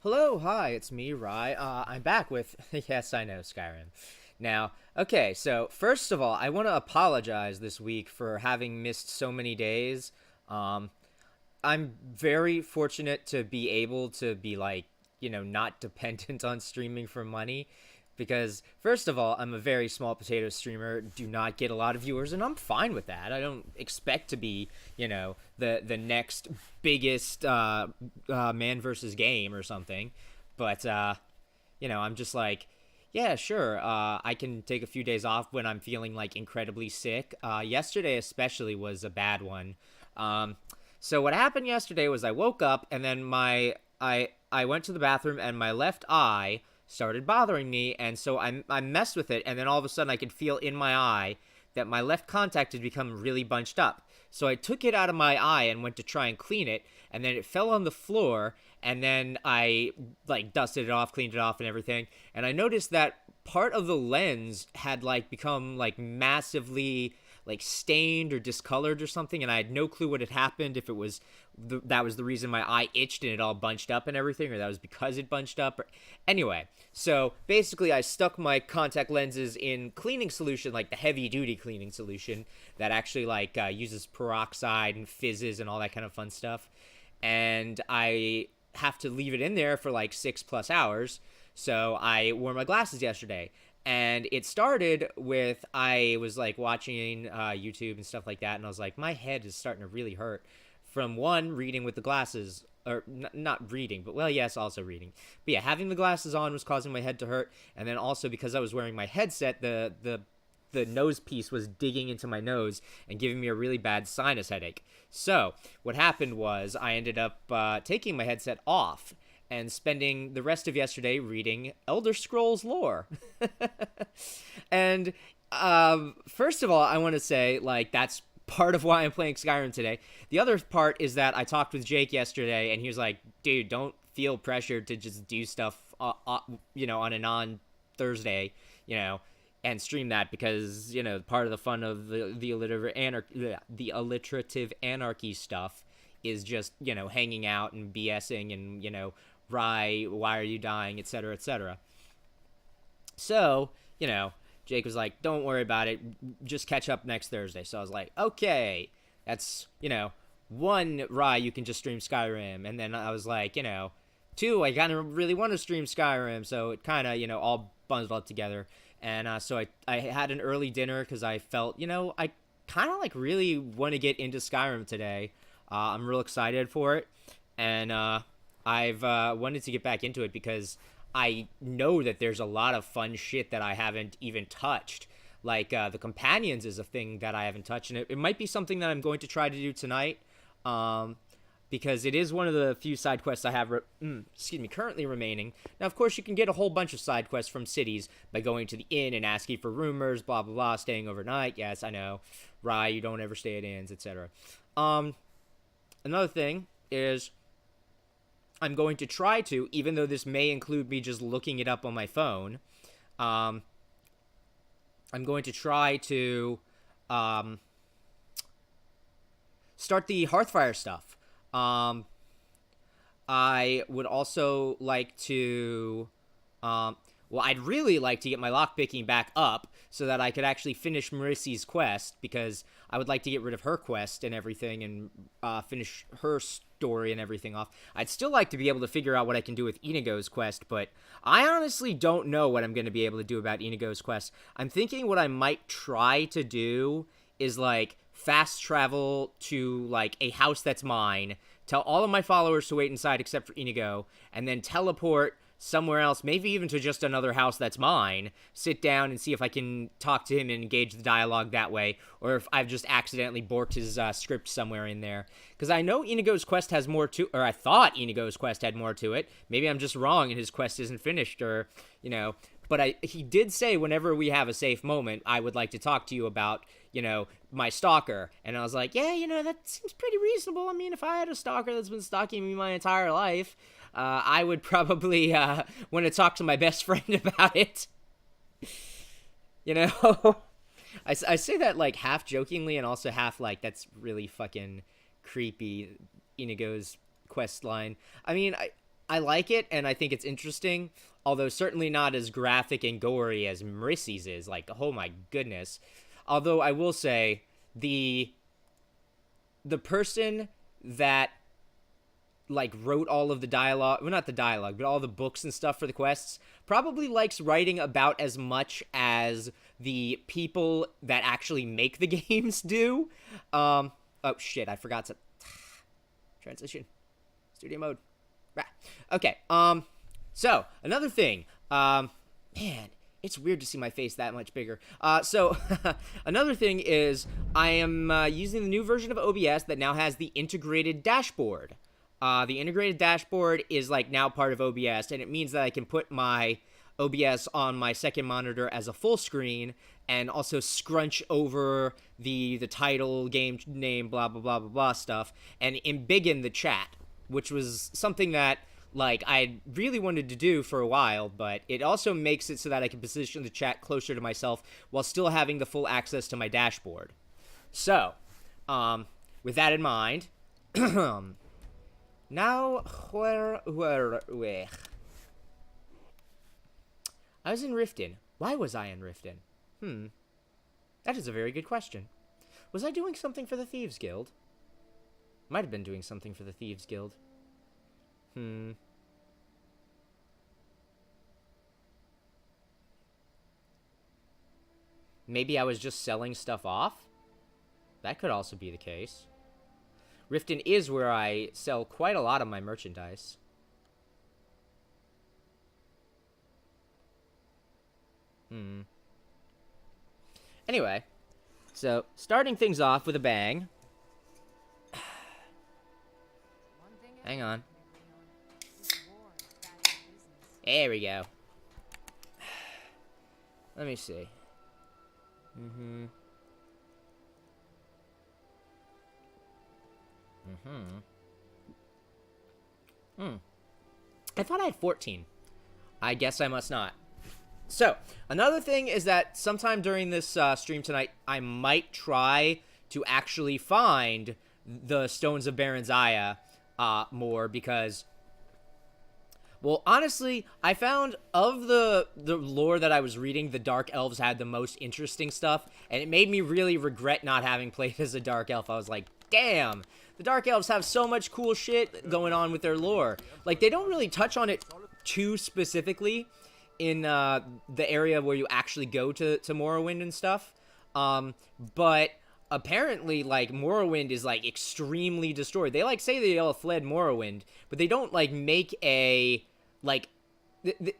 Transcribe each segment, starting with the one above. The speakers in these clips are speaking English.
Hello, hi, it's me, Rye. I'm back with, yes, I know, Skyrim. Now, okay, so first of all, I want to apologize this week for having missed so many days. Um, I'm very fortunate to be able to be like, not dependent on streaming for money because first of all, I'm a very small potato streamer, do not get a lot of viewers and I'm fine with that. I don't expect to be, the next biggest man versus game or something. But I'm just like yeah, sure. I can take a few days off when I'm feeling like incredibly sick. Yesterday, especially, was a bad one. Um, so what happened yesterday was I woke up and then I went to the bathroom and my left eye started bothering me, and so I messed with it, and then all of a sudden I could feel in my eye that my left contact had become really bunched up. So I took it out of my eye and went to try and clean it, and then it fell on the floor, and then I like dusted it off, cleaned it off and everything, and I noticed that part of the lens had like become like massively like stained or discolored or something, and I had no clue what had happened, if it was that was the reason my eye itched and it all bunched up and everything, or that was because it bunched up. Anyway, so basically I stuck my contact lenses in cleaning solution, like the heavy duty cleaning solution that actually like uses peroxide and fizzes and all that kind of fun stuff, and I have to leave it in there for like 6+ hours. So I wore my glasses yesterday, and it started with I was like watching YouTube and stuff like that, and I was like, my head is starting to really hurt from one reading with the glasses, or not reading, but well, yes, also reading. But yeah, having the glasses on was causing my head to hurt, and then also because I was wearing my headset, the nose piece was digging into my nose and giving me a really bad sinus headache. So what happened was I ended up taking my headset off and spending the rest of yesterday reading Elder Scrolls lore. And first of all, I want to say like that's part of why I'm playing Skyrim today. The other part is that I talked with Jake yesterday, and he was like, "Dude, don't feel pressured to just do stuff, on a non Thursday, you know." And stream that because part of the fun of the alliterative anarchy stuff is just hanging out and BSing and Rye, why are you dying, etc., etc. So Jake was like, don't worry about it, just catch up next Thursday. So I was like, okay, that's one, Rye, you can just stream Skyrim, and then I was like, two, I kind of really want to stream Skyrim, so it kind of all bundled up together. And so I had an early dinner because I felt, I kind of like really want to get into Skyrim today. I'm real excited for it. And I've wanted to get back into it because I know that there's a lot of fun shit that I haven't even touched. Like the companions is a thing that I haven't touched. And it might be something that I'm going to try to do tonight. Because it is one of the few side quests I have, currently remaining. Now, of course, you can get a whole bunch of side quests from cities by going to the inn and asking for rumors, blah, blah, blah, staying overnight. Yes, I know. Rye, you don't ever stay at inns, etc. Another thing is I'm going to try to, even though this may include me just looking it up on my phone, I'm going to try to start the Hearthfire stuff. I would also like to, I'd really like to get my lockpicking back up so that I could actually finish Marissy's quest, because I would like to get rid of her quest and everything and finish her story and everything off. I'd still like to be able to figure out what I can do with Inigo's quest, but I honestly don't know what I'm going to be able to do about Inigo's quest. I'm thinking what I might try to do is like fast travel to like a house that's mine, tell all of my followers to wait inside except for Inigo, and then teleport somewhere else, maybe even to just another house that's mine, sit down and see if I can talk to him and engage the dialogue that way, or if I've just accidentally borked his script somewhere in there. Because I know Inigo's quest has more to, or I thought Inigo's quest had more to it. Maybe I'm just wrong and his quest isn't finished, or, but he did say whenever we have a safe moment, I would like to talk to you about, my stalker. And I was like, yeah, that seems pretty reasonable. I mean, if I had a stalker that's been stalking me my entire life, I would probably want to talk to my best friend about it. I say that like half jokingly and also half like that's really fucking creepy, Inigo's quest line. I mean, I like it, and I think it's interesting, although certainly not as graphic and gory as Marissy's is. Like, oh my goodness. Although I will say, the person that like wrote all of the dialogue, well, not the dialogue, but all the books and stuff for the quests, probably likes writing about as much as the people that actually make the games do. Oh shit, I forgot to transition studio mode. Okay. So another thing, man, it's weird to see my face that much bigger. So another thing is I am using the new version of OBS that now has the integrated dashboard. The integrated dashboard is like now part of OBS, and it means that I can put my OBS on my second monitor as a full screen and also scrunch over the title, game name, blah, blah, blah, blah, blah stuff, and embiggen the chat, which was something that, like, I really wanted to do for a while, but it also makes it so that I can position the chat closer to myself while still having the full access to my dashboard. So, with that in mind, now, where were we? I was in Riften. Why was I in Riften? That is a very good question. Was I doing something for the Thieves Guild? Might have been doing something for the Thieves Guild. Maybe I was just selling stuff off? That could also be the case. Riften is where I sell quite a lot of my merchandise. Anyway, so starting things off with a bang. Hang on. There we go. Let me see. I thought I had 14. I guess I must not. So, another thing is that sometime during this stream tonight, I might try to actually find the Stones of Baron Zaya more, because, well, honestly, I found of the lore that I was reading, the Dark Elves had the most interesting stuff, and it made me really regret not having played as a Dark Elf. I was like, damn, the Dark Elves have so much cool shit going on with their lore. Like, they don't really touch on it too specifically in the area where you actually go to Morrowind and stuff. But apparently, like, Morrowind is, like, extremely destroyed. They, like, say they all fled Morrowind, but they don't, like, make a, like,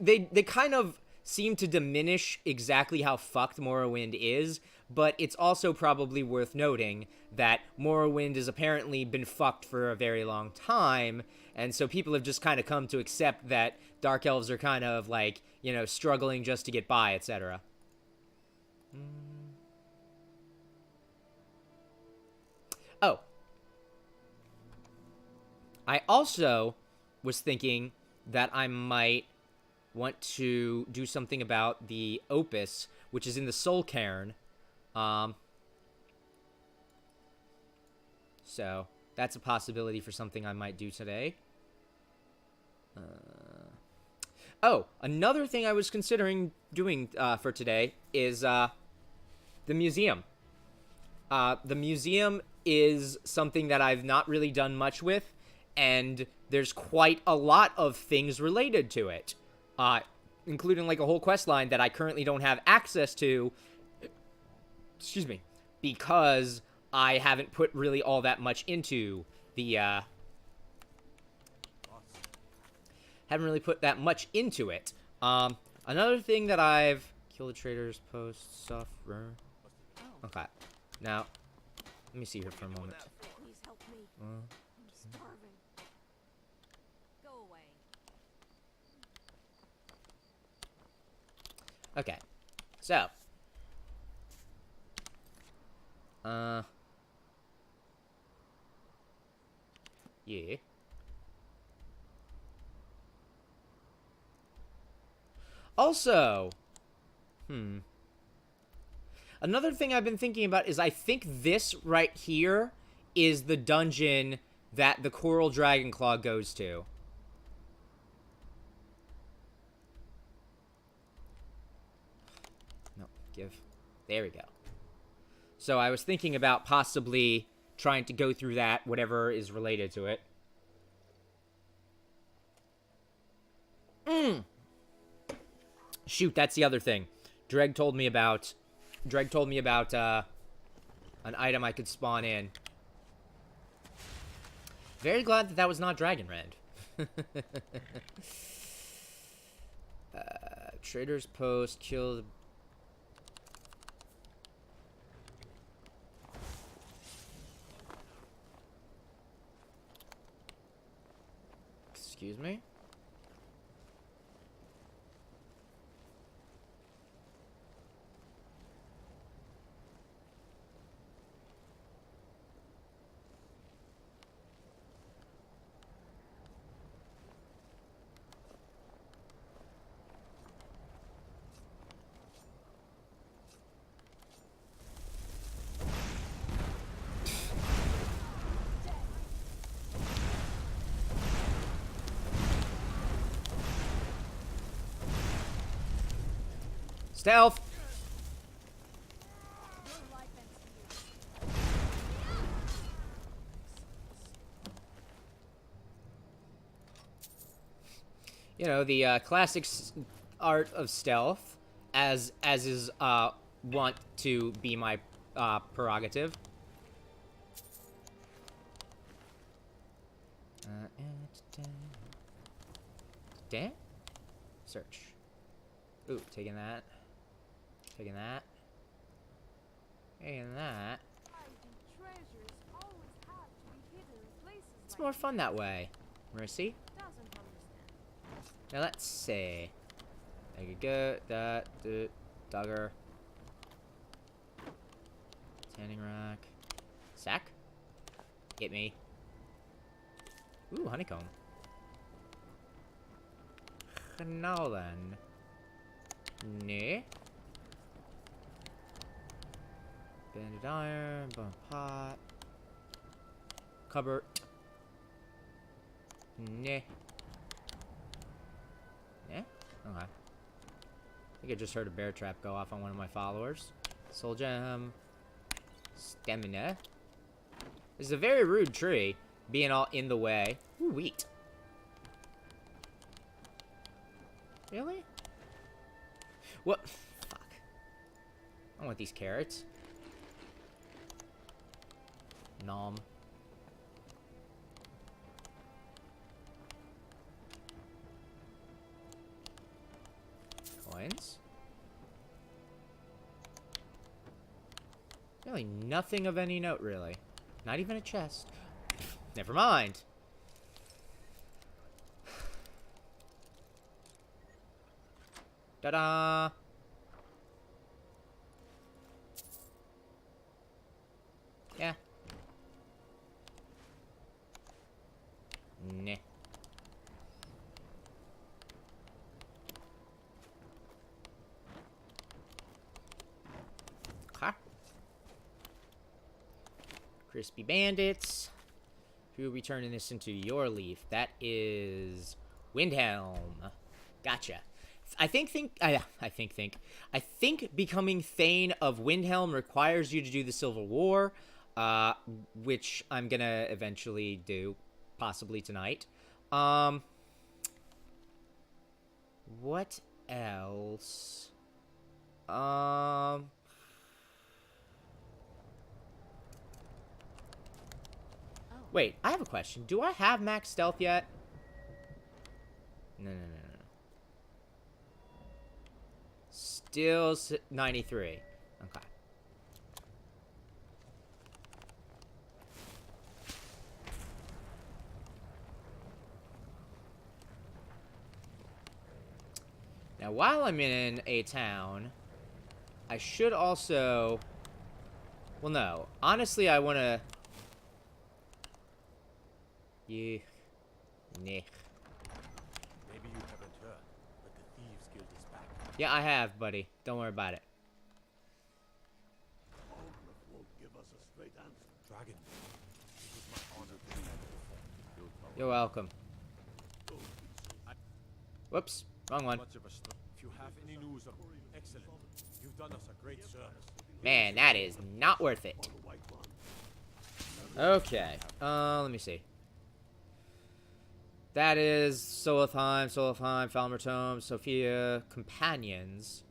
they kind of seem to diminish exactly how fucked Morrowind is, but it's also probably worth noting that Morrowind has apparently been fucked for a very long time, and so people have just kind of come to accept that Dark Elves are kind of, like, you know, struggling just to get by, etc. Oh. I also was thinking that I might want to do something about the Opus, which is in the Soul Cairn. So, that's a possibility for something I might do today. Oh, another thing I was considering doing for today is the museum. The museum is something that I've not really done much with, and there's quite a lot of things related to it, including like a whole quest line that I currently don't have access to, excuse me, because I haven't put really all that much into the, haven't really put that much into it. Another thing that I've... Kill the traders, post, suffer. Okay. Now, let me see here for a moment. Please help me. I'm starving. Go away. Okay. So. Yeah. Also, another thing I've been thinking about is I think this right here is the dungeon that the Coral Dragonclaw goes to. There we go. So I was thinking about possibly trying to go through that, whatever is related to it. Shoot, that's the other thing. Dreg told me about an item I could spawn in. Very glad that that was not Dragon Red. Trader's Post, kill the... Excuse me? Stealth! You know, the classic art of stealth, as is want to be my prerogative. Damn. Search. Ooh, taking that. Taking that. Taking that. It's more fun that way. Mercy. Now let's see. There you go. That. Dugger. Tanning rack. Sack. Hit me. Ooh, honeycomb. Now then. Nee. Banded iron, bone pot. Cupboard. Nah. Yeah? Okay. I think I just heard a bear trap go off on one of my followers. Soul gem. Stamina. This is a very rude tree, being all in the way. Ooh, wheat. Really? What? Fuck. I don't want these carrots. Nom. Coins. Really nothing of any note, really. Not even a chest. Never mind. Ta-da! Yeah. Nah. Okay. Crispy bandits. Who are we turning this into? Your leaf. That is Windhelm. Gotcha. I think becoming Thane of Windhelm requires you to do the Civil War, which I'm gonna eventually do, possibly tonight. What else? Wait, I have a question. Do I have max stealth yet? No. Still 93. Okay. Now, while I'm in a town, I should also... Well, no. Honestly, I want to... Yeah. Nah. Yeah, I have, buddy. Don't worry about it. You're welcome. Whoops. Wrong one. If you have any news of excellent, you've done us a great service. Man, that is not worth it. Okay. Let me see. That is Solithheim, Falmertome, Sophia, Companions.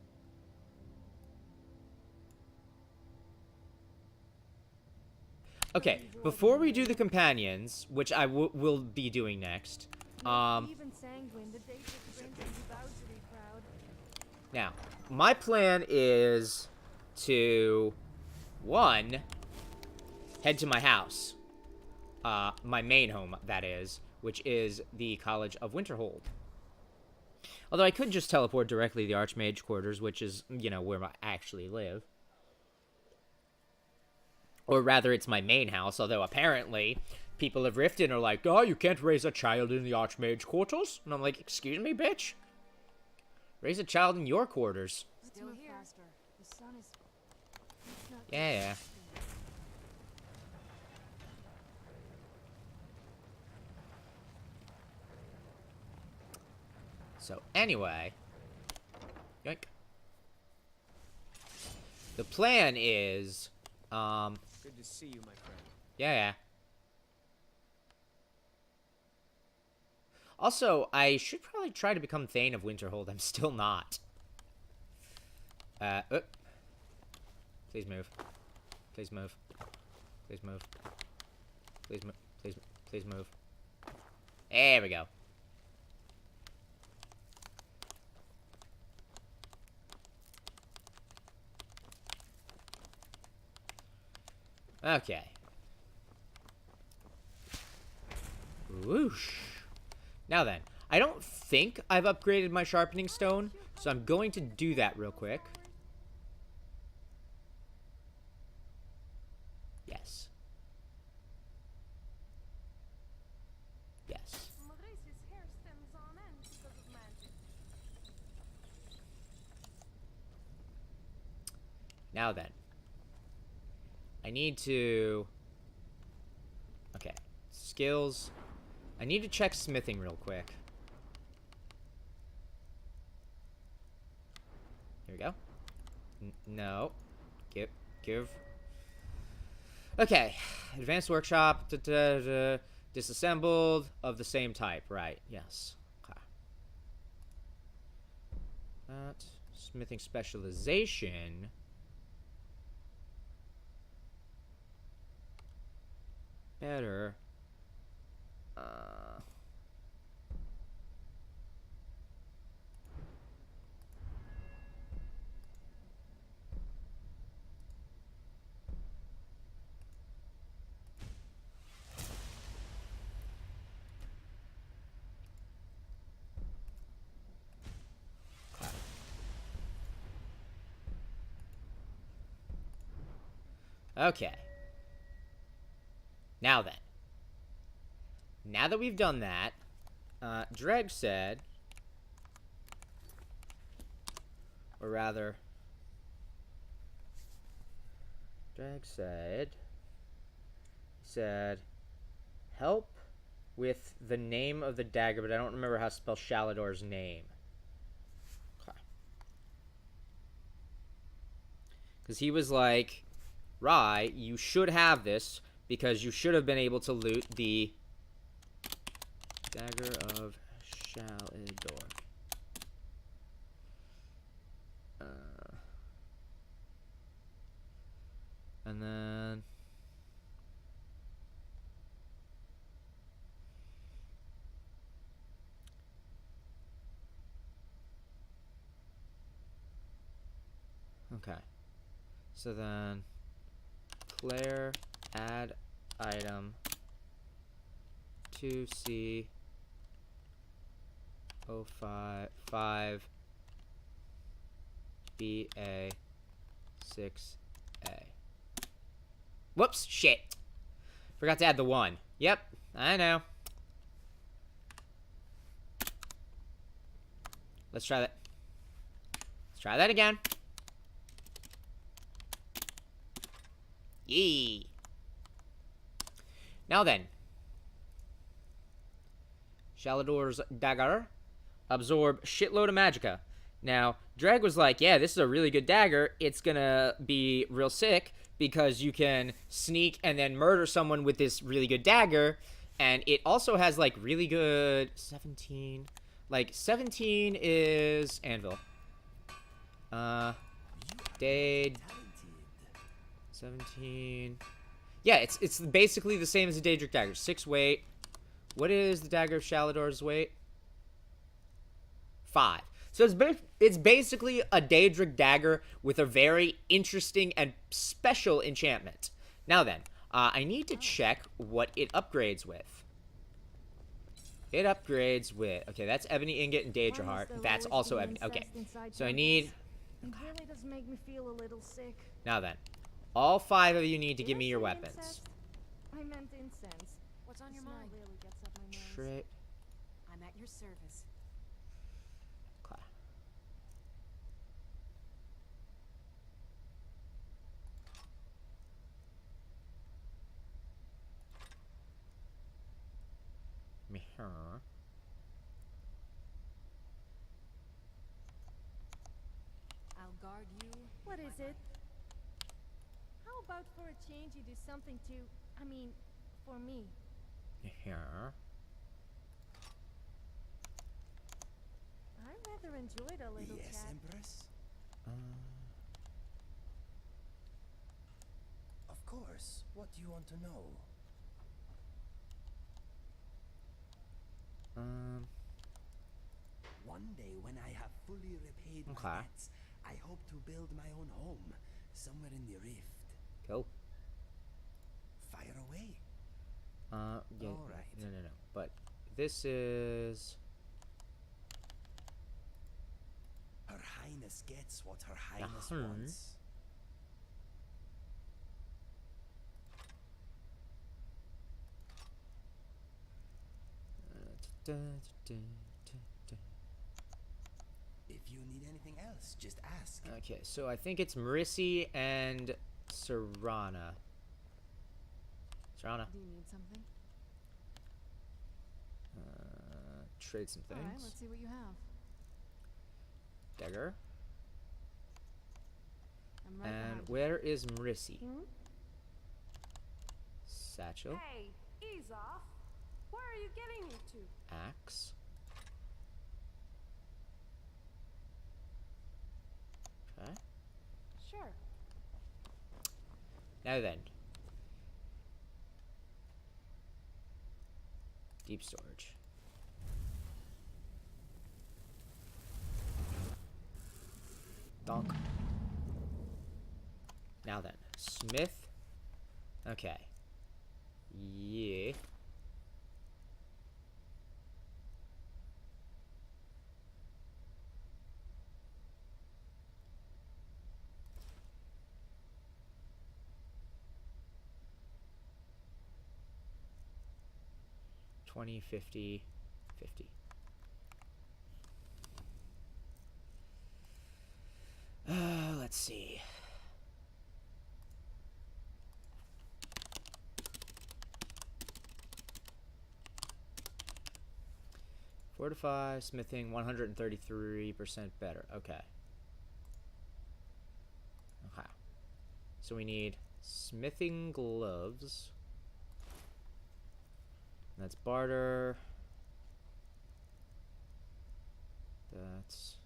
Okay, before we do the Companions, which I will be doing next, now, my plan is to, one, head to my house. My main home, that is, which is the College of Winterhold. Although I could just teleport directly to the Archmage quarters, which is, you know, where I actually live. Or rather, it's my main house, although apparently people have rifted and are like, oh, you can't raise a child in the Archmage quarters? And I'm like, excuse me, bitch? Raise a child in your quarters. Still here. The sun is... Yeah. So, anyway. Yoink. The plan is... Good to see you, my friend. Yeah. Also, I should probably try to become Thane of Winterhold. I'm still not. Please move. Please move. Please move. Please move. Please move. There we go. Okay. Whoosh. Now then, I don't think I've upgraded my sharpening stone, so I'm going to do that real quick. Yes. Yes. Now then. I need to... Okay. Skills. I need to check smithing real quick. Here we go. No. Give. Okay. Advanced workshop. Disassembled. Of the same type. Right. Yes. Okay. That. Smithing specialization. Better. Okay. Now then. Now that we've done that, Dreg said, or rather, Dreg said, help with the name of the dagger, but I don't remember how to spell Shalador's name. Okay. Because he was like, Rye, you should have this, because you should have been able to loot the Dagger of Shalador. And then... Okay. So then... Player add item 2C 05 BA 6A. Whoops, shit. Forgot to add the 1. Yep, I know. Let's try that. Let's try that again. Yee. Now then. Shalador's dagger. Absorb shitload of magicka. Now, Dreg was like, yeah, this is a really good dagger. It's gonna be real sick because you can sneak and then murder someone with this really good dagger. And it also has, like, really good... 17... Like, 17 is anvil. Dade... 17... Yeah, it's basically the same as a Daedric dagger. 6 weight. What is the dagger of Shalador's weight? 5. So it's basically a Daedric dagger with a very interesting and special enchantment. Now then, I need to check what it upgrades with. It upgrades with... Okay, that's Ebony Ingot and Daedra Heart. That's also Ebony. Okay, so I need... It really does make me feel a little sick. Now then, all 5 of you need to Did give I me your say weapons. incest? I meant incense. What's on The your smell mind? really gets up my nose. Trade... I'm at your service. Okay. Meh. I'll guard you. What is it? How about for a change you do something to, I mean, for me? Here. I rather enjoyed a little Yes, chat. Empress? Of course. What do you want to know? One day, when I have fully repaid Okay. my debts, I hope to build my own home somewhere in the rift. Go. Fire away. Yeah. All right. No. But this is... Her Highness gets what Her Highness Uh-huh. wants. If you need anything else, just ask. Okay, so I think it's Marissi and Serana. Serana. Do you need something? Trade some things. All right, let's see what you have. Dagger. I'm right And behind you. where is Marissi? Hmm? Satchel. Hey, ease off. Where are you getting me to? Axe. Okay. Sure. Now then. Deep storage. Donk. Now then. Smith. Okay. Yeah. 20, 50, 50. Let's see. Fortify, smithing, 133% better. Okay. Okay. So we need smithing gloves. That's barter. That's...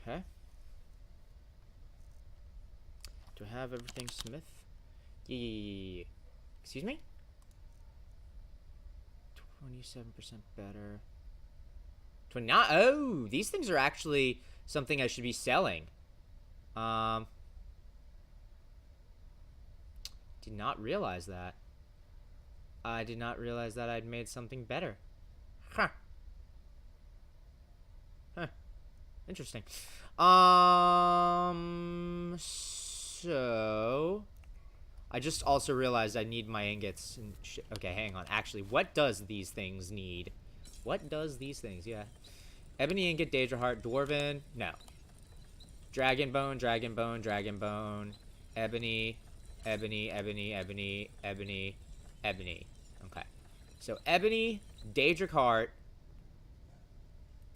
Okay. Do I have everything smith? Yeah. Excuse me? 27% better. 29. Oh, these things are actually something I should be selling. Did not realize that. I did not realize that I'd made something better. Huh. Huh. Interesting. So I just also realized I need my ingots and okay, hang on. Actually, what does these things need? What does these things? Yeah. Ebony ingot, Daedra heart, dwarven. No. Dragon bone, dragon bone, dragon bone. Ebony, ebony, ebony, ebony, ebony, ebony. Okay. So ebony, Daedric heart,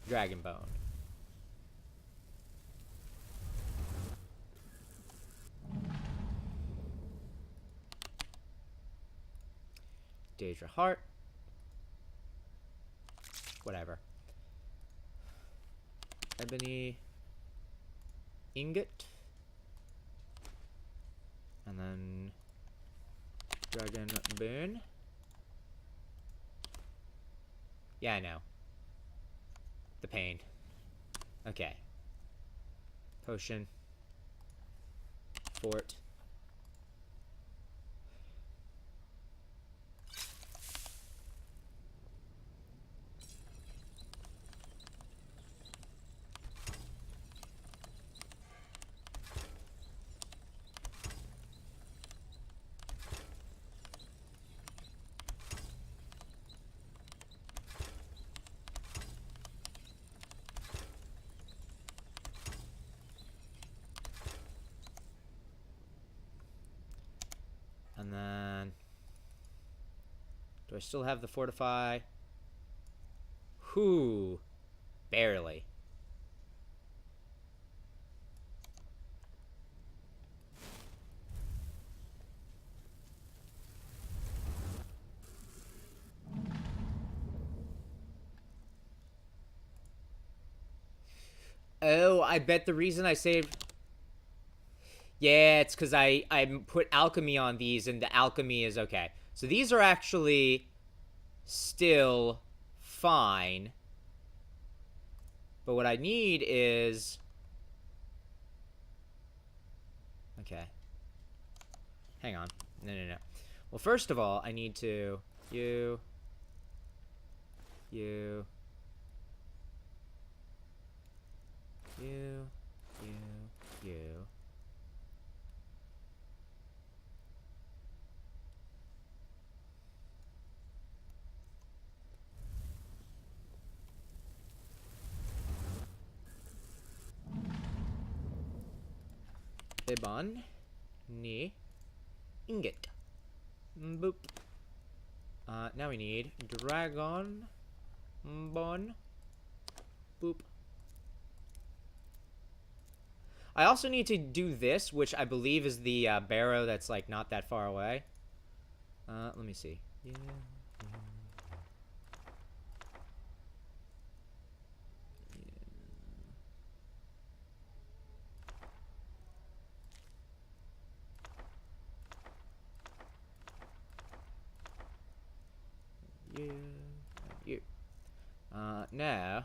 dragon bone. Daedra heart. Whatever. Ebony ingot. And then dragon bone. Yeah, I know. The pain. Okay. Potion. Fort. And then... do I still have the fortify? Whoo! Barely. Oh, I bet the reason I saved... yeah, it's because I put alchemy on these, and the alchemy is okay. So these are actually still fine. But what I need is... okay. Hang on. No. Well, first of all, I need to... you... Ibon. Ni. Ingot. Boop. Now we need dragon. Bon. Boop. I also need to do this, which I believe is the barrow that's, like, not that far away. Let me see. Yeah. You. Now.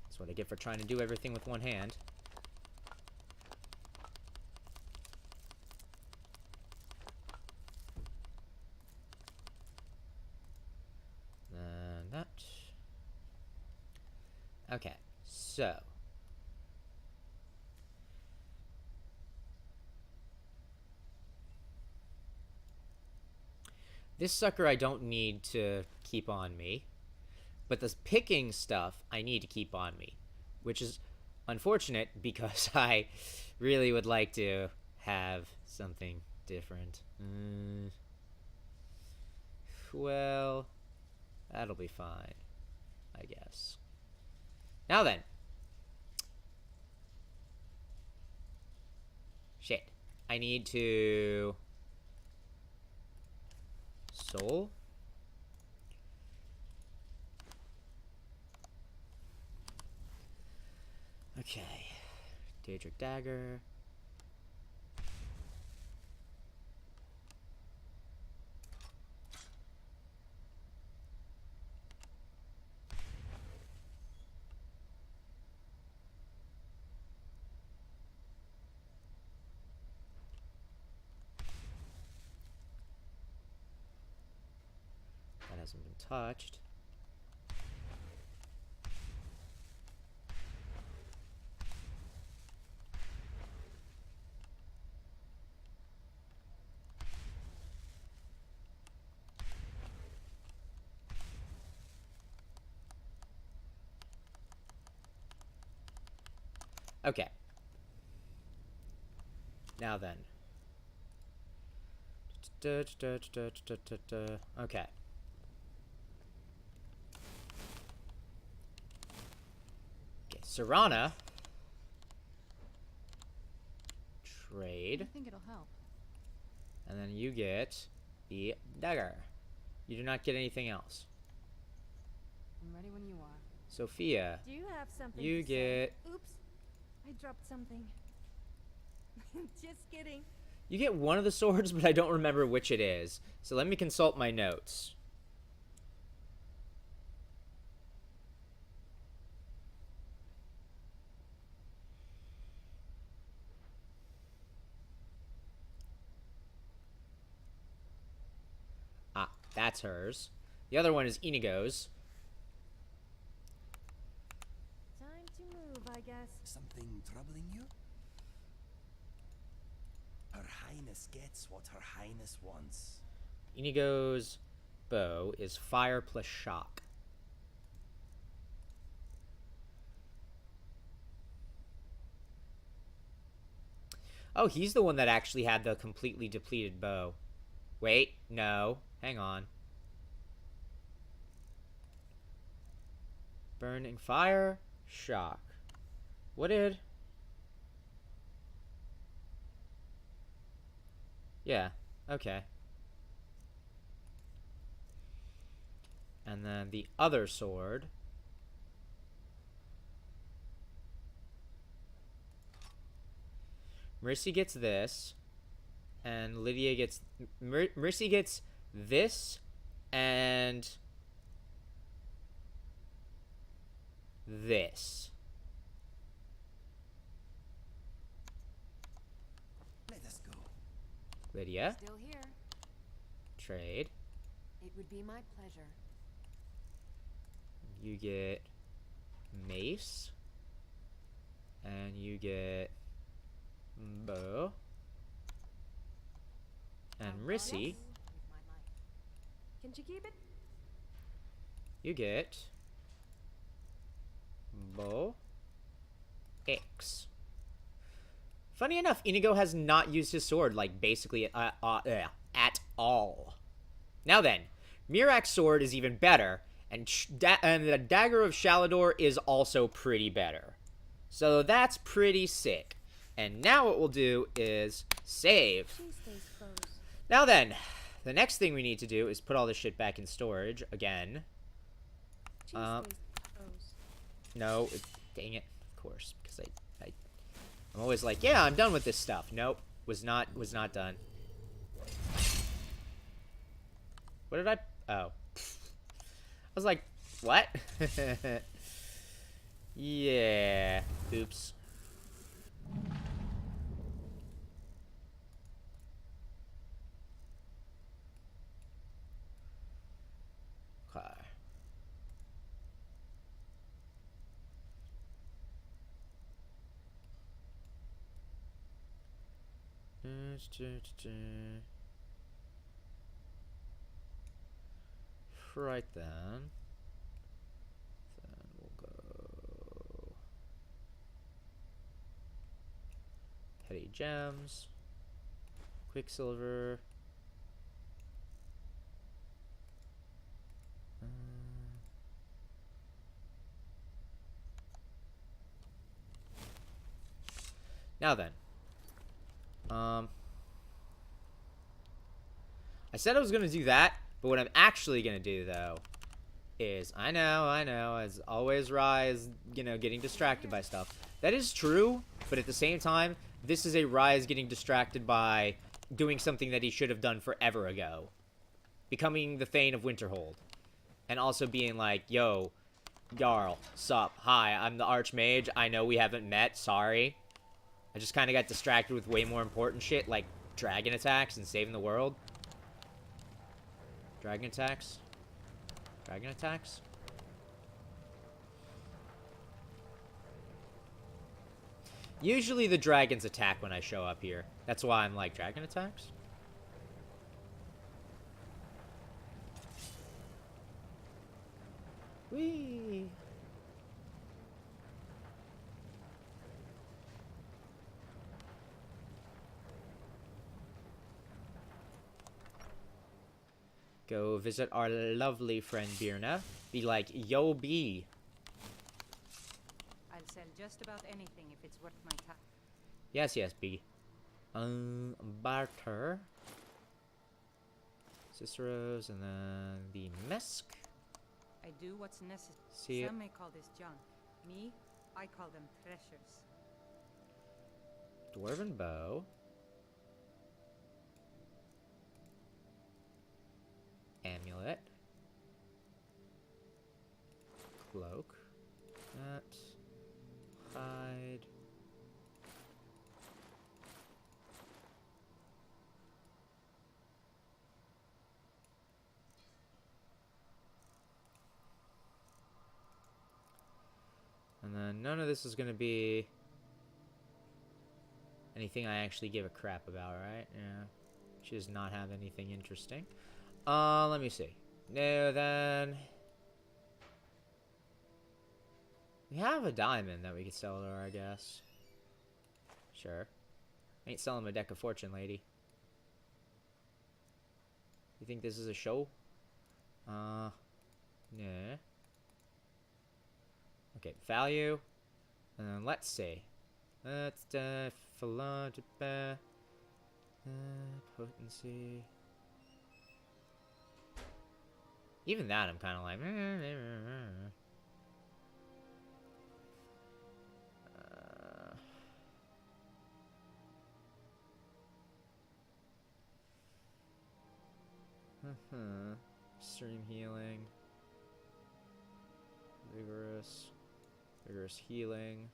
That's what I get for trying to do everything with one hand. And that. Okay, so. This sucker I don't need to keep on me. But this picking stuff I need to keep on me. Which is unfortunate because I really would like to have something different. Well, that'll be fine, I guess. Now then. Shit. I need to... soul? Okay. Daedric dagger. hasn't been touched. Okay. Now then. Okay. Okay, Serana. Trade. I think it'll help. And then you get the dagger. You do not get anything else. I'm ready when you are. Sophia. Do you have something You to say? get... Oops. I dropped something. Just kidding. You get one of the swords, but I don't remember which it is. So let me consult my notes. Ah, that's hers. The other one is Inigo's. Time to move, I guess. Something troubling you? Her Highness gets what Her Highness wants. Inigo's bow is fire plus shock. Oh, he's the one that actually had the completely depleted bow. Wait, no. Hang on. Burning fire, shock. What did... Yeah, okay. And then the other sword. Mercy gets this. And Lydia gets... Mercy gets this. And... this. Let us go. Lydia. Still here. Trade. It would be my pleasure. You get mace. And you get bow. And I'll Rissy, guard you with my life. Can you keep it? you get bow X. Funny enough, Inigo has not used his sword, like, basically at all. Now then, Mirak's sword is even better, and the Dagger of Shalador is also pretty better. So that's pretty sick. And now what we'll do is save. She stays close. Now then, the next thing we need to do is put all this shit back in storage again. She stays close. No, dang it, of course, because I'm always like, yeah, I'm done with this stuff. Nope, was not done. What did I? Oh, I was like, what? Yeah. Oops. Okay. Right then. Then we'll go Petty Gems, Quicksilver. Now then. I said I was gonna do that, but what I'm actually gonna do though is I know, as always Rise, getting distracted by stuff. That is true, but at the same time, this is a Rise getting distracted by doing something that he should have done forever ago. Becoming the Thane of Winterhold. And also being like, yo, Jarl, sup, hi, I'm the Archmage, I know we haven't met, sorry. I just kind of got distracted with way more important shit, like dragon attacks and saving the world. Dragon attacks? Dragon attacks? Usually the dragons attack when I show up here. That's why I'm like, dragon attacks? Whee! Go visit our lovely friend Birna. Be like, yo, B. I'll sell just about anything if it's worth my time. Yes, yes, B. Barter. Cicero's and then the Mesk. I do what's necessary. See it. Some may call this junk. Me, I call them treasures. Dwarven Bow. Amulet. Cloak. That. Hide. And then none of this is going to be anything I actually give a crap about, right? Yeah. She does not have anything interesting. Let me see. No, then... we have a diamond that we could sell to her, I guess. Sure. Ain't selling my deck of fortune, lady. You think this is a show? Nah. Okay, value. Let's see. Let's potency. Even that, I'm kind of like. Extreme healing. Vigorous healing.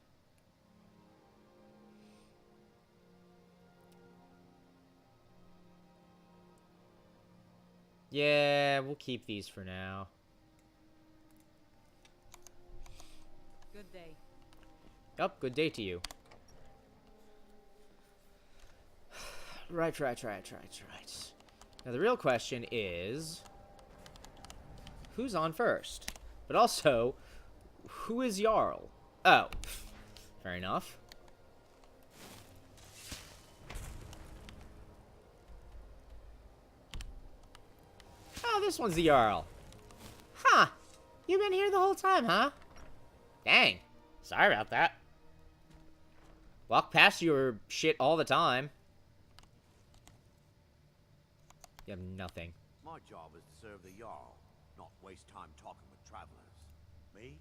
Yeah, we'll keep these for now. Good day. Yup, good day to you. Right. Now the real question is, who's on first? But also, who is Jarl? Oh, fair enough. Oh, this one's the Jarl. Huh. You've been here the whole time, huh? Dang. Sorry about that. Walk past your shit all the time. You have nothing. My job is to serve the Jarl, not waste time talking with travelers. Me?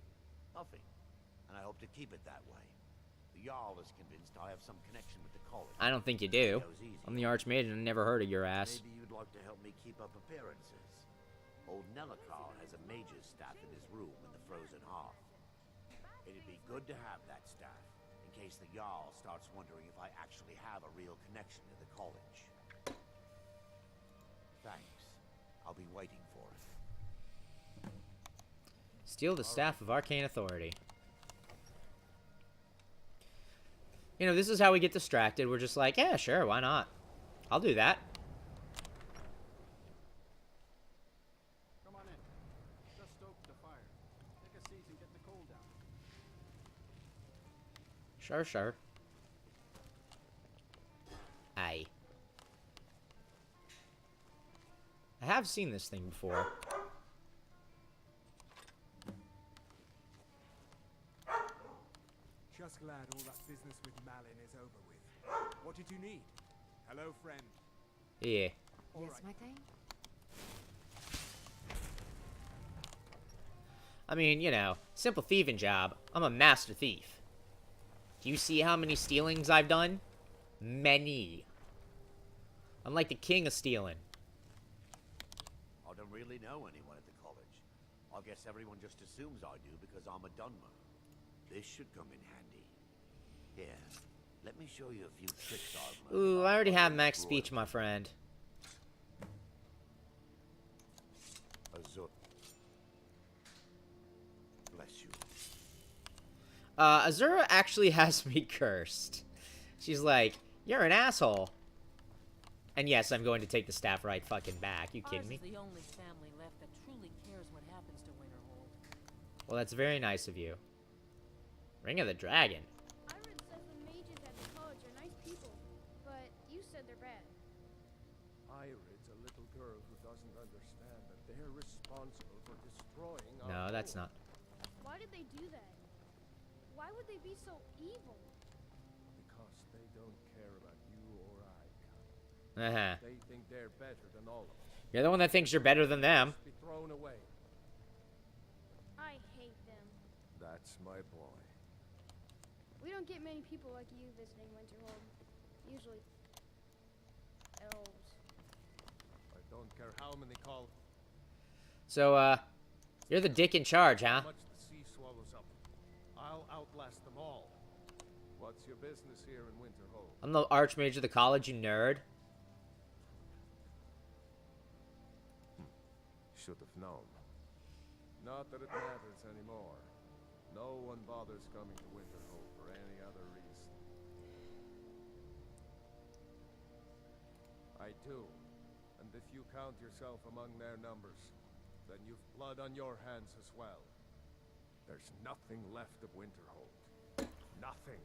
Nothing. And I hope to keep it that way. The Jarl is convinced I have some connection with the college. I don't think you do. Goes easy. I'm the Archmage and I never heard of your ass. Maybe you'd like to help me keep up appearances. Old Nellikar has a mage's staff in his room in the frozen hearth. It'd be good to have that staff, in case the Jarl starts wondering if I actually have a real connection to the college. Thanks. I'll be waiting for it. Steal the Staff of Arcane Authority. You know, this is how we get distracted. We're just like, yeah, sure, why not? I'll do that. Come on in. Just stoke the fire. Take a seat and get the coal down. Sure. Aye. I have seen this thing before. Just glad all that business with Malin is over with. What did you need? Hello, friend. Yeah. All Yes, right. my thing? I mean, you know, simple thieving job. I'm a master thief. Do you see how many stealings I've done? Many. I'm like the king of stealing. I don't really know anyone at the college. I guess everyone just assumes I do because I'm a Dunmer. This should come in handy. Here, let me show you a few tricks I've learned. Ooh, I already have max Royal speech, my friend. Azut. Azura actually has me cursed. She's like, you're an asshole. And yes, I'm going to take the staff right fucking back. You kidding me? Ours is the only family left that truly cares what happens to Winterhold. Well, that's very nice of you. Ring of the Dragon. Irid says the mages at the college are nice people, but you said they're bad. Irid's a little girl who doesn't understand that they're responsible for destroying our No, that's home. not. Why did they do that? Why would they be so evil? Because they don't care about you or I, Kyle. Uh-huh. They think they're better than all of us. You're the one that thinks you're better than them. Be thrown away. I hate them. That's my boy. We don't get many people like you visiting Winterhold. Usually, elves. I don't care how many call, So, you're the dick in charge, huh? how much the sea swallows up. I'll outlast them all. What's your business here in Winterhold? I'm the archmage of the college, you nerd. Should have known. Not that it matters anymore. No one bothers coming to Winterhold for any other reason. I do. And if you count yourself among their numbers, then you've blood on your hands as well. There's nothing left of Winterhold. Nothing.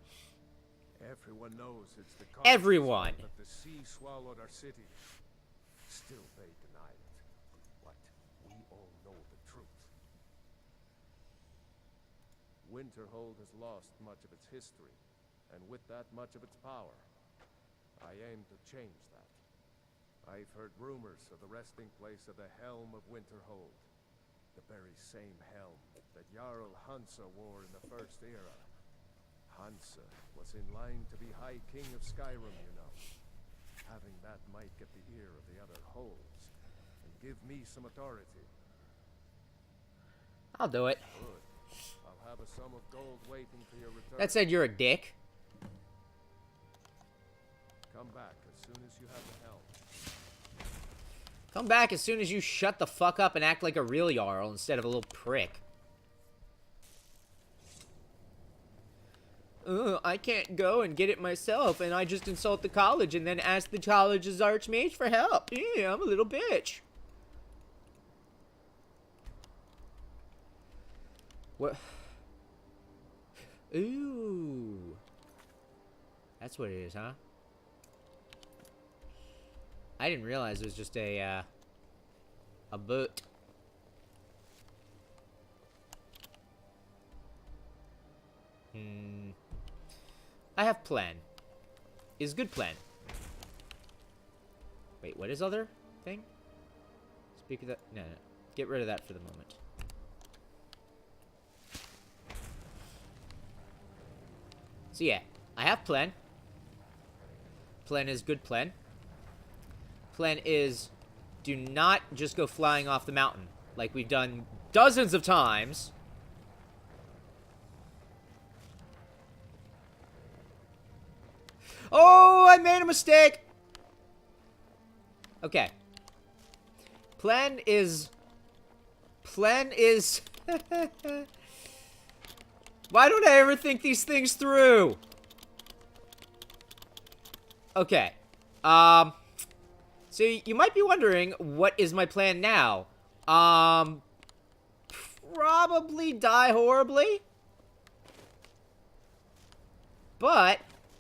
Everyone knows it's the cause Everyone. that the sea swallowed our city. Still they deny it. But we all know the truth. Winterhold has lost much of its history, and with that much of its power. I aim to change that. I've heard rumors of the resting place of the Helm of Winterhold. The very same helm that Jarl Hansa wore in the First Era. Hansa was in line to be High King of Skyrim, you know. Having that might get the ear of the other holds, and give me some authority. I'll do it. Good. I'll have a sum of gold waiting for your return. That said, you're a dick. Come back as soon as you have the helm. Come back as soon as you shut the fuck up and act like a real Jarl instead of a little prick. I can't go and get it myself, and I just insult the college and then ask the college's archmage for help. Yeah, I'm a little bitch. What? Ooh. That's what it is, huh? I didn't realize it was just a boot. I have plan. Is good plan. Wait, what is other thing? Speak of that. No. Get rid of that for the moment. So yeah, I have plan. Plan is good plan. Plan is do not just go flying off the mountain like we've done dozens of times. Oh, I made a mistake. Okay. Plan is why don't I ever think these things through? Okay. So you might be wondering, what is my plan now? Probably die horribly. But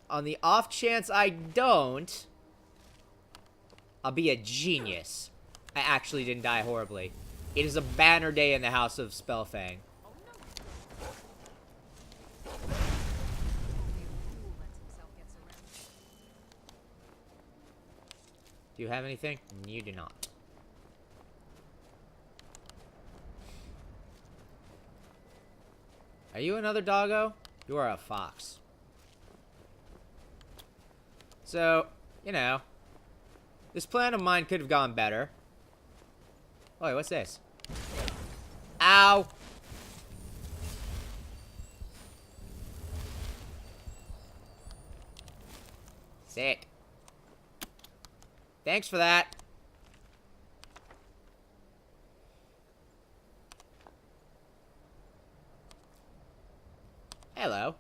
on the off chance I don't, I'll be a genius. I actually didn't die horribly. It is a banner day in the House of Spellfang. Do you have anything? You do not. Are you another doggo? You are a fox. So, you know, this plan of mine could have gone better. Oh, wait, what's this? Ow! Sick. Thanks for that. hello.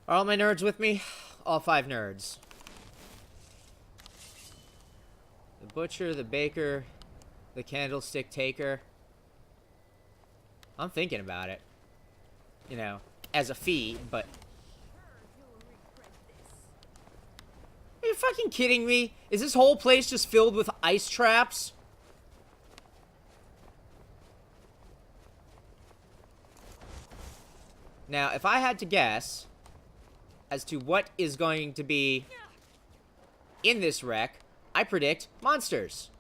Are all my nerds with me? All 5 nerds. The butcher, the baker, the candlestick taker. I'm thinking about it. You know, as a fee, but... Are you fucking kidding me? Is this whole place just filled with ice traps? Now, if I had to guess as to what is going to be in this wreck, I predict monsters.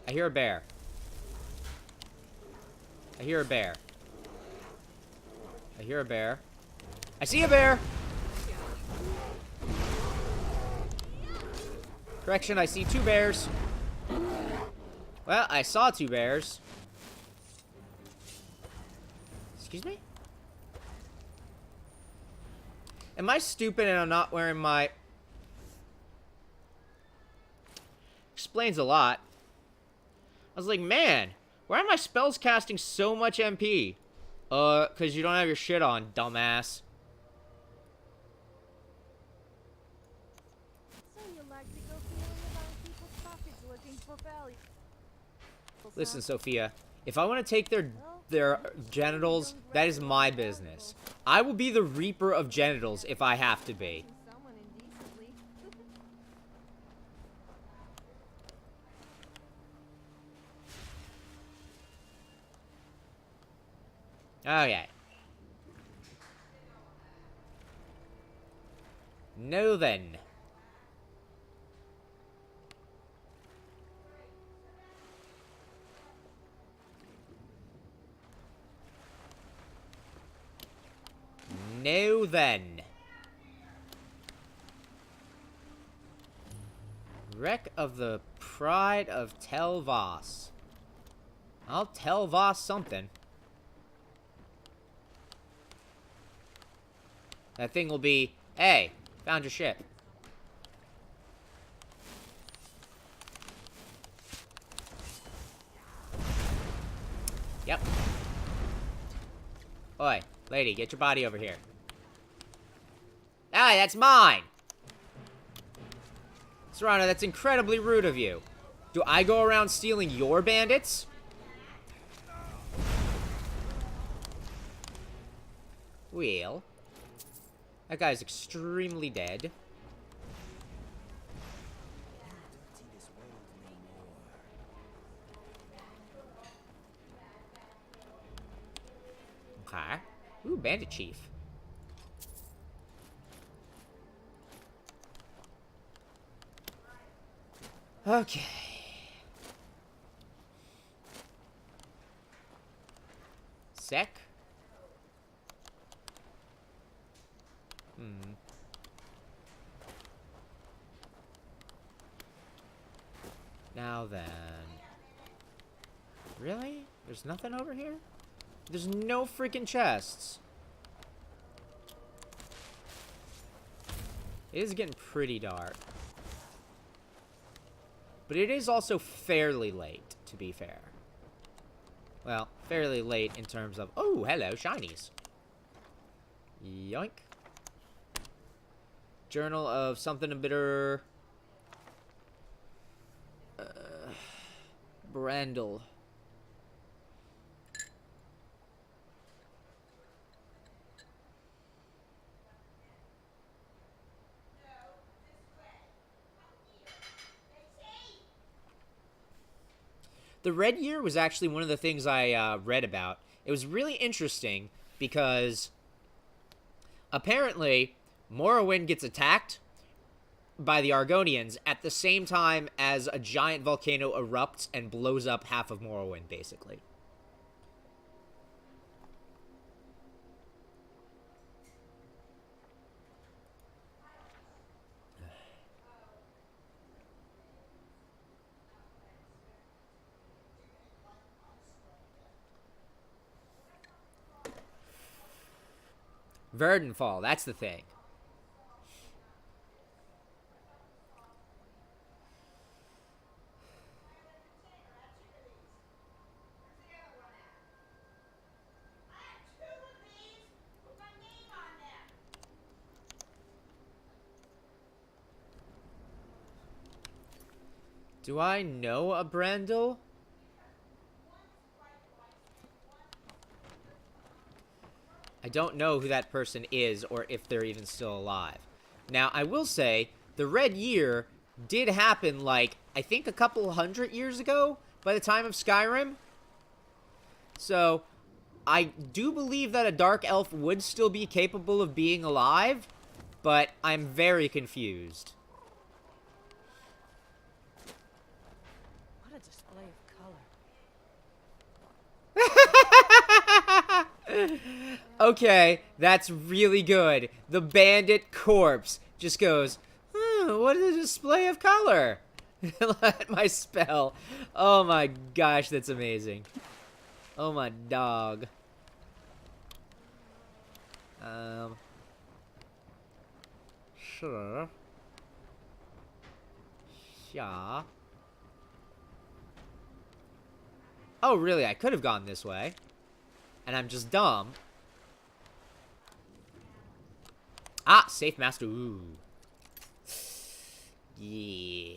I hear a bear. I hear a bear. I hear a bear. I see a bear! Correction, I see 2 bears. Well, I saw 2 bears. Excuse me? Am I stupid and I'm not wearing my... Explains a lot. I was like, man, why are my spells casting so much MP? Because you don't have your shit on, dumbass. So you like to go feeling around people's pockets looking for value. Listen, Sophia, if I want to take their genitals, that is my business. I will be the reaper of genitals if I have to be. Someone indecently. Okay. No then. No then. Wreck of the Pride of Tel Voss. I'll tell Voss something. That thing will be, hey, found your ship. Yep. Oi, lady, get your body over here. Ah, that's mine! Serrano, that's incredibly rude of you. Do I go around stealing your bandits? Well... That guy's extremely dead. Okay. Ooh, Bandit Chief. Okay. Sec. Now then. Really? There's nothing over here? There's no freaking chests. It is getting pretty dark. But it is also fairly late, to be fair. Well, fairly late in terms of... Oh, hello, shinies. Yoink. Journal of something a bitter... Brandel. The Red Year was actually one of the things I read about. It was really interesting because apparently Morrowind gets attacked by the Argonians at the same time as a giant volcano erupts and blows up half of Morrowind, basically. Verdenfall, that's the thing. Do I know a Brandel? I don't know who that person is or if they're even still alive. Now, I will say, the Red Year did happen, like, I think a couple hundred years ago by the time of Skyrim. So, I do believe that a Dark Elf would still be capable of being alive, but I'm very confused. What a display of color. Okay, that's really good. The bandit corpse just goes, what a display of color. Let my spell. Oh my gosh, that's amazing. Oh my dog. Sure. Yeah. Oh, really? I could have gone this way. And I'm just dumb. Ah, safe master. Ooh. Yeah,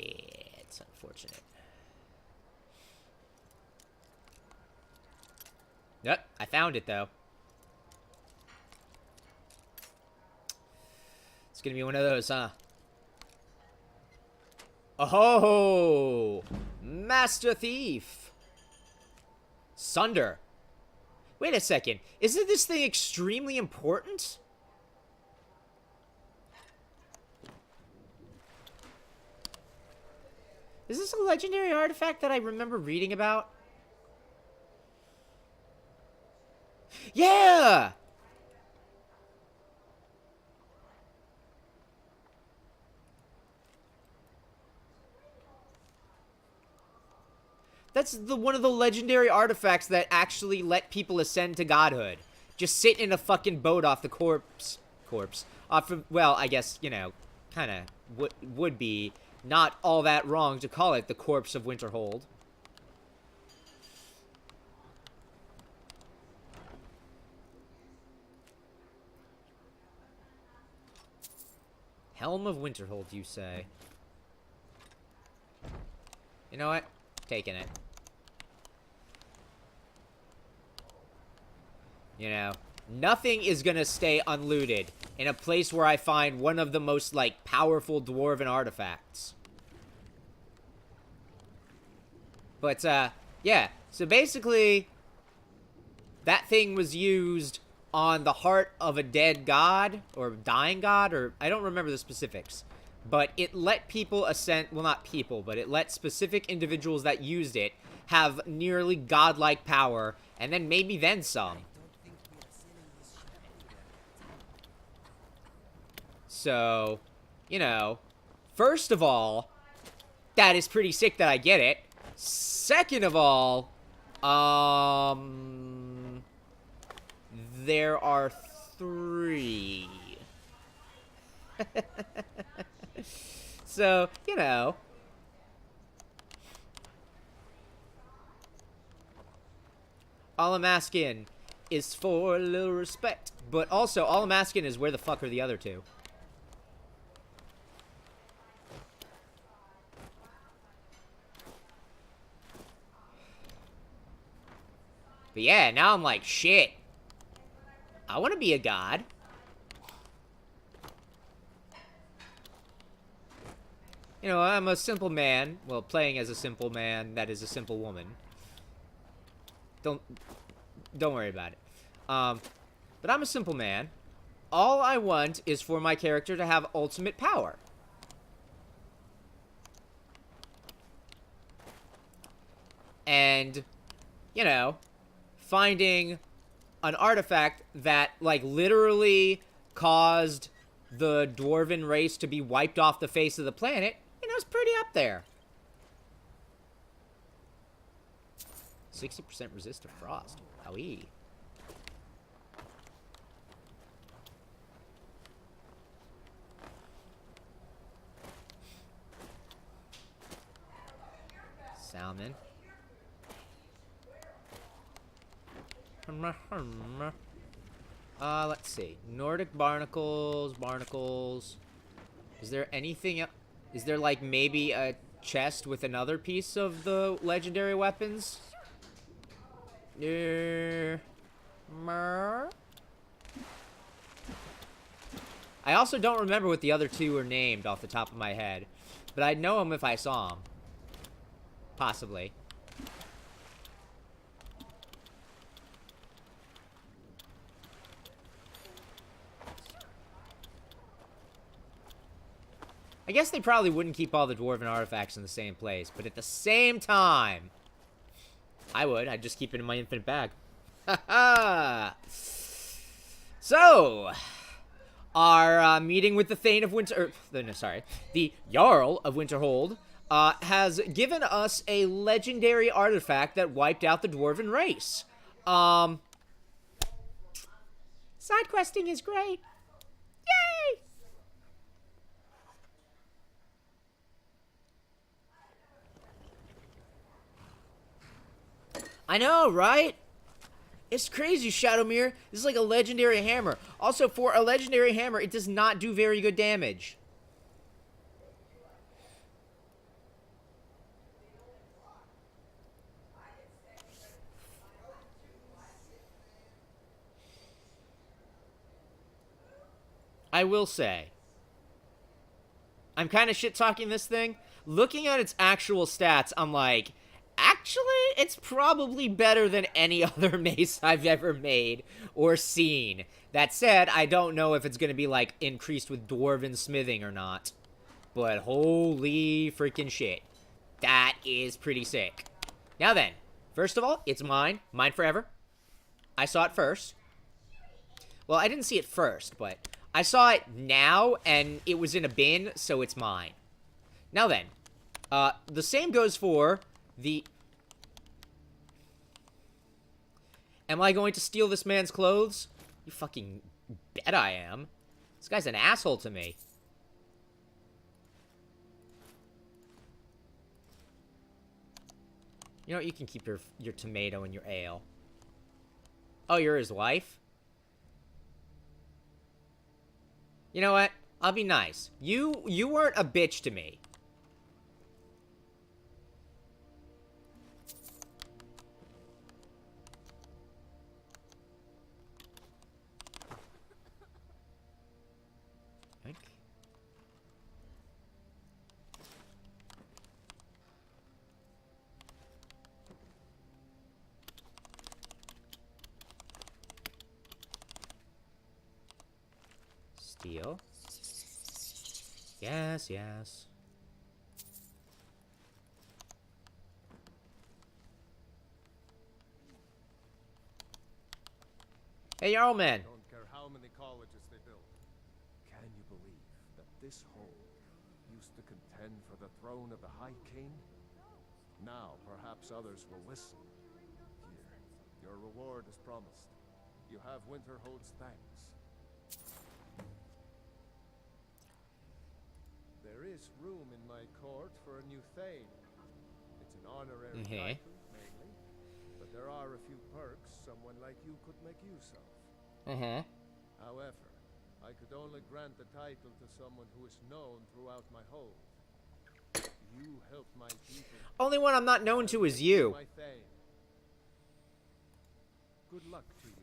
it's unfortunate. Yep, I found it, though. It's gonna be one of those, huh? Oh! Master Thief! Sunder. Wait a second. Isn't this thing extremely important? Is this a legendary artifact that I remember reading about? Yeah! That's one of the legendary artifacts that actually let people ascend to godhood. Just sit in a fucking boat off the corpse. Off of, well, I guess, you know, kind of would be not all that wrong to call it the corpse of Winterhold. Helm of Winterhold, you say? You know what? Taking it. You know, nothing is gonna stay unlooted in a place where I find one of the most, like, powerful dwarven artifacts. But, yeah. So basically, that thing was used on the heart of a dead god, or dying god, or I don't remember the specifics. But it let people ascend, well, not people, but it let specific individuals that used it have nearly godlike power, and then maybe then some. So, you know, first of all, that is pretty sick that I get it. Second of all, there are 3. So, you know. All I'm asking is for a little respect. But also, all I'm asking is where the fuck are the other 2? But yeah, now I'm like, shit. I want to be a god. You know, I'm a simple man. Well, playing as a simple man that is a simple woman. Don't worry about it. But I'm a simple man. All I want is for my character to have ultimate power. And, you know, finding an artifact that, like, literally caused the dwarven race to be wiped off the face of the planet, you know, it's pretty up there. 60% resist to frost. Owie. Salmon. Let's see. Nordic barnacles, barnacles. Is there anything? Is there like maybe a chest with another piece of the legendary weapons? I also don't remember what the other two were named off the top of my head, but I'd know them if I saw them. Possibly. I guess they probably wouldn't keep all the dwarven artifacts in the same place, but at the same time, I would. I'd just keep it in my infinite bag. Ha So, our meeting with the Thane of Winter... no, sorry. The Jarl of Winterhold has given us a legendary artifact that wiped out the dwarven race. Side questing is great. Yay! I know, right? It's crazy, Shadowmere. This is like a legendary hammer. Also, for a legendary hammer, it does not do very good damage. I will say, I'm kind of shit-talking this thing. Looking at its actual stats, I'm like, actually, it's probably better than any other mace I've ever made or seen. That said, I don't know if it's going to be, like, increased with dwarven smithing or not. But holy freaking shit. That is pretty sick. Now then, first of all, it's mine. Mine forever. I saw it first. Well, I didn't see it first, but I saw it now, and it was in a bin, so it's mine. Now then, the same goes for the... Am I going to steal this man's clothes? You fucking bet I am. This guy's an asshole to me. You know what? You can keep your tomato and your ale. Oh, you're his wife? You know what? I'll be nice. You weren't a bitch to me. Steal. Yes, yes. Hey, Jarlman. Don't care how many colleges they build. Can you believe that this home used to contend for the throne of the High King? Now, perhaps others will listen. Here, your reward is promised. You have Winterhold's thanks. There is room in my court for a new Thane. It's an honorary title, mainly, but there are a few perks someone like you could make use of. However, I could only grant the title to someone who is known throughout my hold. You help my people. Only one I'm not known to is you. My Thane. Good luck to you.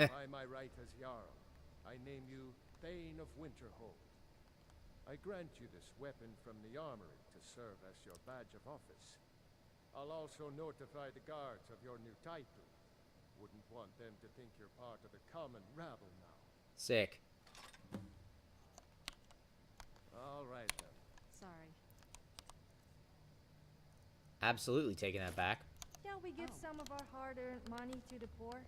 By my right as Jarl, I name you Thane of Winterhold. I grant you this weapon from the armory to serve as your badge of office. I'll also notify the guards of your new title. Wouldn't want them to think you're part of the common rabble now. Sick. All right then. Sorry. Absolutely taking that back. Shall we give some of our hard-earned money to the poor?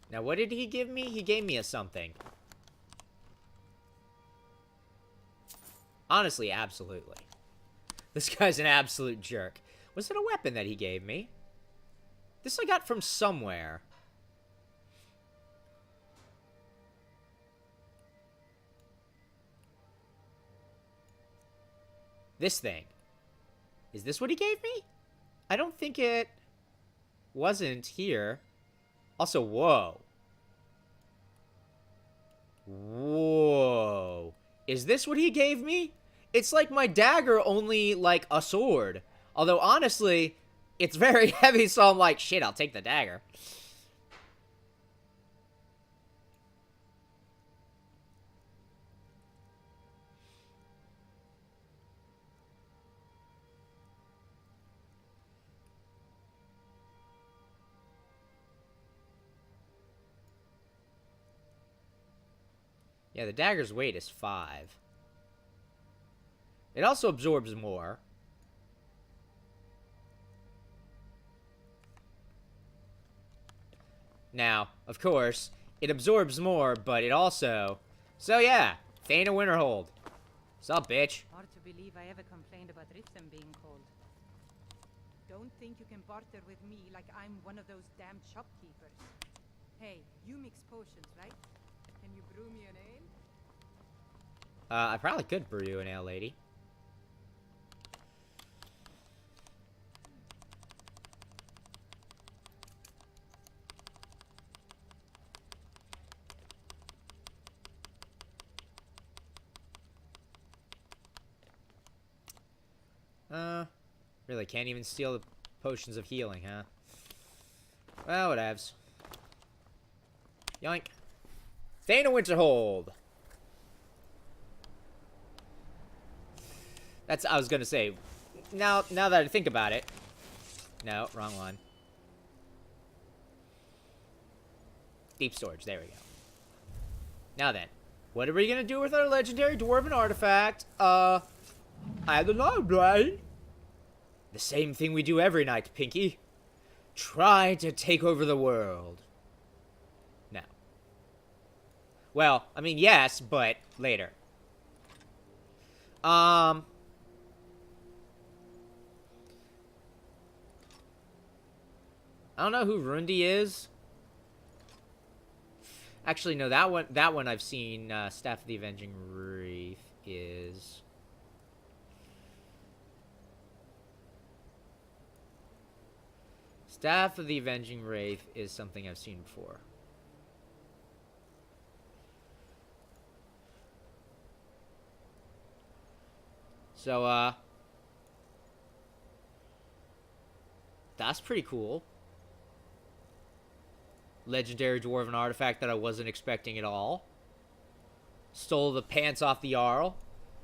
Now, what did he give me? He gave me a something. Honestly, absolutely. This guy's an absolute jerk. Was it a weapon that he gave me? This I got from somewhere. This thing. Is this what he gave me? I don't think it wasn't here. Also, whoa. Whoa. Is this what he gave me? It's like my dagger, only like a sword. Although, honestly, it's very heavy, so I'm like, shit, I'll take the dagger. Yeah, the dagger's weight is 5. It also absorbs more. Now, of course, it absorbs more, but it also... So yeah, Thane of Winterhold. Sup, bitch? Hard to believe I ever complained about Riften being cold. Don't think you can barter with me like I'm one of those damn shopkeepers. Hey, you mix potions, right? Can you brew me an ale? I probably could brew you an ale, lady. Really, can't even steal the potions of healing, huh? Well, whatevs. Yoink. Thane of Winterhold! That's, I was gonna say, now that I think about it. No, wrong one. Deep storage, there we go. Now then, what are we gonna do with our legendary dwarven artifact? I don't know, Brian. The same thing we do every night, Pinky. Try to take over the world. No. Well, I mean, yes, but later. I don't know who Rundi is. Actually, no, that one I've seen. Staff of the Avenging Wraith is. Staff of the Avenging Wraith is something I've seen before. So, that's pretty cool. Legendary dwarven artifact that I wasn't expecting at all. Stole the pants off the Jarl.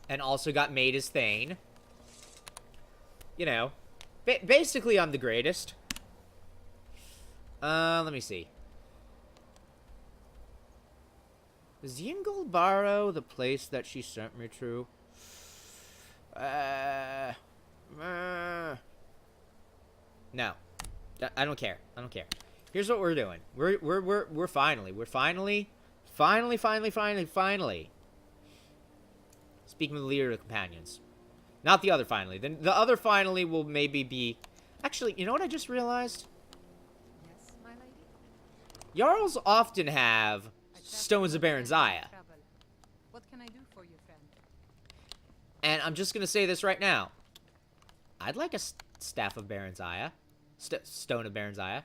And also got made as Thane. You know. Basically, I'm the greatest. Let me see. Is Yingle Barrow the place that she sent me to? No. I don't care. I don't care. Here's what we're doing. We're finally. Speaking with the leader of the companions. Not the other finally. Then the other finally will maybe be... Actually, you know what I just realized? Yes, my lady? Jarls often have Stones of Baron Zaya. What can I do for you, friend? And I'm just gonna say this right now. I'd like a Staff of Baron Zaya. Stone of Baron Zaya.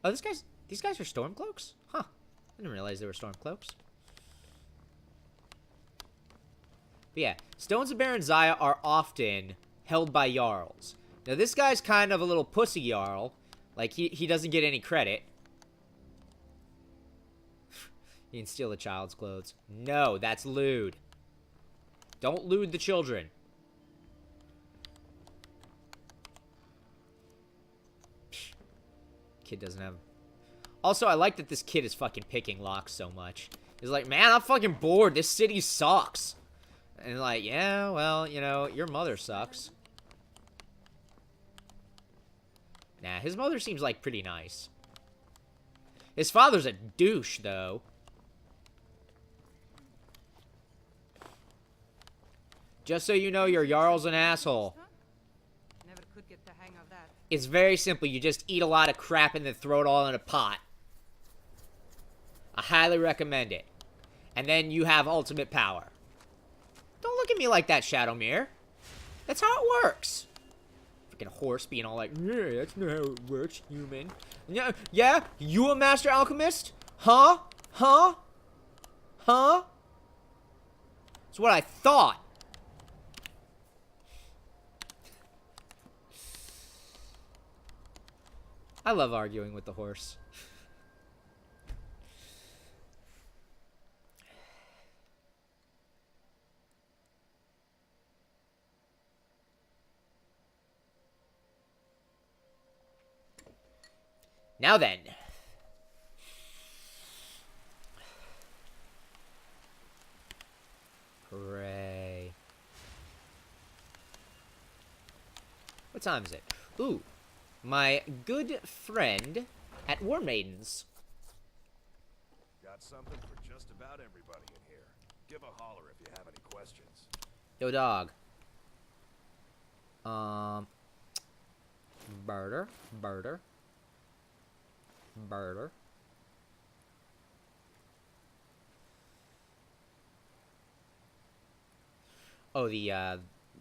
Oh, these guys are Stormcloaks? Huh. I didn't realize they were Stormcloaks. But yeah, Stones of Baron Zaya are often held by Jarls. Now, this guy's kind of a little pussy Jarl. Like, he doesn't get any credit. You can steal the child's clothes. No, that's lewd. Don't lewd the children. Kid doesn't have... Also, I like that this kid is fucking picking locks so much. He's like, man, I'm fucking bored. This city sucks. And like, yeah, well, you know, your mother sucks. Nah, his mother seems like pretty nice. His father's a douche, though. Just so you know, your Jarl's an asshole. Never could get the hang of that. It's very simple. You just eat a lot of crap and then throw it all in a pot. I highly recommend it. And then you have ultimate power. Don't look at me like that, Shadowmere. That's how it works. Freaking horse being all like, yeah, that's not how it works, human. Yeah, yeah? You a master alchemist? Huh? Huh? Huh? That's what I thought. I love arguing with the horse. Now then. Hooray. What time is it? Ooh. My good friend at War Maidens. Got something for just about everybody in here. Give a holler if you have any questions. Yo, dog. Birder. Oh, the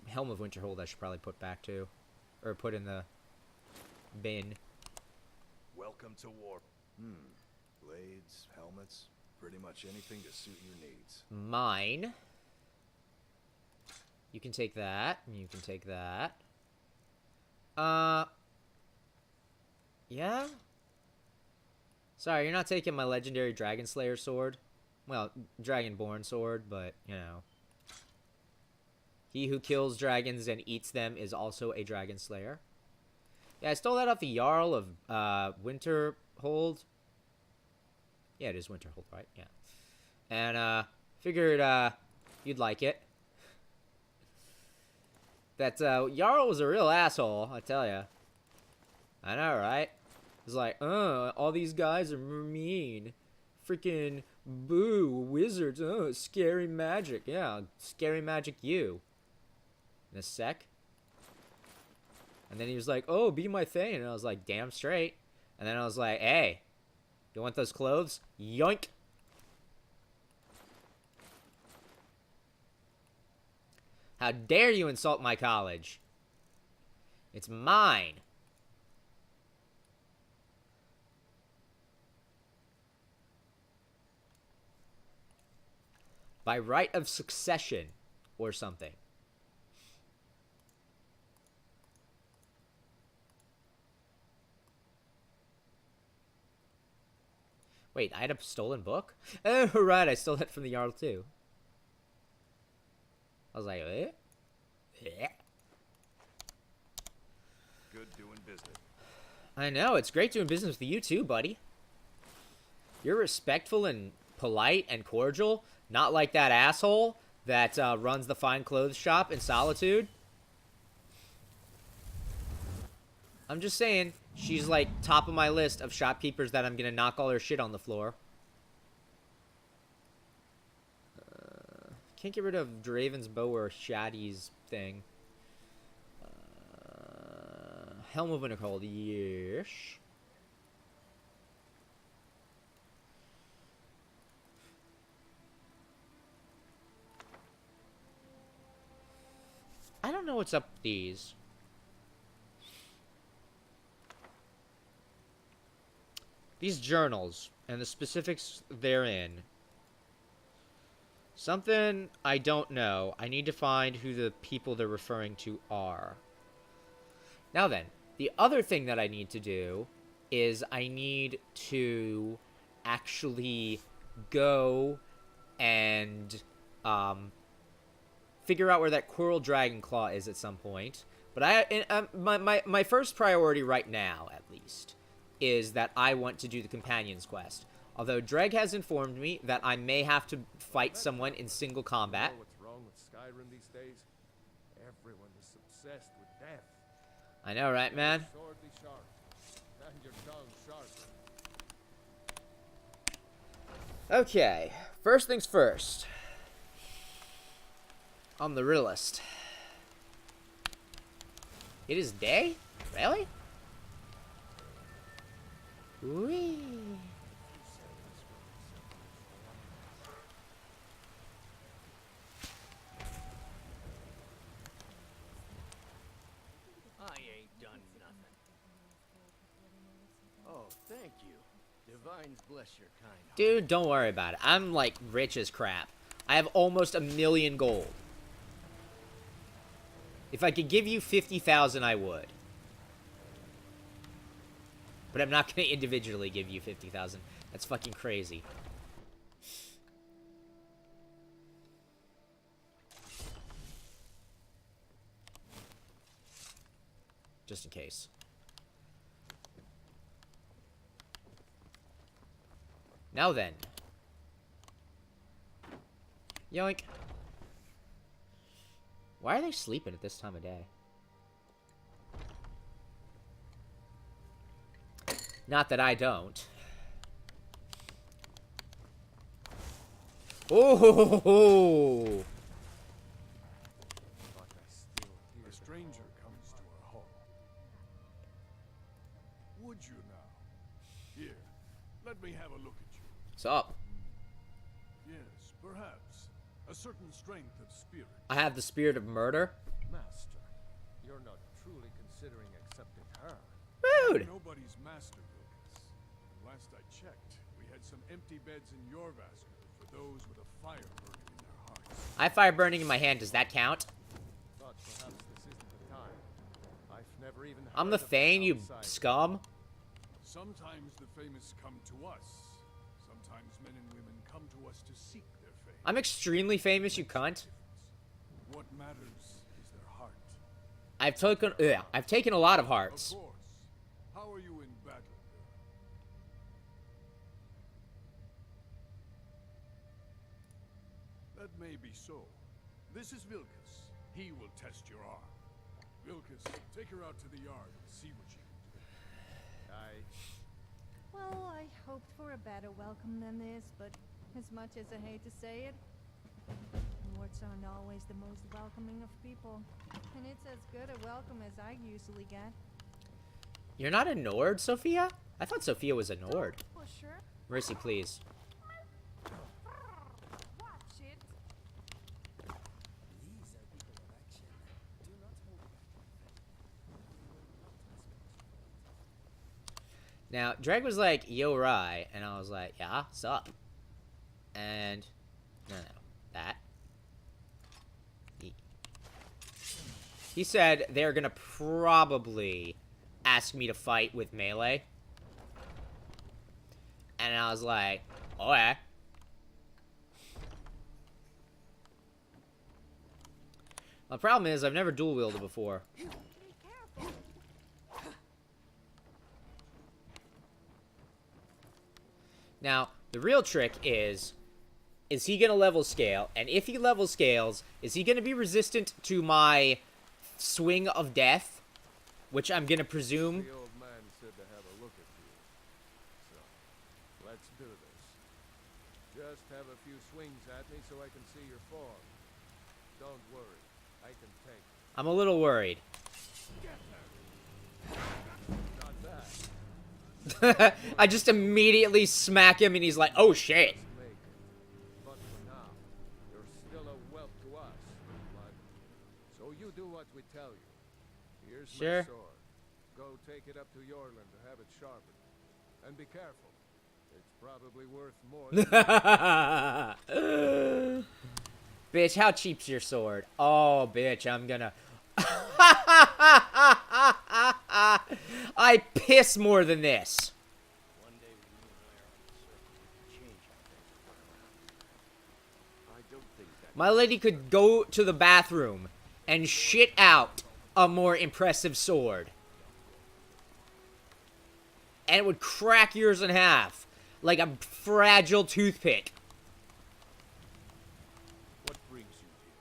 Helm of Winterhold I should probably put back too. Or put in the bin. Welcome to war. Blades, helmets, pretty much anything to suit your needs. Mine. You can take that. And you can take that. Yeah? Sorry, you're not taking my legendary Dragon Slayer sword. Well, Dragonborn sword, but, you know. He who kills dragons and eats them is also a Dragon Slayer. Yeah, I stole that off the Jarl of Winterhold. Yeah, it is Winterhold, right? Yeah. And figured you'd like it. That Jarl was a real asshole, I tell ya. I know, right? It's like, all these guys are mean. Freaking boo, wizards, scary magic. Yeah, scary magic you. In a sec. And then he was like, oh, be my thing. And I was like, damn straight. And then I was like, hey, you want those clothes? Yoink. How dare you insult my college? It's mine. By right of succession or something. Wait, I had a stolen book? Oh, right, I stole that from the Jarl, too. I was like, eh? Yeah. Good doing business. I know, it's great doing business with you, too, buddy. You're respectful and polite and cordial. Not like that asshole that runs the fine clothes shop in Solitude. I'm just saying, she's like top of my list of shopkeepers that I'm gonna knock all her shit on the floor. Can't get rid of Draven's bow or Shaddy's thing. Helm of Winterhold, yes. I don't know what's up with these. These journals and the specifics therein. Something I don't know. I need to find who the people they're referring to are. Now then, the other thing that I need to do is I need to actually go and figure out where that Coral Dragon Claw is at some point. But my first priority right now, at least, is that I want to do the Companion's Quest. Although Dreg has informed me that I may have to fight someone in single combat. You know what's wrong with Skyrim these days? Everyone is obsessed with death. I know, right, man? Sword be sharp, and your tongue sharper. Okay, first things first. On the riddlist. It is day? Really? Whee. thank you. Divines bless your kind heart. Dude, don't worry about it. I'm, like, rich as crap. I have almost 1,000,000 gold. If I could give you 50,000, I would. But I'm not going to individually give you 50,000. That's fucking crazy. Just in case. Now then. Yoink. Why are they sleeping at this time of day? Not that I don't. Oh! A stranger comes to our home. Would you now? Here, let me have a look at you. What's up? Yes, perhaps. A certain strength of spirit. I have the spirit of murder. Master, you're not truly considering accepting her. Rude! Nobody's master, Lucas. Last I checked, we had some empty beds in your vascular for those with a fire burning in their hearts. I have fire burning in my hand. Does that count? Thought perhaps this isn't the time. I've never even I'm heard the of Thane, you outside. scum. Sometimes the famous come to us. Sometimes men and women come to us to seek their fame. I'm extremely famous, you cunt. What matters is their heart. I've taken a lot of Of hearts. course. How are you in battle, girl? That may be so. This is Vilkas. He will test your arm. Vilkas, take her out to the yard and see what she can do. Well, I hoped for a better welcome than this, but as much as I hate to say it, Lords aren't always the most welcoming of people. And it's as good a welcome as I usually get. You're not a Nord, Sophia? I thought Sophia was a Nord. For sure. Mercy, please. Watch it. These are people of action. Do not hold back. Now, Dreg was like, yo, Rye. And I was like, yeah, sup? And, no, that. He said they're gonna probably ask me to fight with melee. And I was like, oh yeah. The problem is, I've never dual wielded before. Be careful. Now, the real trick is he gonna level scale? And if he level scales, is he gonna be resistant to my swing of death? Which I'm gonna presume. The old man said to have a look at you. So, let's do this. Just have a few swings at me so I can see your form. Don't worry, I can take it. I'm a little worried. Not bad. I just immediately smack him and he's like, oh shit. Make it. But for now, you're still a whelp to us, but so you do what we tell you. Here's Sure. my sword. Go take it up to Yorland to have it sharpened. And be careful. It's probably worth more than Bitch, how cheap's your sword? Oh, bitch, I'm gonna... I piss more than this. One day when you and I are on the surface, change how things run around. I don't think that. My lady could go to the bathroom and shit out a more impressive sword. And it would crack yours in half. Like a fragile toothpick. What brings you here?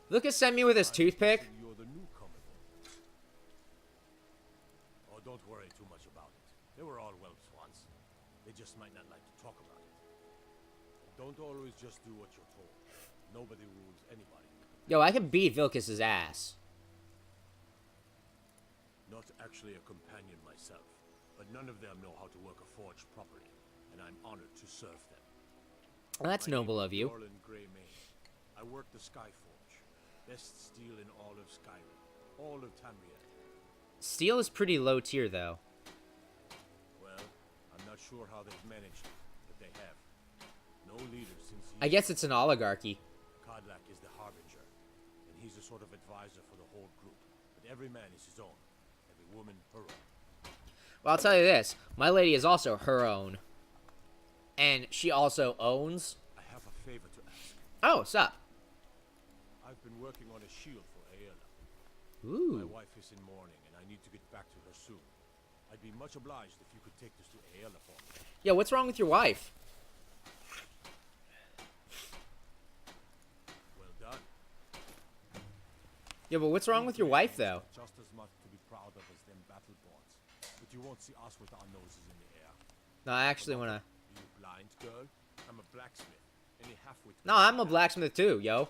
Lucas sent me with his toothpick. You're the newcomer. Oh, don't worry too much about it. They were all whelps once. They just might not like to talk about it. Don't always just do what you're told. Nobody rules anybody. Yo, I can beat Vilkas's ass. Not actually a companion myself, but none of them know how to work a forge properly, and I'm honored to serve them. Well, that's My name noble is of you. Orlin Greymane. I work the Skyforge. Best steel in all of Skyrim. All of Tamriel. Steel is pretty low tier, though. Well, sure how they've managed it, but they have. No leader since I guess it's an oligarchy. Kodlak is the harbinger, and he's a sort of advisor for the whole group. But every man is his own, every woman her own. Well, I'll tell you this. My lady is also her own. And she also owns... I have a favor to ask. Oh, sup? I've been working on a shield for Aela. Ooh. My wife is in mourning, and I need to get back to her soon. I'd be much obliged if you could take this to Aela for me. Yeah, what's wrong with your wife? Well done. Yeah, but what's wrong with your wife, though? Just as much to be proud of as them battleborns. But you won't see us with our noses in the air. No, I actually want to... You blind girl? I'm a blacksmith. Any halfwit. No, I'm a blacksmith, too, yo.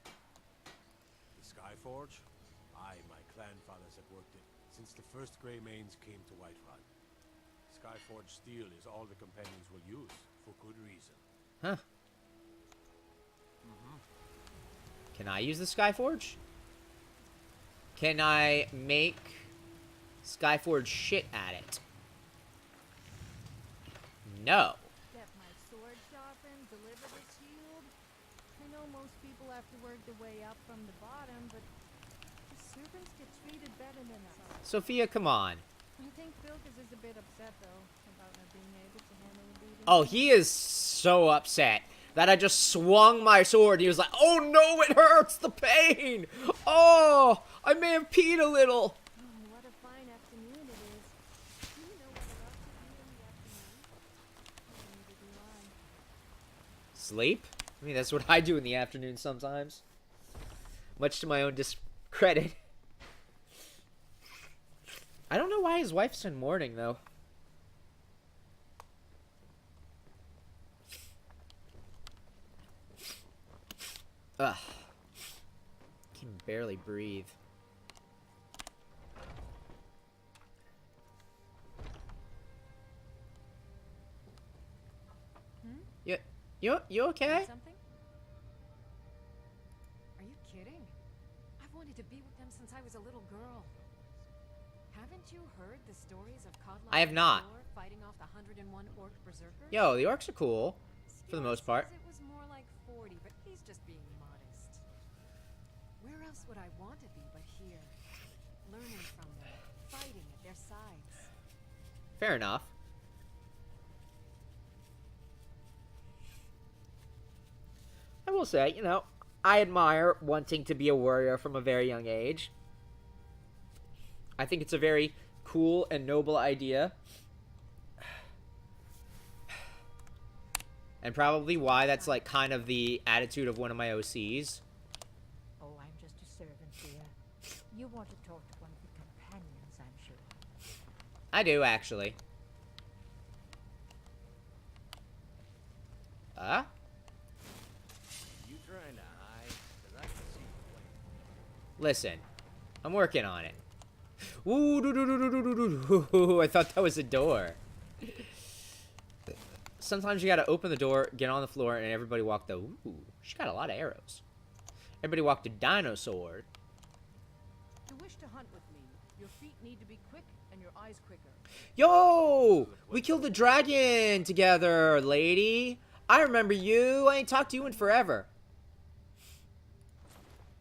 The Skyforge? Aye, my clan fathers have worked it since the first Grey Manes came to Whiterun. Skyforge steel is all the companions will use, for good reason. Huh. Can I use the Skyforge? Can I make Skyforge shit at it? No. Get my sword sharpened, deliver the shield. I know most people have to work their way up from the bottom, but the servants get treated better than us. Sophia, come on. I think Vilkas is a bit upset, though, about not being able to handle the beating. Oh, he is so upset that I just swung my sword. He was like, oh no, it hurts, the pain. Oh, I may have peed a little. Oh, what a fine afternoon it is. Do you know what we're up to here in the afternoon? Neither do I. Sleep? I mean, that's what I do in the afternoon sometimes. Much to my own discredit. I don't know why his wife's in mourning, though. Ugh. Can barely breathe. You okay? Something? Are you kidding? I've wanted to be with them since I was a little girl. Haven't you heard the stories of Kodlak I have not. fighting off the 101 orc berserkers? Yo, the orcs are cool. For the Skillet most part. says it was more like 40, but he's just being modest. Where else would I want to be but here? Learning from them, fighting at their sides. Fair enough. I will say, you know, I admire wanting to be a warrior from a very young age. I think it's a very cool and noble idea. And probably why that's like kind of the attitude of one of my OCs. Oh, I'm just a servant, dear. You want to talk to one of the companions, I'm sure. I do, actually. You trying to hide? 'Cause I can see the way. Listen, I'm working on it. Ooh, I thought that was a door. Sometimes you gotta open the door, get on the floor, and everybody walk the... Ooh, she got a lot of arrows. Everybody walk the dino sword. To wish to hunt with me, your feet need to be quick and your eyes quicker. Yo! We killed the dragon together, lady. I remember you. I ain't talked to you in forever.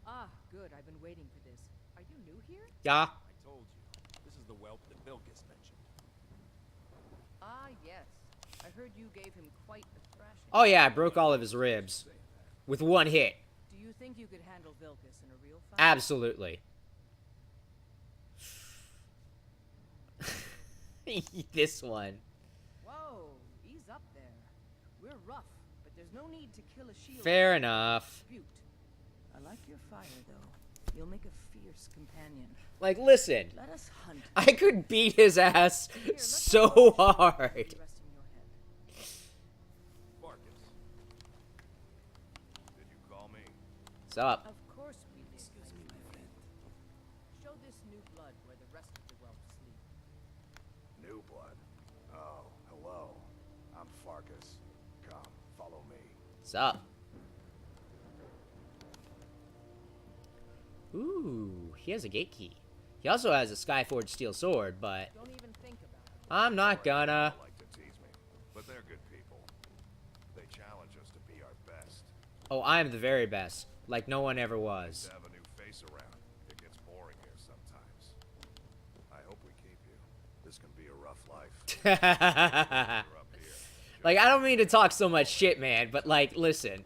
Ah, good. I've been waiting for this. Are you new here? Yeah. I told you. This is the whelp that Vilkas mentioned. Ah, yes. I heard you gave him quite a thrashing. Oh yeah, I broke all of his ribs. With one hit. Do you think you could handle Vilkas in a real fight? Absolutely. This one. Whoa, ease up there. We're rough, but there's no need to kill a shield. Fair enough. Dispute. I like your fire, though. You'll make a fierce companion. Like, listen. Let us hunt. I could beat his ass Here, let's so have a hard. resting your head. Marcus. Did you call me? What's up? Of course we did. Excuse me, my friend. Show this new blood where the rest of the whelps sleep. New blood. Oh, hello. I'm Farkas. Come, follow me. What's up? Ooh, he has a gate key. He also has a Skyforged steel sword, but Don't even think about it. I'm not gonna. I like to but they're good people. They challenge us to be our best. Oh, I am the very best. Like no one ever was. To have a new face around. It gets boring here sometimes. I hope we keep you. This can be a rough life. You're up here. Like, I don't mean to talk so much shit, man, but like, listen.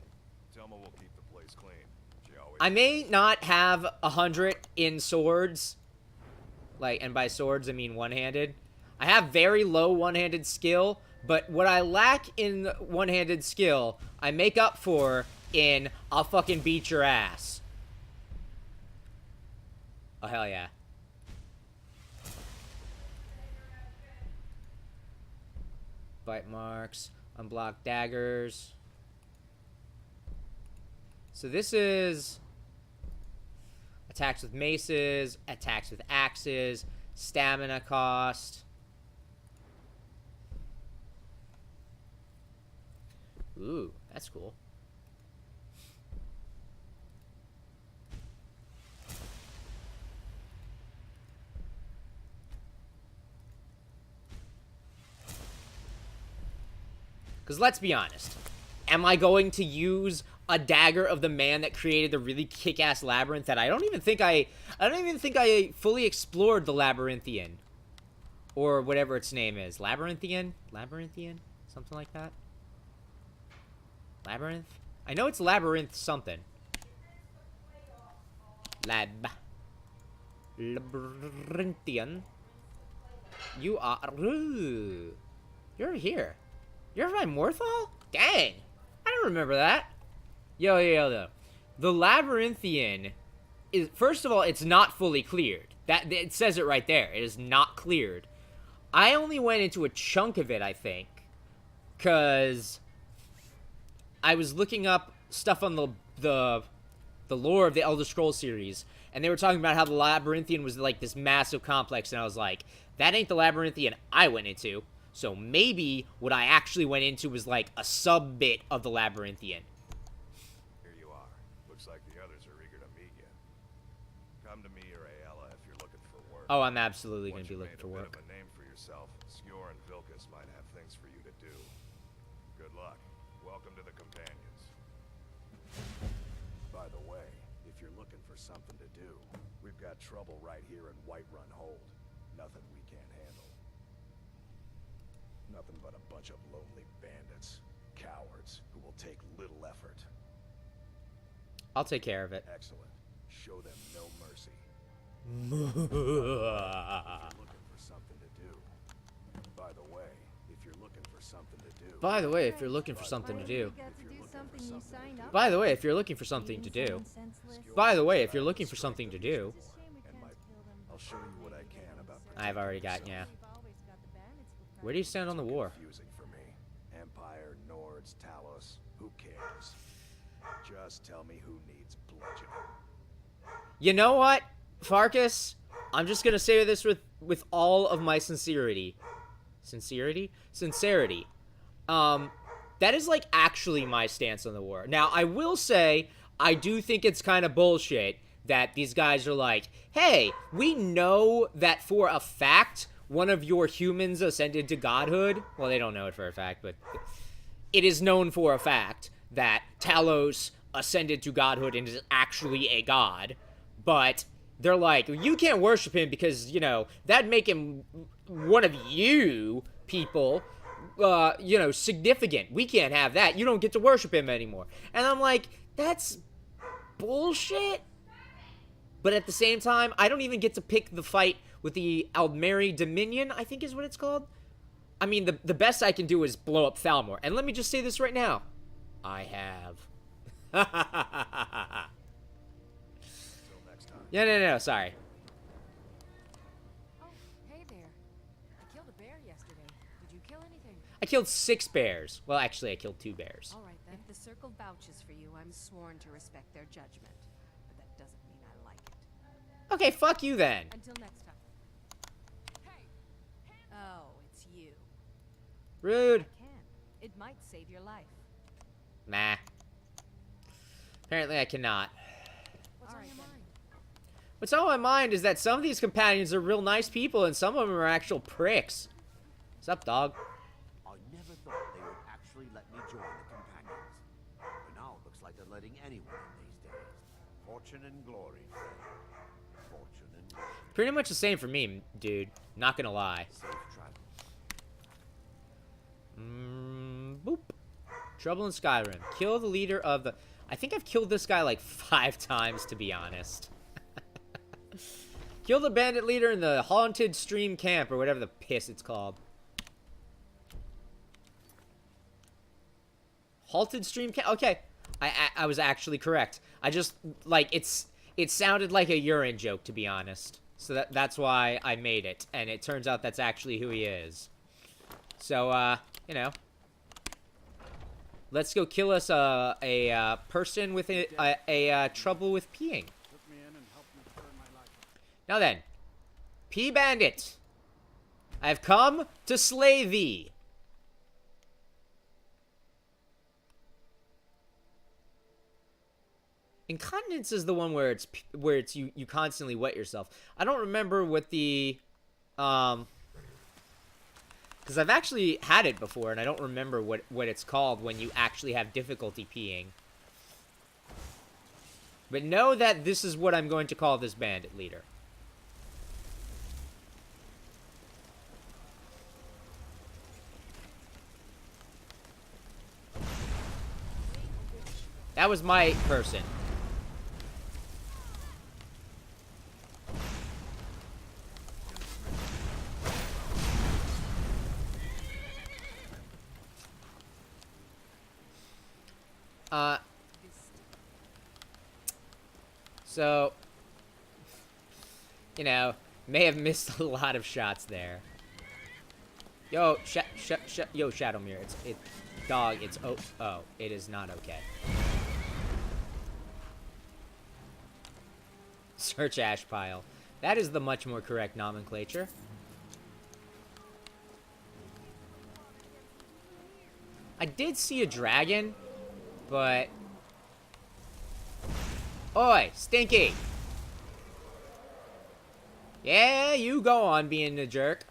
Thelma will keep the place clean. She always I may not have 100 in swords. Like, and by swords, I mean one-handed. I have very low one-handed skill, but what I lack in one-handed skill, I make up for in I'll fucking beat your ass. Oh, hell yeah. Bite marks, unblock daggers. So this is attacks with maces, attacks with axes, stamina cost. Ooh, that's cool. Because let's be honest, am I going to use a dagger of the man that created the really kick-ass labyrinth that I don't even think I fully explored the Labyrinthian, or whatever its name is, Labyrinthian, something like that. Labyrinth. I know it's Labyrinth something. Labyrinthian. You are. Ooh, you're here. You're by Morthal? Dang. I don't remember that. Yo. The Labyrinthian is, first of all, it's not fully cleared. That it says it right there. It is not cleared. I only went into a chunk of it, I think, because I was looking up stuff on the lore of the Elder Scrolls series, and they were talking about how the Labyrinthian was like this massive complex, and I was like, that ain't the Labyrinthian I went into. So maybe what I actually went into was like a sub-bit of the Labyrinthian. Here you are. Looks like the others are eager to meet you. Come to me or Ayala if you're looking for work. Oh, I'm absolutely going to be looking for work. Once you've made a bit of a name for yourself, Skjor and Vilkas might have things for you to do. Good luck. Welcome to the Companions. By the way, if you're looking for something to do, we've got trouble right here in Whiterun Hold. Nothing we can't handle. Nothing but a bunch of lonely bandits. Cowards who will take little effort. I'll take care of it. Excellent. Show them no mercy. Looking for something to do. By the way, if you're looking for something to do. By the way, if you're looking for something to do. By the way, if you're looking for something to do. By the way, if you're looking for something to do. I'll show you what I can about. I've already got, yeah. Where do you stand on the war? Confusing for me. Empire, Nords, Talos, who cares? Just tell me who needs bludgeoning. You know what, Farkas? I'm just gonna say this with all of my sincerity. Sincerity? That is like actually my stance on the war. Now, I will say, I do think it's kind of bullshit that these guys are like, hey, we know that for a fact one of your humans ascended to godhood. Well, they don't know it for a fact, but it is known for a fact that Talos ascended to godhood and is actually a god. But they're like, you can't worship him because, you know, that'd make him one of you people, you know, significant. We can't have that. You don't get to worship him anymore. And I'm like, that's bullshit. But at the same time, I don't even get to pick the fight with the Aldmeri Dominion, I think is what it's called. I mean, the best I can do is blow up Thalmor. And let me just say this right now. I have. No, sorry. Oh, hey there. I killed a bear yesterday. Did you kill anything? I killed 6 bears. Well, actually, I killed 2 bears. All right, then. If the Circle vouches for you, I'm sworn to respect their judgment. But that doesn't mean I like it. Okay, fuck you then. Until next time. Hey! Oh, it's you. Rude. I can. It might save your life. Nah. Apparently I cannot. What's on your mind? What's on my mind is that some of these companions are real nice people and some of them are actual pricks. What's up, dog? I never thought letting anyone in these days. Fortune and glory, friend. Fortune and glory. Pretty much the same for me, dude. Not gonna lie. Safe travel. Boop. Trouble in Skyrim. Kill the leader of the... I think I've killed this guy like 5 times, to be honest. Kill the bandit leader in the haunted stream camp, or whatever the piss it's called. Halted stream camp? Okay. I was actually correct. I just, like, it sounded like a urine joke, to be honest. So that's why I made it. And it turns out that's actually who he is. So, you know. Let's go kill us a person with a trouble with peeing. Took me in and helped me turn my life. Now then, Pea Bandit, I have come to slay thee. Incontinence is the one where it's you constantly wet yourself. I don't remember what the because I've actually had it before, and I don't remember what it's called when you actually have difficulty peeing. But know that this is what I'm going to call this bandit leader. That was my person. So, you know, may have missed a lot of shots there. Yo, yo, Shadowmere, dog, oh, it is not okay. Search ash pile. That is the much more correct nomenclature. I did see a dragon, but... Oi, Stinky! Yeah, you go on being a jerk.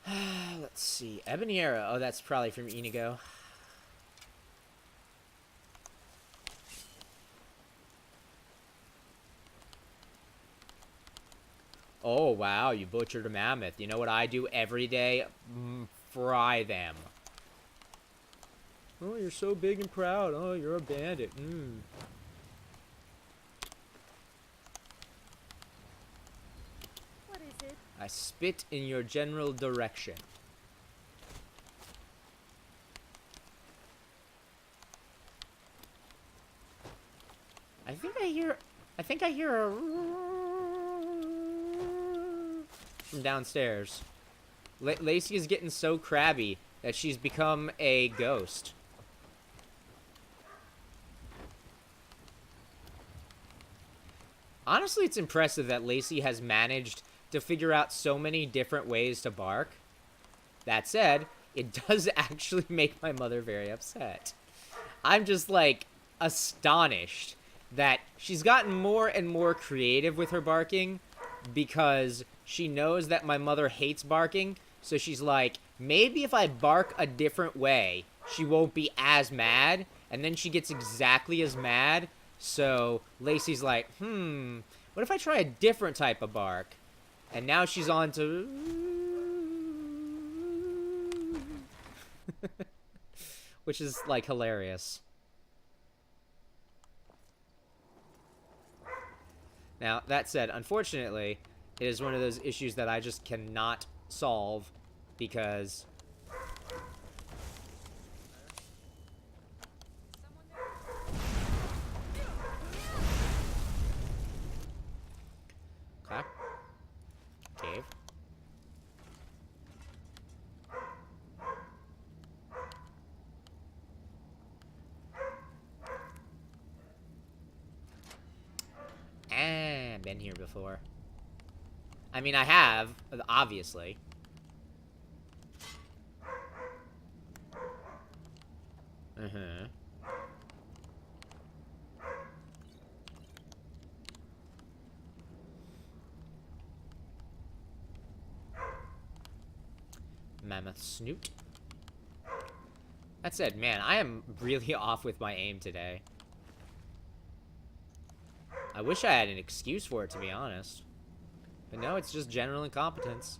Let's see. Ebony Arrow. Oh, that's probably from Inigo. Oh, wow, you butchered a mammoth. You know what I do every day? Fry them. Oh, you're so big and proud. Oh, you're a bandit. What is it? I spit in your general direction. I think I hear a from downstairs. Lacey is getting so crabby that she's become a ghost. Honestly, it's impressive that Lacey has managed to figure out so many different ways to bark. That said, it does actually make my mother very upset. I'm just, like, astonished that she's gotten more and more creative with her barking because she knows that my mother hates barking, so she's like, maybe if I bark a different way, she won't be as mad, and then she gets exactly as mad, so Lacey's like, what if I try a different type of bark? And now she's on to... which is, like, hilarious. Now, that said, unfortunately, it is one of those issues that I just cannot solve because... Okay. Cave. Been here before. I mean, I have, obviously. mammoth snoot. That said, man, I am really off with my aim today. I wish I had an excuse for it, to be honest. But no, it's just general incompetence.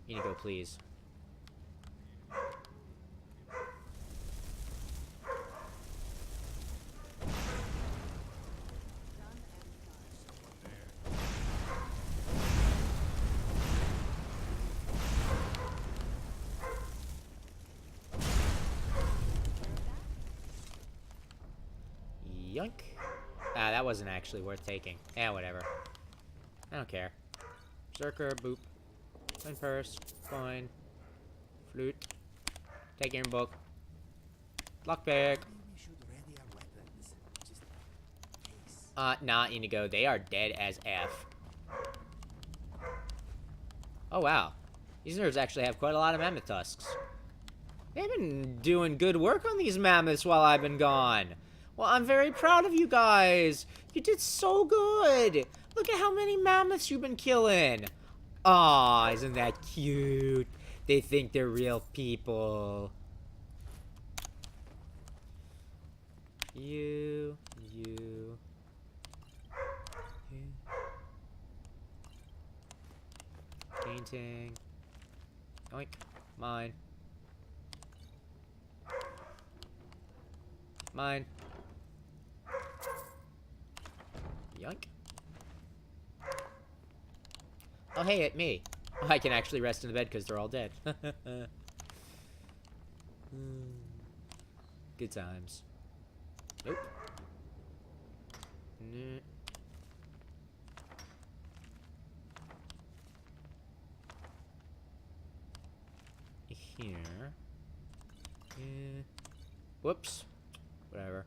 Inigo, please. Yoink. Ah, that wasn't actually worth taking. Yeah, whatever. I don't care. Berserker, boop. Coin purse, coin, flute, take your book, lockpick. Maybe we should ready our weapons, just in case. Nah, Inigo, they are dead as F. Oh, wow. These nerds actually have quite a lot of mammoth tusks. They've been doing good work on these mammoths while I've been gone. Well, I'm very proud of you guys. You did so good. Look at how many mammoths you've been killing. Aw, isn't that cute? They think they're real people. You. Painting. Oink. Mine. Mine. Yoink. Oh, hey, it's me. Oh, I can actually rest in the bed because they're all dead. Good times. Nope. Nah. Here. Yeah. Whoops. Whatever.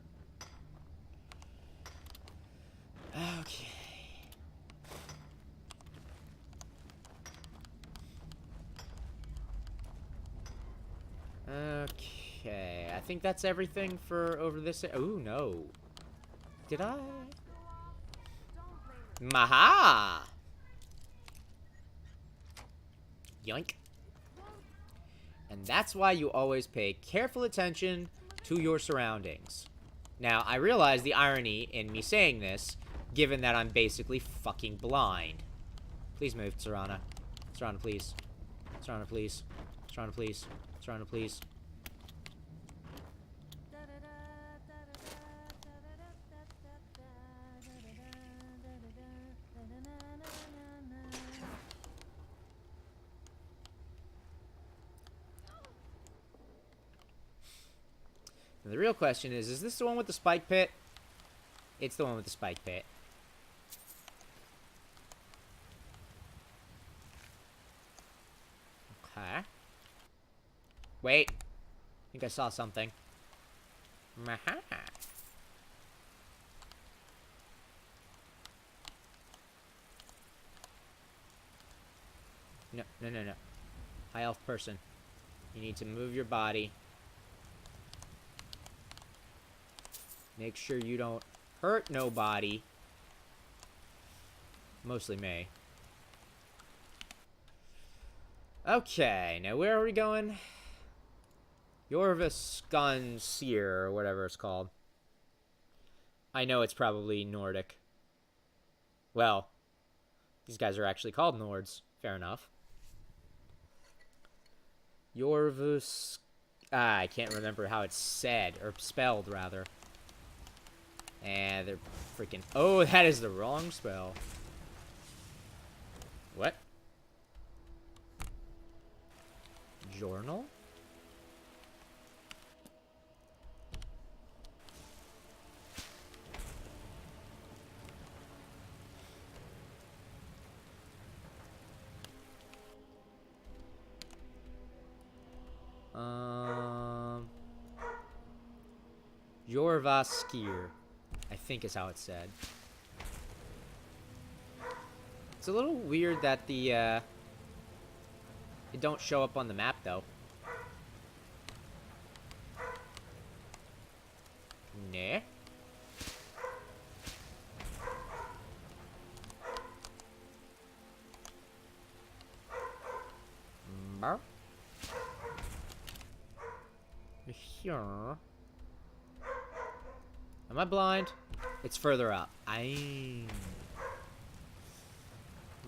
Okay. Okay, I think that's everything for over this. Oh no. Did I? Maha! Yoink. And that's why you always pay careful attention to your surroundings. Now, I realize the irony in me saying this, given that I'm basically fucking blind. Please move, Serana. Serana, please. Serana, please. Serana, please. Serana, please. And the real question is this the one with the spike pit? It's the one with the spike pit. Okay. Wait. I think I saw something. Maha. No. High elf person. You need to move your body. Make sure you don't hurt nobody. Mostly me. Okay, now where are we going? Jorviskanseer, or whatever it's called. I know it's probably Nordic. Well, these guys are actually called Nords. Fair enough. Jorvus... I can't remember how it's said, or spelled, rather. And they're freaking... Oh, that is the wrong spell. What? Journal? Jorvaskir, I think is how it's said. It's a little weird that the, it don't show up on the map, though. Nah. Remember? Here. Am I blind? It's further up.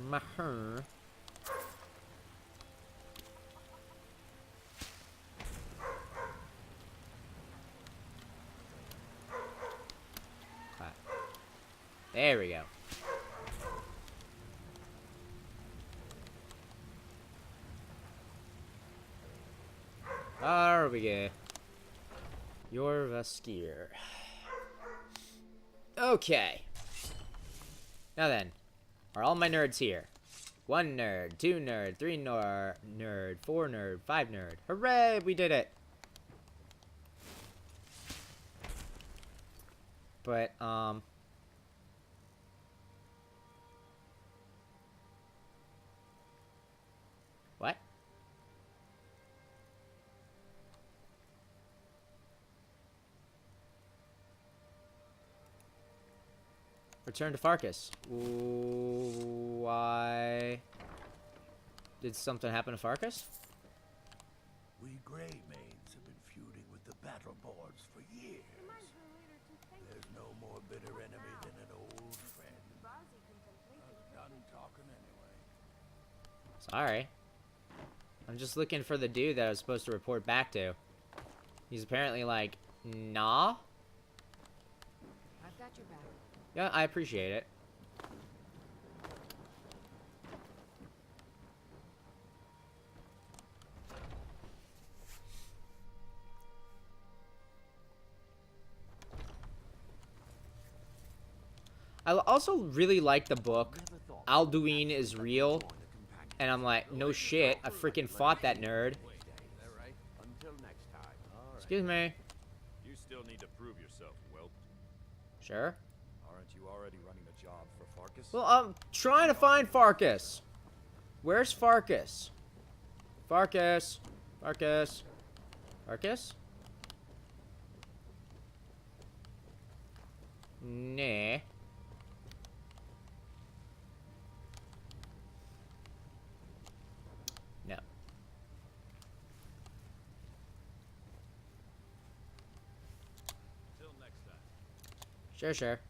Maher. Okay. There we go. There we go. You're a skier. Okay. Now then, are all my nerds here? 1 nerd, 2 nerd, 3 nerd, 4 nerd, 5 nerd. Hooray, we did it. But, what? Return to Farkas. Why? Did something happen to Farkas? We Greymanes have been feuding with the Battleborns for years. There's no more bitter enemy than an old friend. I'm done talking anyway. Sorry. I'm just looking for the dude that I was supposed to report back to. He's apparently like, nah? I've got your back. Yeah, I appreciate it. I also really like the book, Alduin is Real, and I'm like, no shit, I freaking fought that nerd. Until next time. Excuse me. You still need to prove yourself, Whelp. Sure. Aren't you already running a job for Farkas? Well, I'm trying to find Farkas. Where's Farkas? Farkas. Farkas. Farkas? Nah. No. Till next time. Sure, sure.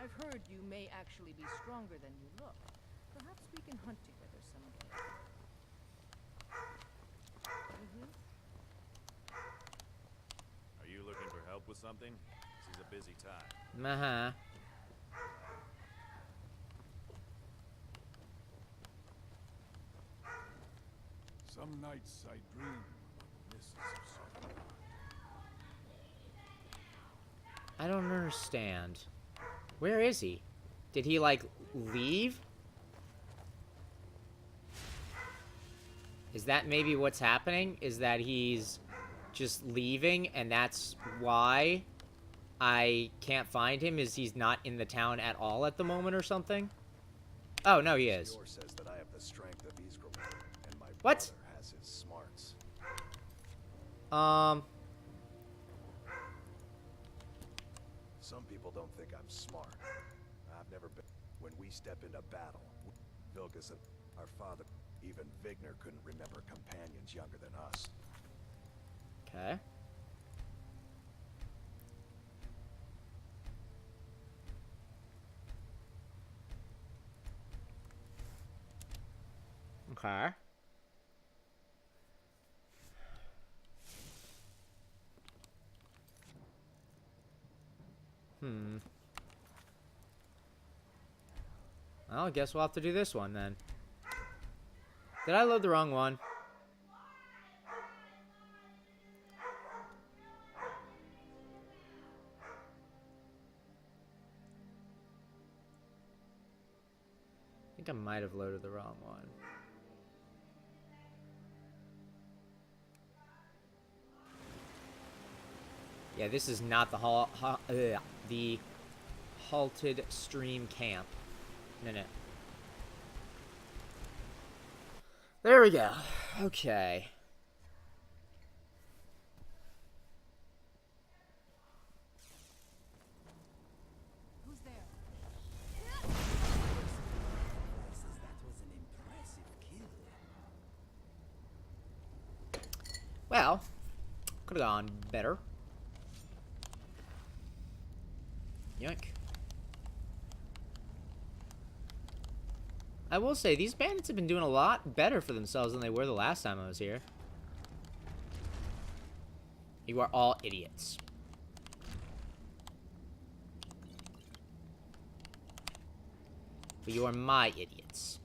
I've heard you may actually be stronger than you look. Perhaps we can hunt together someday. Are you looking for help with something? This is a busy time. Uh-huh. Some nights I dream of mists of summer. I don't understand. Where is he? Did he, like, leave? Is that maybe what's happening? Is that he's just leaving and that's why I can't find him? Is he's not in the town at all at the moment or something? Oh, no, he is. Says that I have the strength of Isgrim, and my What? brother has his smarts. Some people don't think I'm smart. I've never been. When we step into battle, Vilgus and our father, even Vigner couldn't remember companions younger than us. Okay. Okay. Well, I guess we'll have to do this one then. Did I load the wrong one? I think I might have loaded the wrong one. Yeah, this is not the halted stream camp. No. There we go. Okay. Who's there? have gone better. Yoink. I will say, these bandits have been doing a lot better for themselves than they were the last time I was here. You are all idiots. But you are my idiots.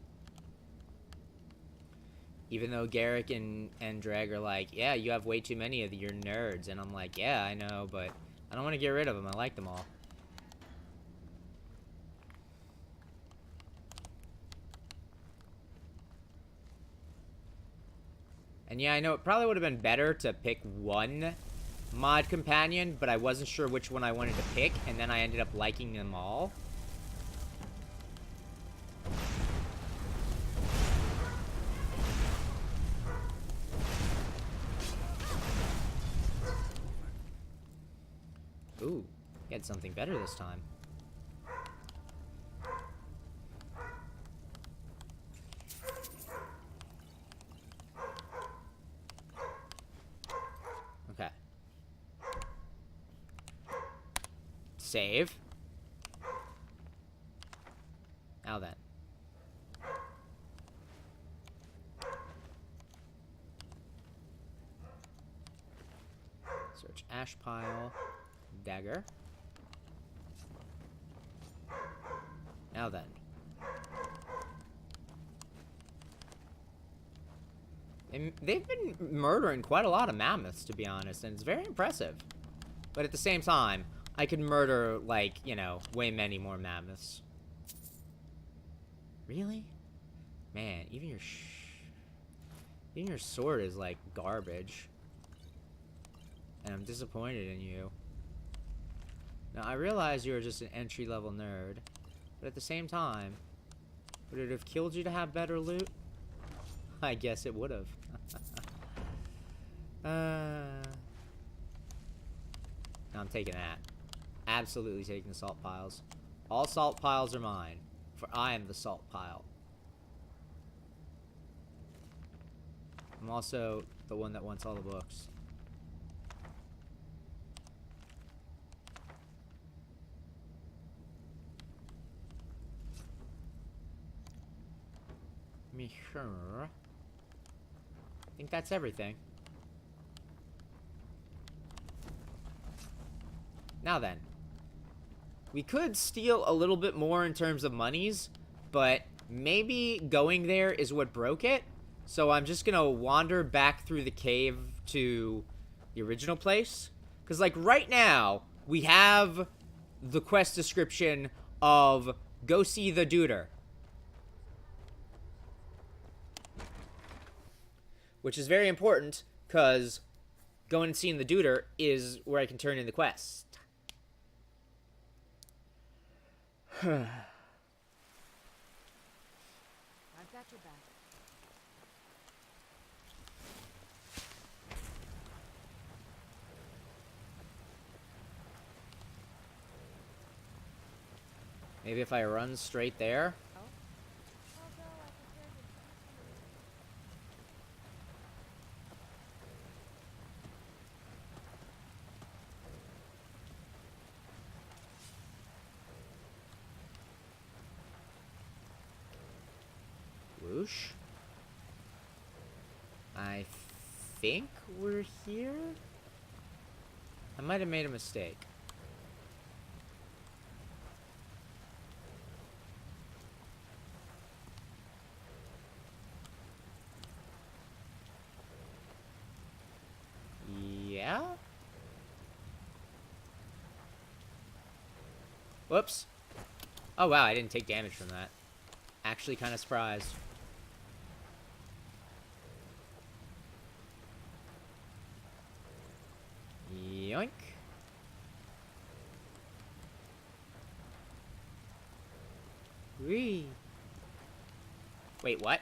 Even though Garrick and Dreg are like, yeah, you have way too many of your nerds. And I'm like, yeah, I know, but I don't want to get rid of them. I like them all. And yeah, I know it probably would have been better to pick one mod companion, but I wasn't sure which one I wanted to pick, and then I ended up liking them all. Ooh, he had something better this time. Okay. Save. Now then. Search ash pile. Dagger. Now then. And they've been murdering quite a lot of mammoths, to be honest, and it's very impressive. But at the same time, I could murder, like, you know, way many more mammoths. Really? Man, even your sword is, like, garbage. And I'm disappointed in you. Now, I realize you're just an entry-level nerd, but at the same time, would it have killed you to have better loot? I guess it would have. No, I'm taking that. Absolutely taking the salt piles. All salt piles are mine, for I am the salt pile. I'm also the one that wants all the books. Me sure. I think that's everything. Now then. We could steal a little bit more in terms of monies, but maybe going there is what broke it. So I'm just gonna wander back through the cave to the original place. Because, like, right now, we have the quest description of go see the duder. Which is very important, because going and seeing the duder is where I can turn in the quest. I've got your back. Maybe if I run straight there. Whoosh. I think we're here? I might have made a mistake. Yeah? Whoops. Oh wow, I didn't take damage from that. Actually kind of surprised. Yoink. Whee. Wait, what?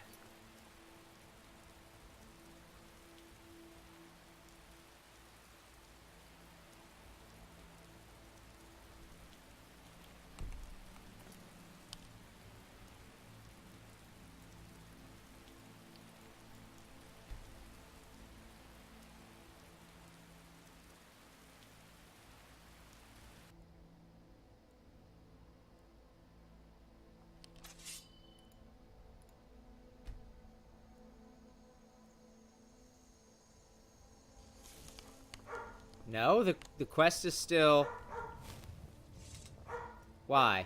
No, the quest is still... Why?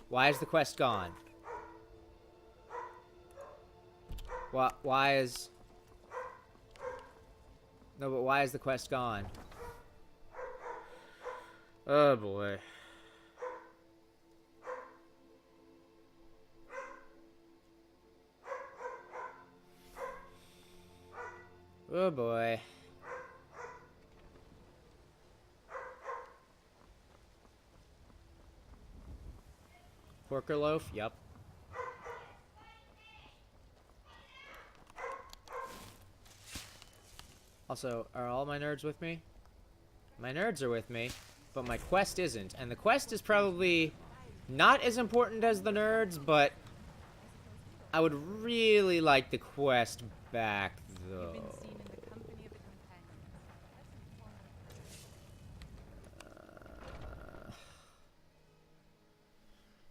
Why is the quest gone? Why is... No, but why is the quest gone? Oh, boy. Oh, boy. Porker loaf? Yup. Also, are all my nerds with me? My nerds are with me, but my quest isn't. And the quest is probably not as important as the nerds, but I would really like the quest back, though. You've been seen in the company of a companion.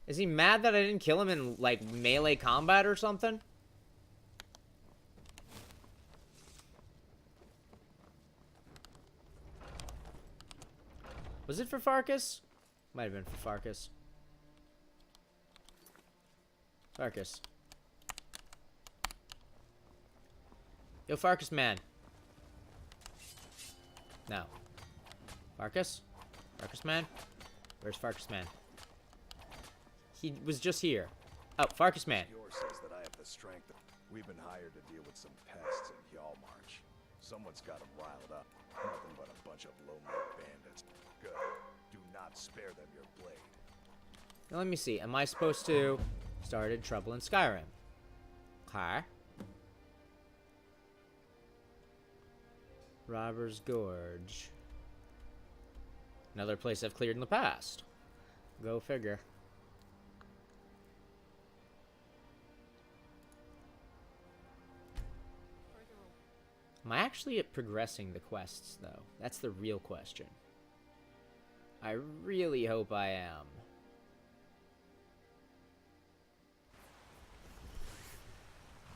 Is he mad that I didn't kill him in, like, melee combat or something? Was it for Farkas? Might have been for Farkas. Farkas. Yo, Farkas man. No. Farkas? Farkas man? Where's Farkas man? He was just here. Oh, Farkas man. Yor says that I have the strength. We've been hired to deal with some pests in Y'all March. Someone's got them riled up. Nothing but a bunch of lonely bandits. Good. Do not spare them your blade. Now let me see. Am I supposed to... Started trouble in Skyrim. Okay. Robber's Gorge. Another place I've cleared in the past. Go figure. Am I actually progressing the quests, though? That's the real question. I really hope I am.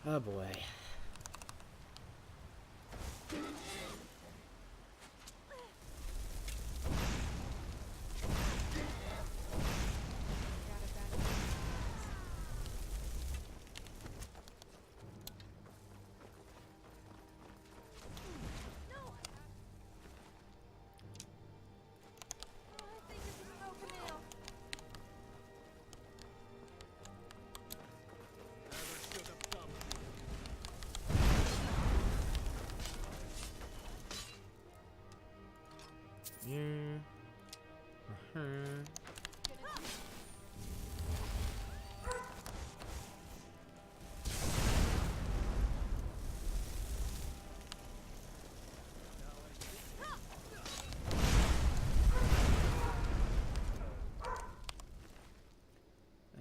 Oh boy.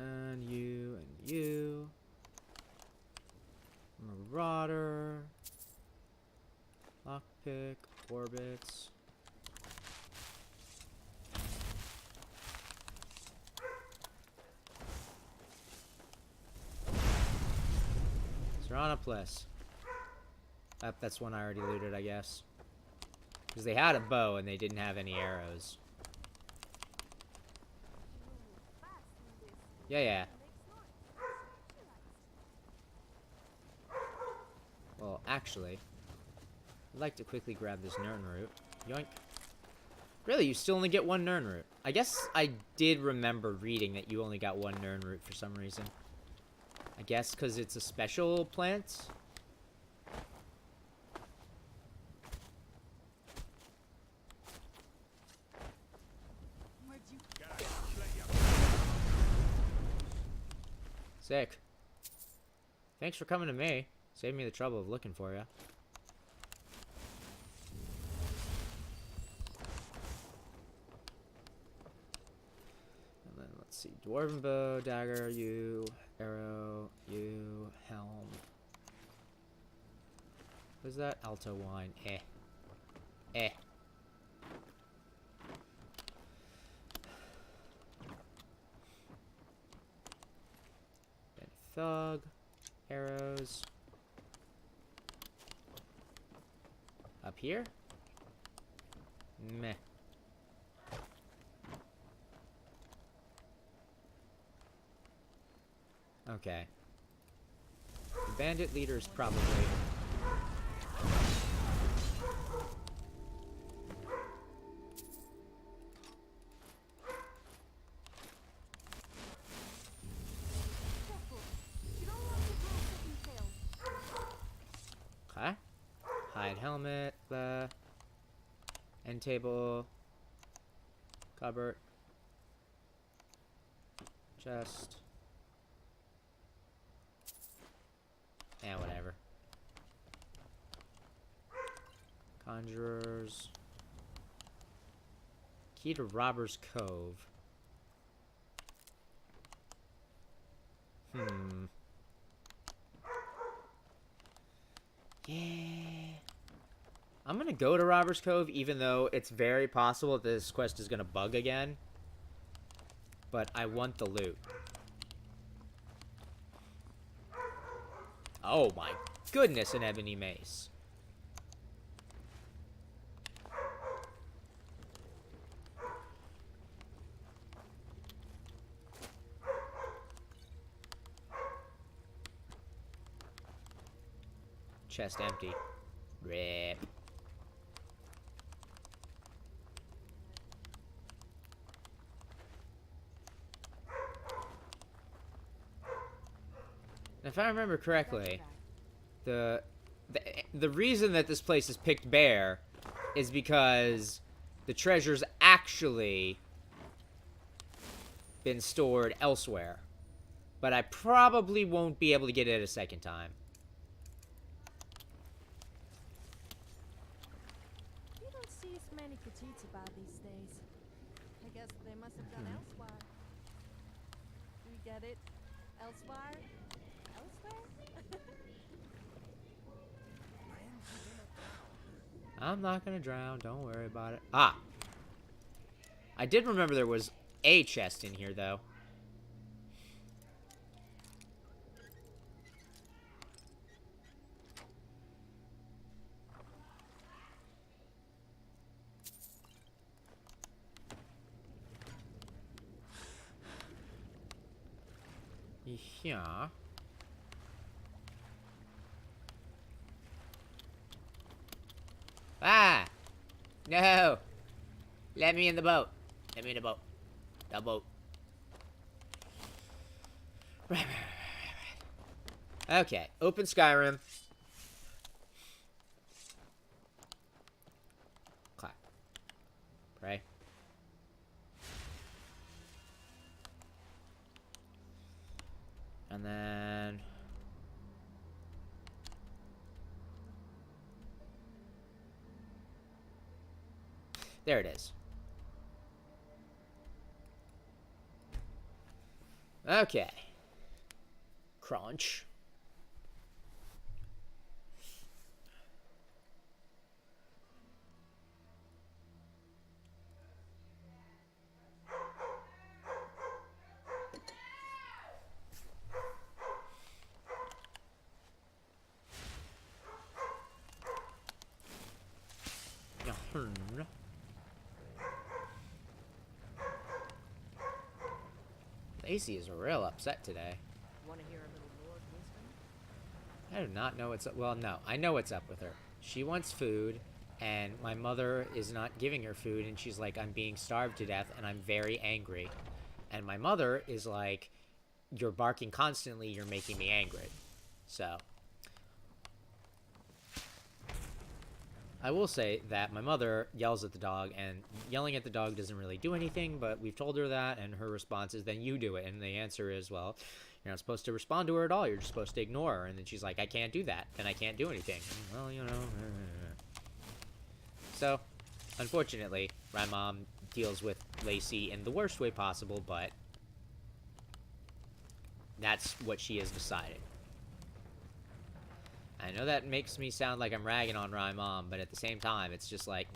And you. Marauder. Lockpick. Orbits. Seranopolis. That's one I already looted, I guess. Because they had a bow and they didn't have any arrows. Yeah. Well, actually, I'd like to quickly grab this Nern root. Yoink. Really, you still only get one Nern root. I guess I did remember reading that you only got one Nern root for some reason. I guess because it's a special plant. Sick. Thanks for coming to me. Saved me the trouble of looking for you. And then let's see. Dwarven bow, dagger, you, arrow, you, helm. What is that? Alto wine. Eh. Thug, arrows, a Up here? Meh. Okay. The bandit leader's probably... Okay. Hide helmet, the end table, cupboard, chest, and whatever. Conjurers. Key to Robber's Cove. Yeah. I'm gonna go to Robber's Cove, even though it's very possible that this quest is gonna bug again. But I want the loot. Oh my goodness, an ebony mace. Chest empty. Rip. If I remember correctly, the reason that this place is picked bare is because the treasure's actually been stored elsewhere. But I probably won't be able to get it a second time. You don't see as many Khajiits about these days. I guess they must have gone elsewhere. Do you get it? Elsewhere? Elsewhere? I'm not gonna drown. Don't worry about it. Ah! I did remember there was a chest in here, though. Yeah. Ah! No! Let me in the boat. Let me in the boat. The boat. Right. Okay. Open Skyrim. Clap. Pray. And then... there it is. Okay. Crunch. Lacey is real upset today. Want to hear a little Lord wisdom? I do not know what's up. Well, no, I know what's up with her. She wants food, and my mother is not giving her food, and she's like, I'm being starved to death, and I'm very angry. And my mother is like, you're barking constantly, you're making me angry. So, I will say that my mother yells at the dog, and yelling at the dog doesn't really do anything, but we've told her that, and her response is, then you do it. And the answer is, well, you're not supposed to respond to her at all. You're just supposed to ignore her. And then she's like, I can't do that. Then I can't do anything. And, well, you know. So, unfortunately, my mom deals with Lacey in the worst way possible, but that's what she has decided. I know that makes me sound like I'm ragging on my mom, but at the same time, it's just like,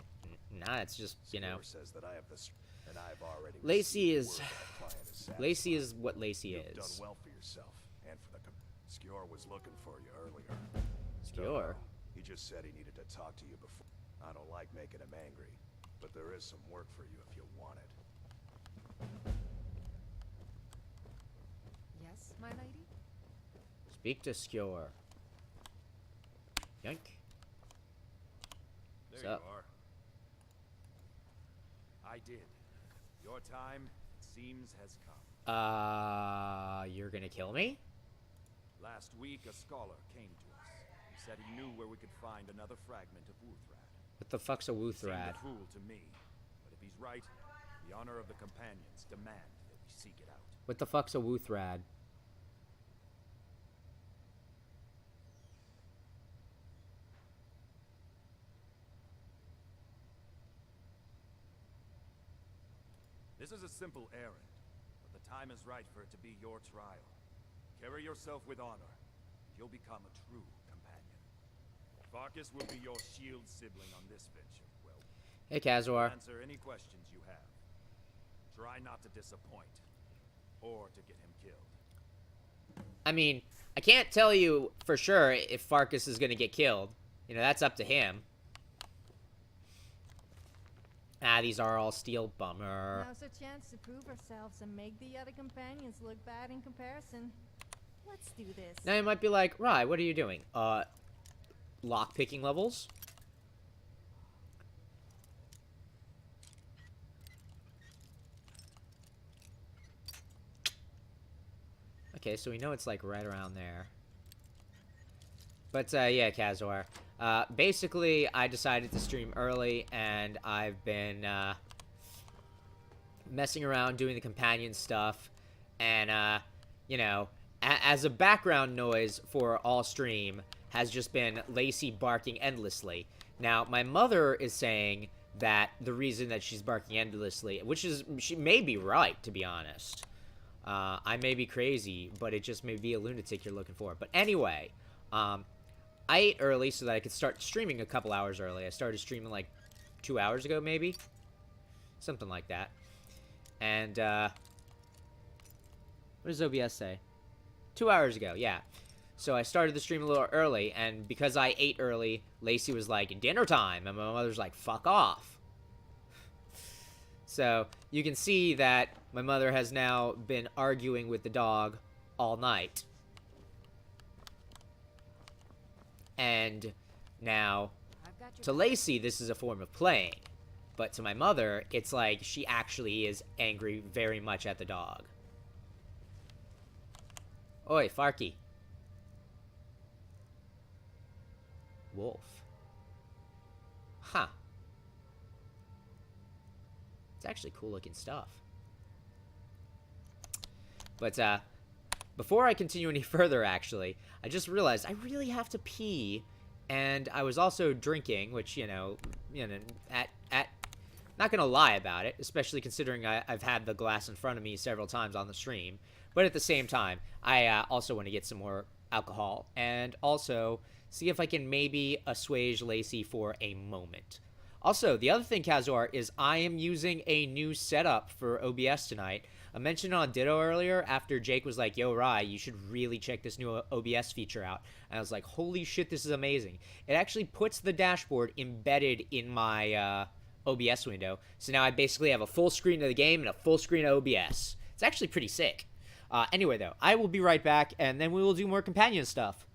nah, it's just, you know. Says that I have this, and I've already Lacey received is, word that a client is satisfied. Lacey is what Lacey You've is. done well for yourself and for the Skjor was looking for you earlier. Skjor? He just said he needed to talk to you before. I don't like making him angry, but there is some work for you if you want it. Yes, my lady? Speak to Skjor. Yank. There What's you up? are. I did. Your time, it seems, has come. You're gonna kill me? Last week, a scholar came to us. He said he knew where we could find another fragment of Wuthrad. What the fuck's a Seemed Wuthrad? a fool to me, but if he's right, the honor of the companions demand that we seek it out. What the fuck's a Wuthrad? This is a simple errand, but the time is right for it to be your trial. Carry yourself with honor. You'll become a true companion. Farkas will be your shield sibling on this venture. Well, Hey, Kazor. answer any questions you have. Try not to disappoint, or to get him killed. I mean, I can't tell you for sure if Farkas is gonna get killed. You know, that's up to him. Ah, these are all steel. Bummer. Now's a chance to prove ourselves and make the other companions look bad in comparison. Let's do this. Now you might be like, Rai, what are you doing? Lock-picking levels? Okay, so we know it's, like, right around there. But, yeah, Kazor. Basically, I decided to stream early, and I've been, messing around doing the companion stuff. And, you know, as a background noise for all stream has just been Lacey barking endlessly. Now, my mother is saying that the reason that she's barking endlessly, which is, she may be right, to be honest. I may be crazy, but it just may be a lunatic you're looking for. But anyway, I ate early so that I could start streaming a couple hours early. I started streaming like 2 hours ago, maybe? Something like that. And, what does OBS say? 2 hours ago, yeah. So I started the stream a little early, and because I ate early, Lacey was like, dinner time, and my mother's like, fuck off. So, you can see that my mother has now been arguing with the dog all night. And now, to Lacey, this is a form of playing. But to my mother, it's like she actually is angry very much at the dog. Oi, Farky. Wolf. Huh. It's actually cool looking stuff. But, before I continue any further, actually, I just realized I really have to pee, and I was also drinking, which, you know, not gonna lie about it, especially considering I've had the glass in front of me several times on the stream, but at the same time, I also want to get some more alcohol, and also see if I can maybe assuage Lacey for a moment. Also, the other thing, Kazor, is I am using a new setup for OBS tonight. I mentioned on Ditto earlier after Jake was like, yo, Rai, you should really check this new OBS feature out. And I was like, holy shit, this is amazing. It actually puts the dashboard embedded in my OBS window. So now I basically have a full screen of the game and a full screen of OBS. It's actually pretty sick. Anyway, though, I will be right back, and then we will do more companion stuff.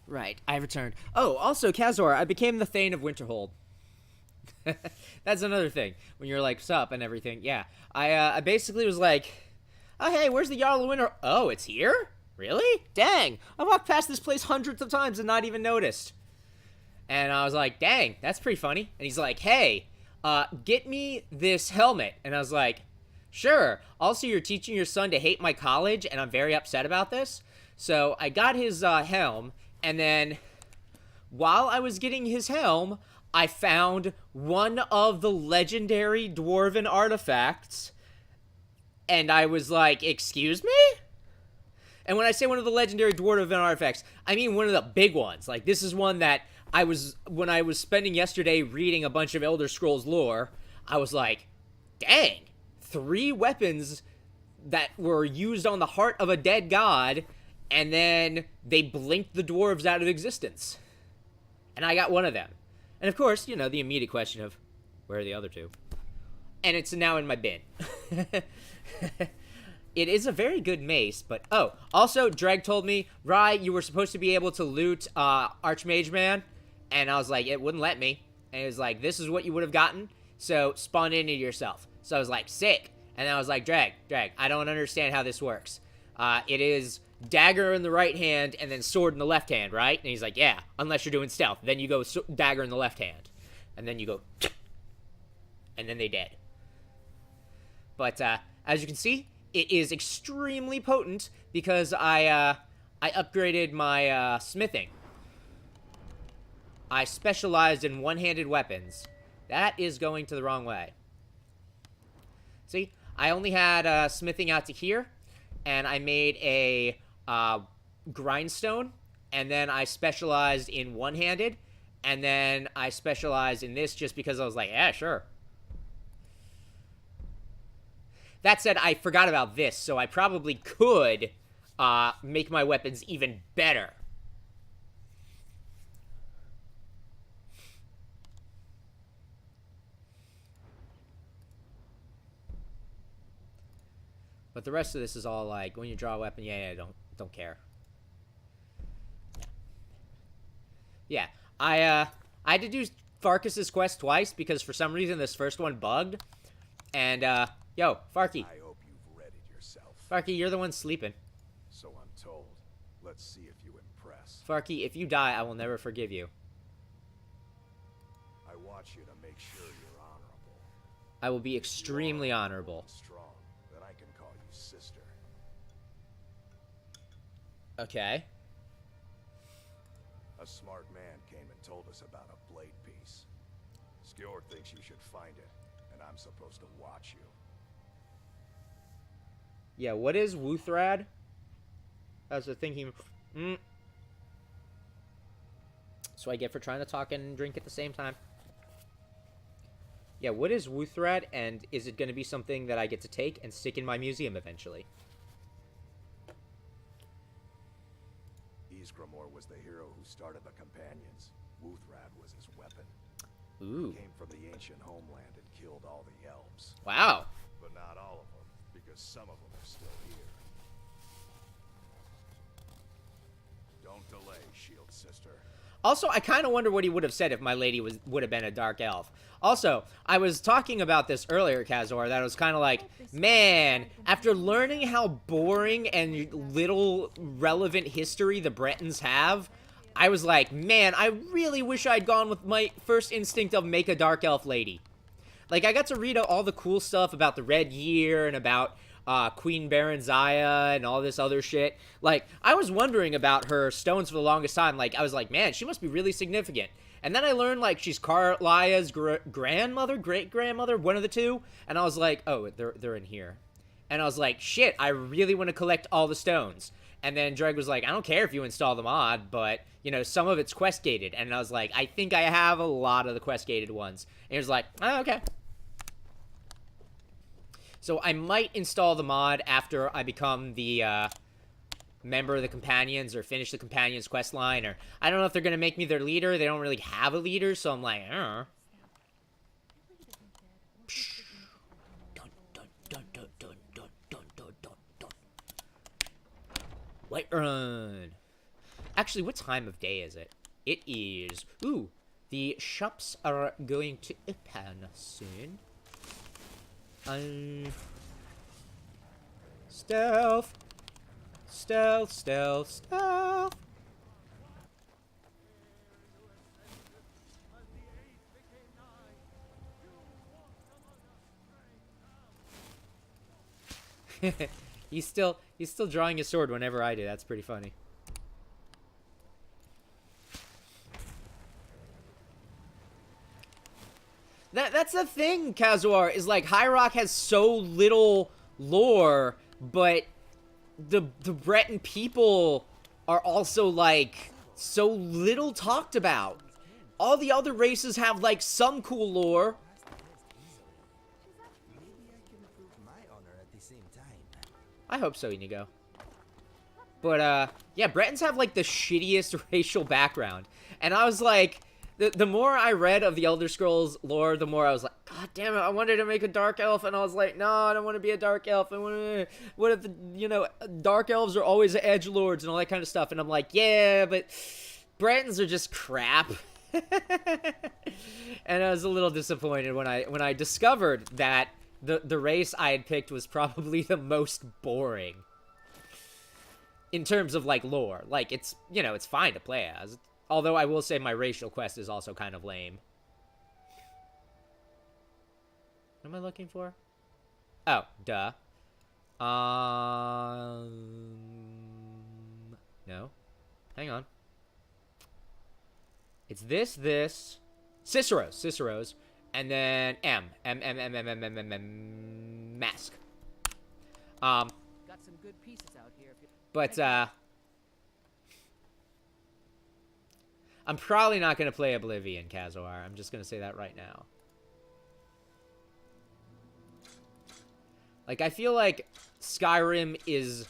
Right, I returned. Oh, also, Kazor, I became the Thane of Winterhold. That's another thing. When you're like, sup and everything. Yeah, I basically was like, oh, hey, where's the Jarl of Winter? Oh, it's here? Really? Dang, I walked past this place hundreds of times and not even noticed. And I was like, dang, that's pretty funny. And he's like, hey, get me this helmet. And I was like, sure. Also, you're teaching your son to hate my college, and I'm very upset about this. So I got his helm, and then while I was getting his helm, I found one of the legendary dwarven artifacts, and I was like, excuse me? And when I say one of the legendary dwarven artifacts, I mean one of the big ones. Like, this is one that when I was spending yesterday reading a bunch of Elder Scrolls lore, I was like, dang, 3 weapons that were used on the heart of a dead god, and then they blinked the dwarves out of existence. And I got one of them. And of course, you know, the immediate question of, where are the other 2? And it's now in my bin. It is a very good mace, but... Oh, also, Dreg told me, Rye, you were supposed to be able to loot Archmage Man. And I was like, it wouldn't let me. And it was like, this is what you would have gotten, so spawn in it yourself. So I was like, sick. And then I was like, Dreg, I don't understand how this works. It is dagger in the right hand and then sword in the left hand, right? And he's like, yeah, unless you're doing stealth. Then you go dagger in the left hand. And then you go... And then they dead. But as you can see, it is extremely potent because I upgraded my smithing. I specialized in one-handed weapons. That is going to the wrong way. See, I only had smithing out to here, and I made a grindstone, and then I specialized in one-handed, and then I specialized in this just because I was like, yeah, sure. That said, I forgot about this, so I probably could make my weapons even better. But the rest of this is all like, when you draw a weapon, yeah, don't care. Yeah, I had to do Farkas's quest twice because for some reason this first one bugged. And, yo, Farky. I hope you've read it yourself. Farky, you're the one sleeping. So I'm told. Let's see if you impress. Farky, if you die, I will never forgive you. I want you to make sure you're honorable. I will be extremely honorable. Strong, then I can call you sister. Okay. A smart man came and told us about a blade piece. Skjord thinks you should find it, and I'm supposed to watch you. Yeah, what is Wuthrad? That's the thing he... So I get for trying to talk and drink at the same time. Yeah, what is Wuthrad, and is it going to be something that I get to take and stick in my museum eventually? Ysgramor was the hero who started the Companions. Wuthrad was his weapon. Ooh. He came from the ancient homeland and killed all the elves. Wow. But not all of them, because some of them are still here. Don't delay, Shield Sister. Also, I kind of wonder what he would have said if my lady would have been a dark elf. Also, I was talking about this earlier, Kazor, that I was kind of like, man, after learning how boring and little relevant history the Bretons have, I was like, man, I really wish I'd gone with my first instinct of make a dark elf lady. Like, I got to read all the cool stuff about the Red Year and about Queen Baranzaya and all this other shit. Like, I was wondering about her stones for the longest time. Like, I was like, man, she must be really significant. And then I learned, like, she's Carlia's grandmother, great-grandmother, one of the two. And I was like, oh, they're in here. And I was like, shit, I really want to collect all the stones. And then Dreg was like, I don't care if you install the mod, but, you know, some of it's quest-gated. And I was like, I think I have a lot of the quest-gated ones. And he was like, oh, okay. So I might install the mod after I become the member of the Companions or finish the Companions quest line. Or I don't know if they're going to make me their leader. They don't really have a leader, so I'm like, I don't know. White run. Actually, what time of day is it? It is... Ooh, the shops are going to open soon. Stealth. Stealth, stealth, stealth. he's still drawing his sword whenever I do. That's pretty funny. That's the thing, Kazuar, is like High Rock has so little lore, but the Breton people are also like so little talked about. All the other races have like some cool lore. I hope so, Inigo. But yeah, Bretons have like the shittiest racial background. And I was like, the more I read of the Elder Scrolls lore, the more I was like, God damn it, I wanted to make a dark elf, and I was like, no, I don't want to be a dark elf. What if the, you know, dark elves are always edgelords and all that kind of stuff. And I'm like, yeah, but Bretons are just crap. And I was a little disappointed when I discovered that the race I had picked was probably the most boring in terms of like lore. Like, it's, you know, it's fine to play as. Although I will say my racial quest is also kind of lame. What am I looking for? Oh, duh. No. Hang on. It's this. Cicero's. And then mask. Got some good pieces out here. But, I'm probably not going to play Oblivion, Kazuar. I'm just going to say that right now. Like, I feel like Skyrim is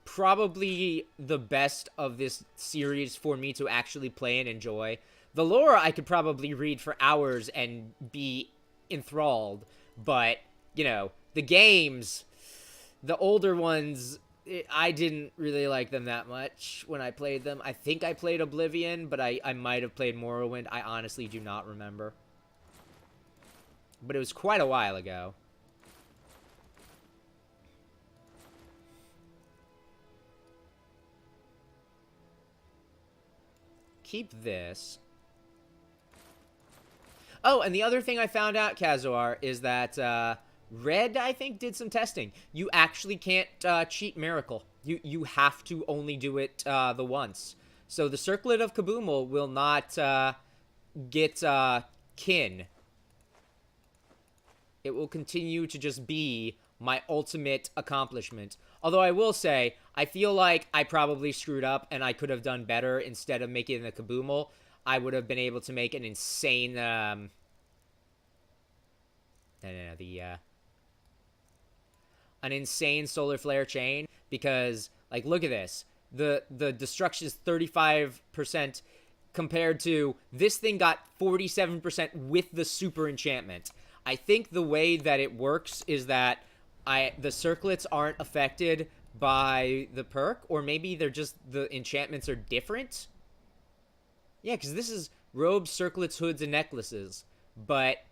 probably the best of this series for me to actually play and enjoy. The lore I could probably read for hours and be enthralled. But, you know, the games, the older ones, I didn't really like them that much when I played them. I think I played Oblivion, but I might have played Morrowind. I honestly do not remember. But it was quite a while ago. Keep this. Oh, and the other thing I found out, Kazuar, is that, Red, I think, did some testing. You actually can't cheat Miracle. You have to only do it the once. So the Circlet of Kaboomel will not get kin. It will continue to just be my ultimate accomplishment. Although I will say, I feel like I probably screwed up and I could have done better. Instead of making the Kaboomel, I would have been able to make an insane... an insane solar flare chain, because like, look at this, the destruction is 35% compared to this thing got 47% with the super enchantment. I think the way that it works is that the circlets aren't affected by the perk, or maybe they're just, the enchantments are different. Yeah, because this is robes, circlets, hoods, and necklaces, but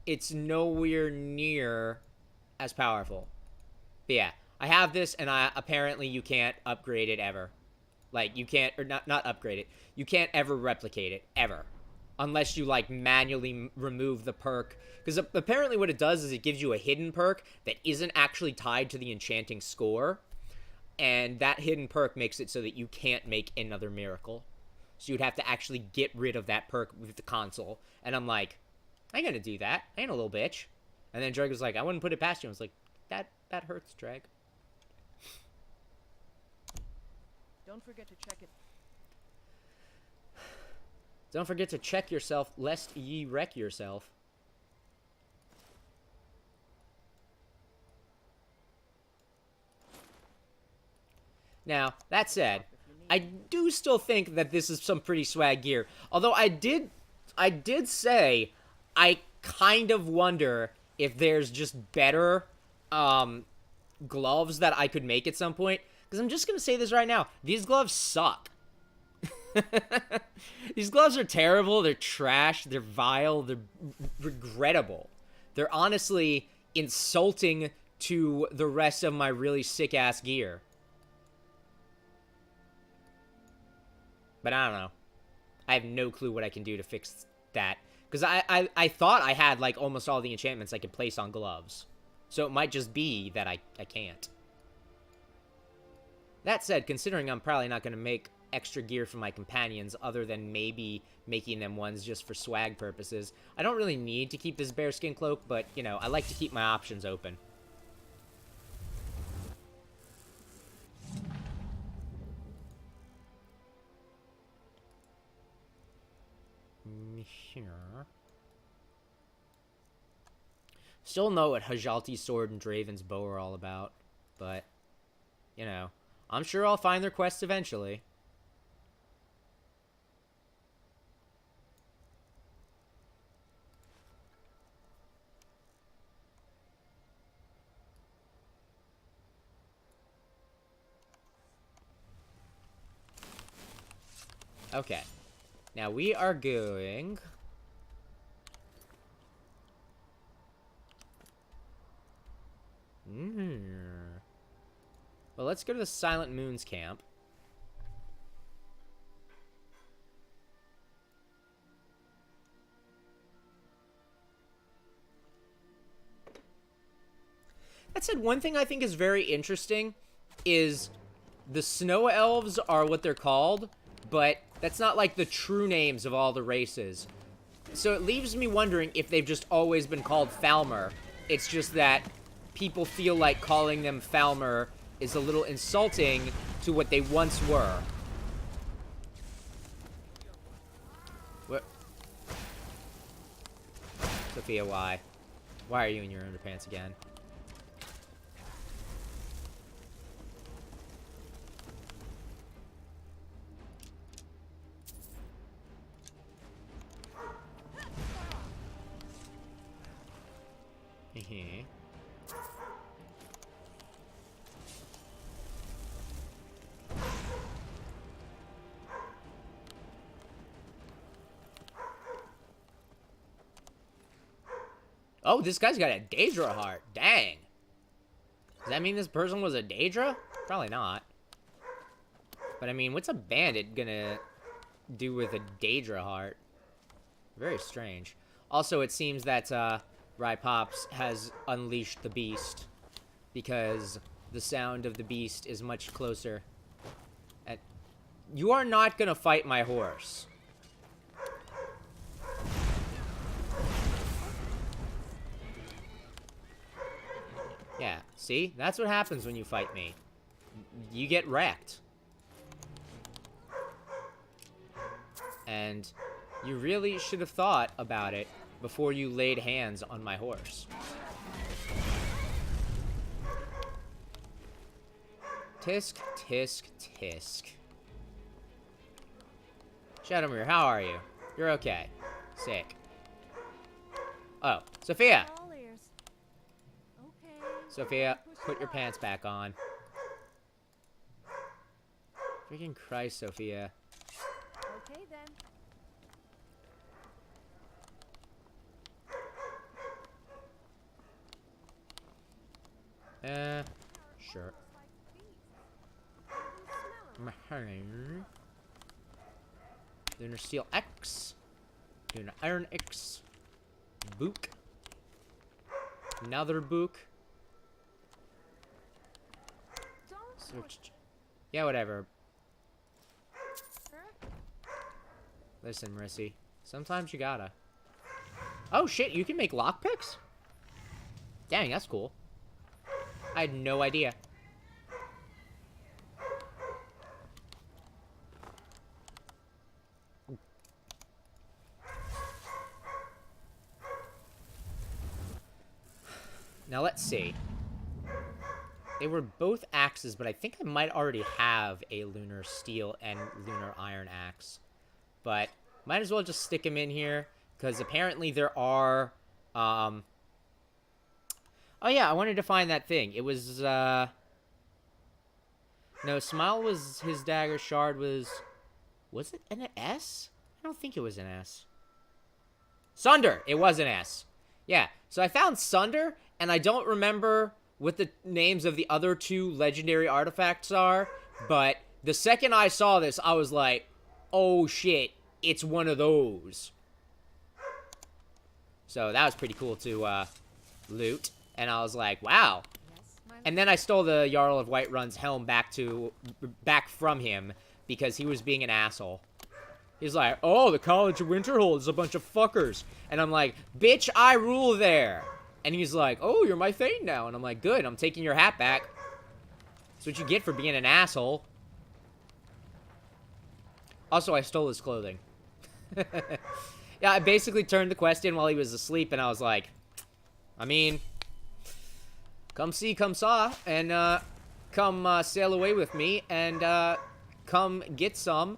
it's nowhere near as powerful. But yeah, I have this, and apparently you can't upgrade it ever. Like, you can't, or not upgrade it. You can't ever replicate it, ever. Unless you, like, manually remove the perk. Because apparently what it does is it gives you a hidden perk that isn't actually tied to the enchanting score. And that hidden perk makes it so that you can't make another miracle. So you'd have to actually get rid of that perk with the console. And I'm like, I ain't gonna do that. I ain't a little bitch. And then Dreg was like, I wouldn't put it past you. I was like, that hurts, Dreg. Don't forget to check it. Don't forget to check yourself, lest ye wreck yourself. Now, that said, I do still think that this is some pretty swag gear. Although I did say I kind of wonder if there's just better gloves that I could make at some point. Because I'm just going to say this right now. These gloves suck. These gloves are terrible. They're trash. They're vile. They're regrettable. They're honestly insulting to the rest of my really sick-ass gear. But I don't know. I have no clue what I can do to fix that. Because I thought I had, like, almost all the enchantments I could place on gloves. So it might just be that I can't. That said, considering I'm probably not going to make extra gear for my companions other than maybe making them ones just for swag purposes, I don't really need to keep this bearskin cloak, but, you know, I like to keep my options open. Here. Still know what Hajalti's sword and Draven's bow are all about, but, you know, I'm sure I'll find their quests eventually. Okay. Now we are going... Well, let's go to the Silent Moons camp. That said, one thing I think is very interesting is the Snow Elves are what they're called, but that's not like the true names of all the races. So it leaves me wondering if they've just always been called Falmer. It's just that people feel like calling them Falmer is a little insulting to what they once were. What? Sophia, why? Why are you in your underpants again? Oh, this guy's got a Daedra heart. Dang. Does that mean this person was a Daedra? Probably not. But I mean, what's a bandit gonna do with a Daedra heart? Very strange. Also, it seems that Rypops has unleashed the beast, because the sound of the beast is much closer. You are not gonna fight my horse. Yeah, see? That's what happens when you fight me. You get wrecked. And you really should have thought about it before you laid hands on my horse. Tisk, tisk, tisk. Shadowmere, how are you? You're okay. Sick. Oh, Sophia! All ears. Okay. Sophia, push put it your up. pants back on. Freaking Christ, Sophia. Okay then. Sure. Lunar Steel X. Lunar Iron X. Book. Another book. Search. Yeah, whatever. Listen, Marissy. Sometimes you gotta. Oh, shit, you can make lockpicks? Dang, that's cool. I had no idea. Now, let's see. They were both axes, but I think I might already have a Lunar Steel and Lunar Iron axe. But might as well just stick them in here, because apparently there are... Oh, yeah, I wanted to find that thing. It was, No, Smile was his dagger, Shard was Was it an S? I don't think it was an S. Sunder! It was an S. Yeah, so I found Sunder, and I don't remember what the names of the other 2 legendary artifacts are, but the second I saw this, I was like, oh shit, it's one of those. So that was pretty cool to loot, and I was like, wow. And then I stole the Jarl of Whiterun's helm back from him because he was being an asshole. He's like, oh, the College of Winterhold is a bunch of fuckers. And I'm like, bitch, I rule there. And he's like, oh, you're my Thane now. And I'm like, good, I'm taking your hat back. That's what you get for being an asshole. Also, I stole his clothing. Yeah, I basically turned the quest in while he was asleep, and I was like, I mean, come see, come saw, and come sail away with me, and come get some,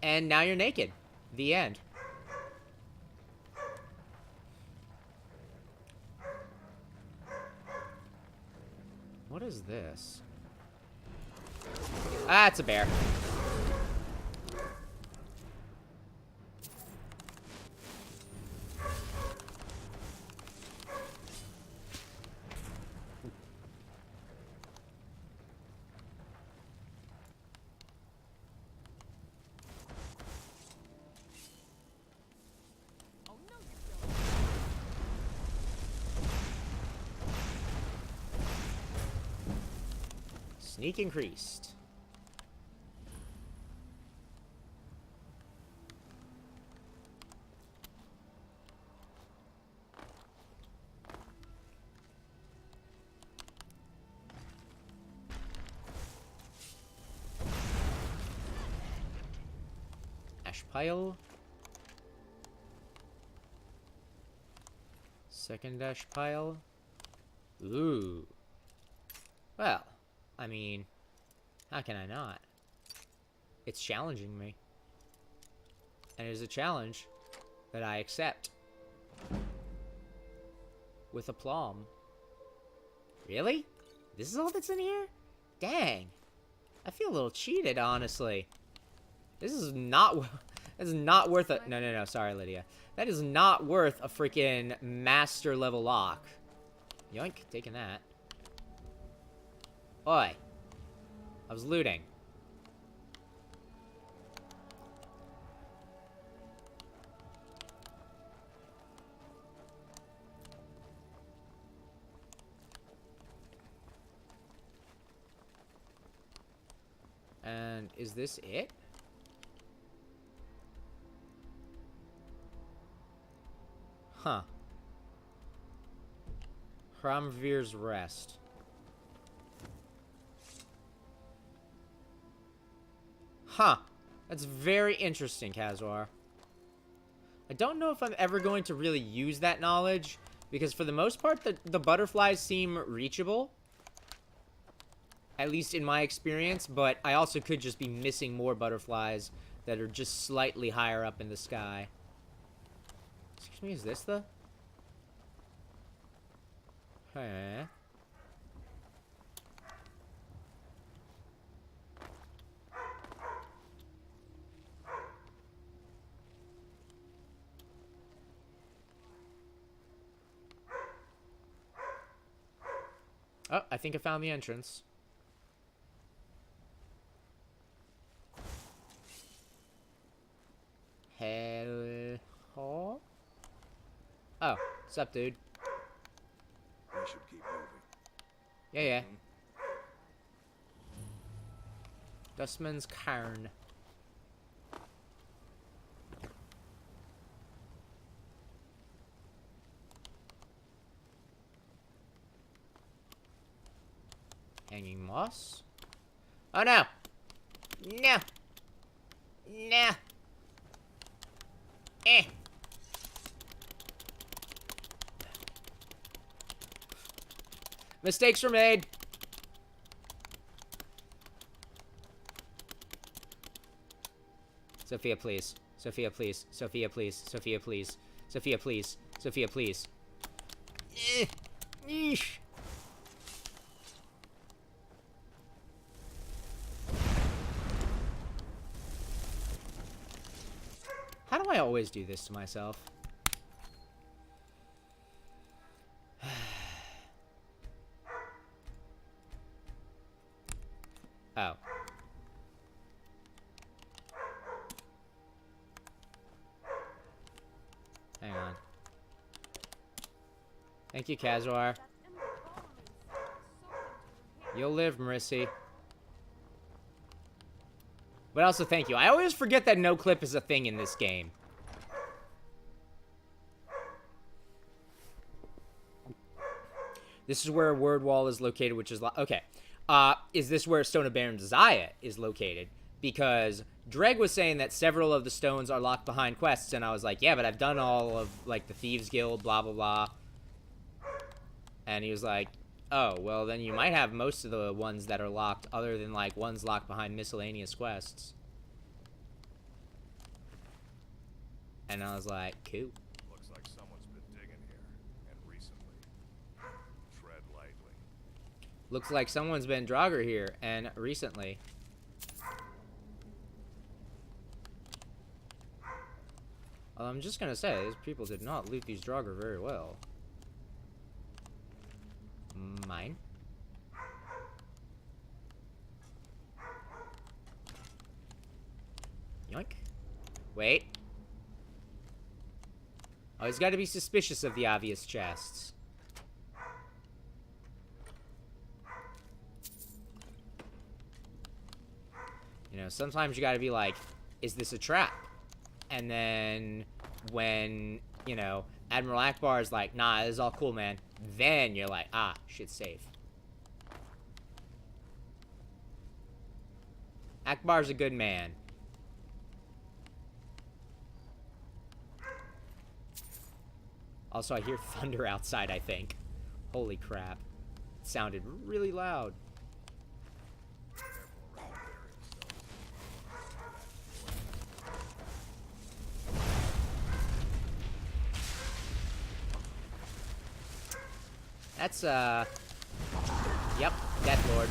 and now you're naked. The end. What is this? Ah, it's a bear. Sneak increased. Ash pile. Second ash pile. Ooh. Well, I mean, how can I not? It's challenging me. And it is a challenge that I accept. With aplomb. Really? This is all that's in here? Dang. I feel a little cheated, honestly. This is not worth a... No, sorry, Lydia. That is not worth a freaking master level lock. Yoink, taking that. Oi. I was looting. And is this it? Huh. Hramvir's Rest. Huh. That's very interesting, Kazwar. I don't know if I'm ever going to really use that knowledge, because for the most part, the butterflies seem reachable. At least in my experience, but I also could just be missing more butterflies that are just slightly higher up in the sky. Excuse me, is this the... Huh. Oh, I think I found the entrance. Hell. Oh, what's up, dude? We should keep moving. Yeah. Dustman's Cairn. Hanging moss. Oh no! No! No! Eh! Mistakes were made. Sophia, please. Sophia, please. Sophia, please. Sophia, please. Sophia, please. Sophia, please. Eesh. do I always do this to myself? Oh. Hang on. Thank you, Kazuar. You'll live, Marissy. But also, thank you. I always forget that no clip is a thing in this game. This is where Word Wall is located, which is... Okay. Is this where Stone of Baron Zaya is located? Because Dreg was saying that several of the stones are locked behind quests, and I was like, yeah, but I've done all of, like, the Thieves Guild, blah, blah, blah. And he was like, oh, well, then you might have most of the ones that are locked, other than, like, ones locked behind miscellaneous quests. And I was like, cool. Looks like someone's been digging here, and recently. Tread lightly. Looks like someone's been Draugr here, and recently. Well, I'm just gonna say, these people did not loot these Draugr very well. Mine. Yoink. Wait. Oh, he's got to be suspicious of the obvious chests. You know, sometimes you got to be like, is this a trap? And then when, you know, Admiral Akbar is like, nah, this is all cool, man. Then you're like, ah, shit's safe. Akbar's a good man. Also, I hear thunder outside, I think. Holy crap. It sounded really loud. That's, yep, Death Lord.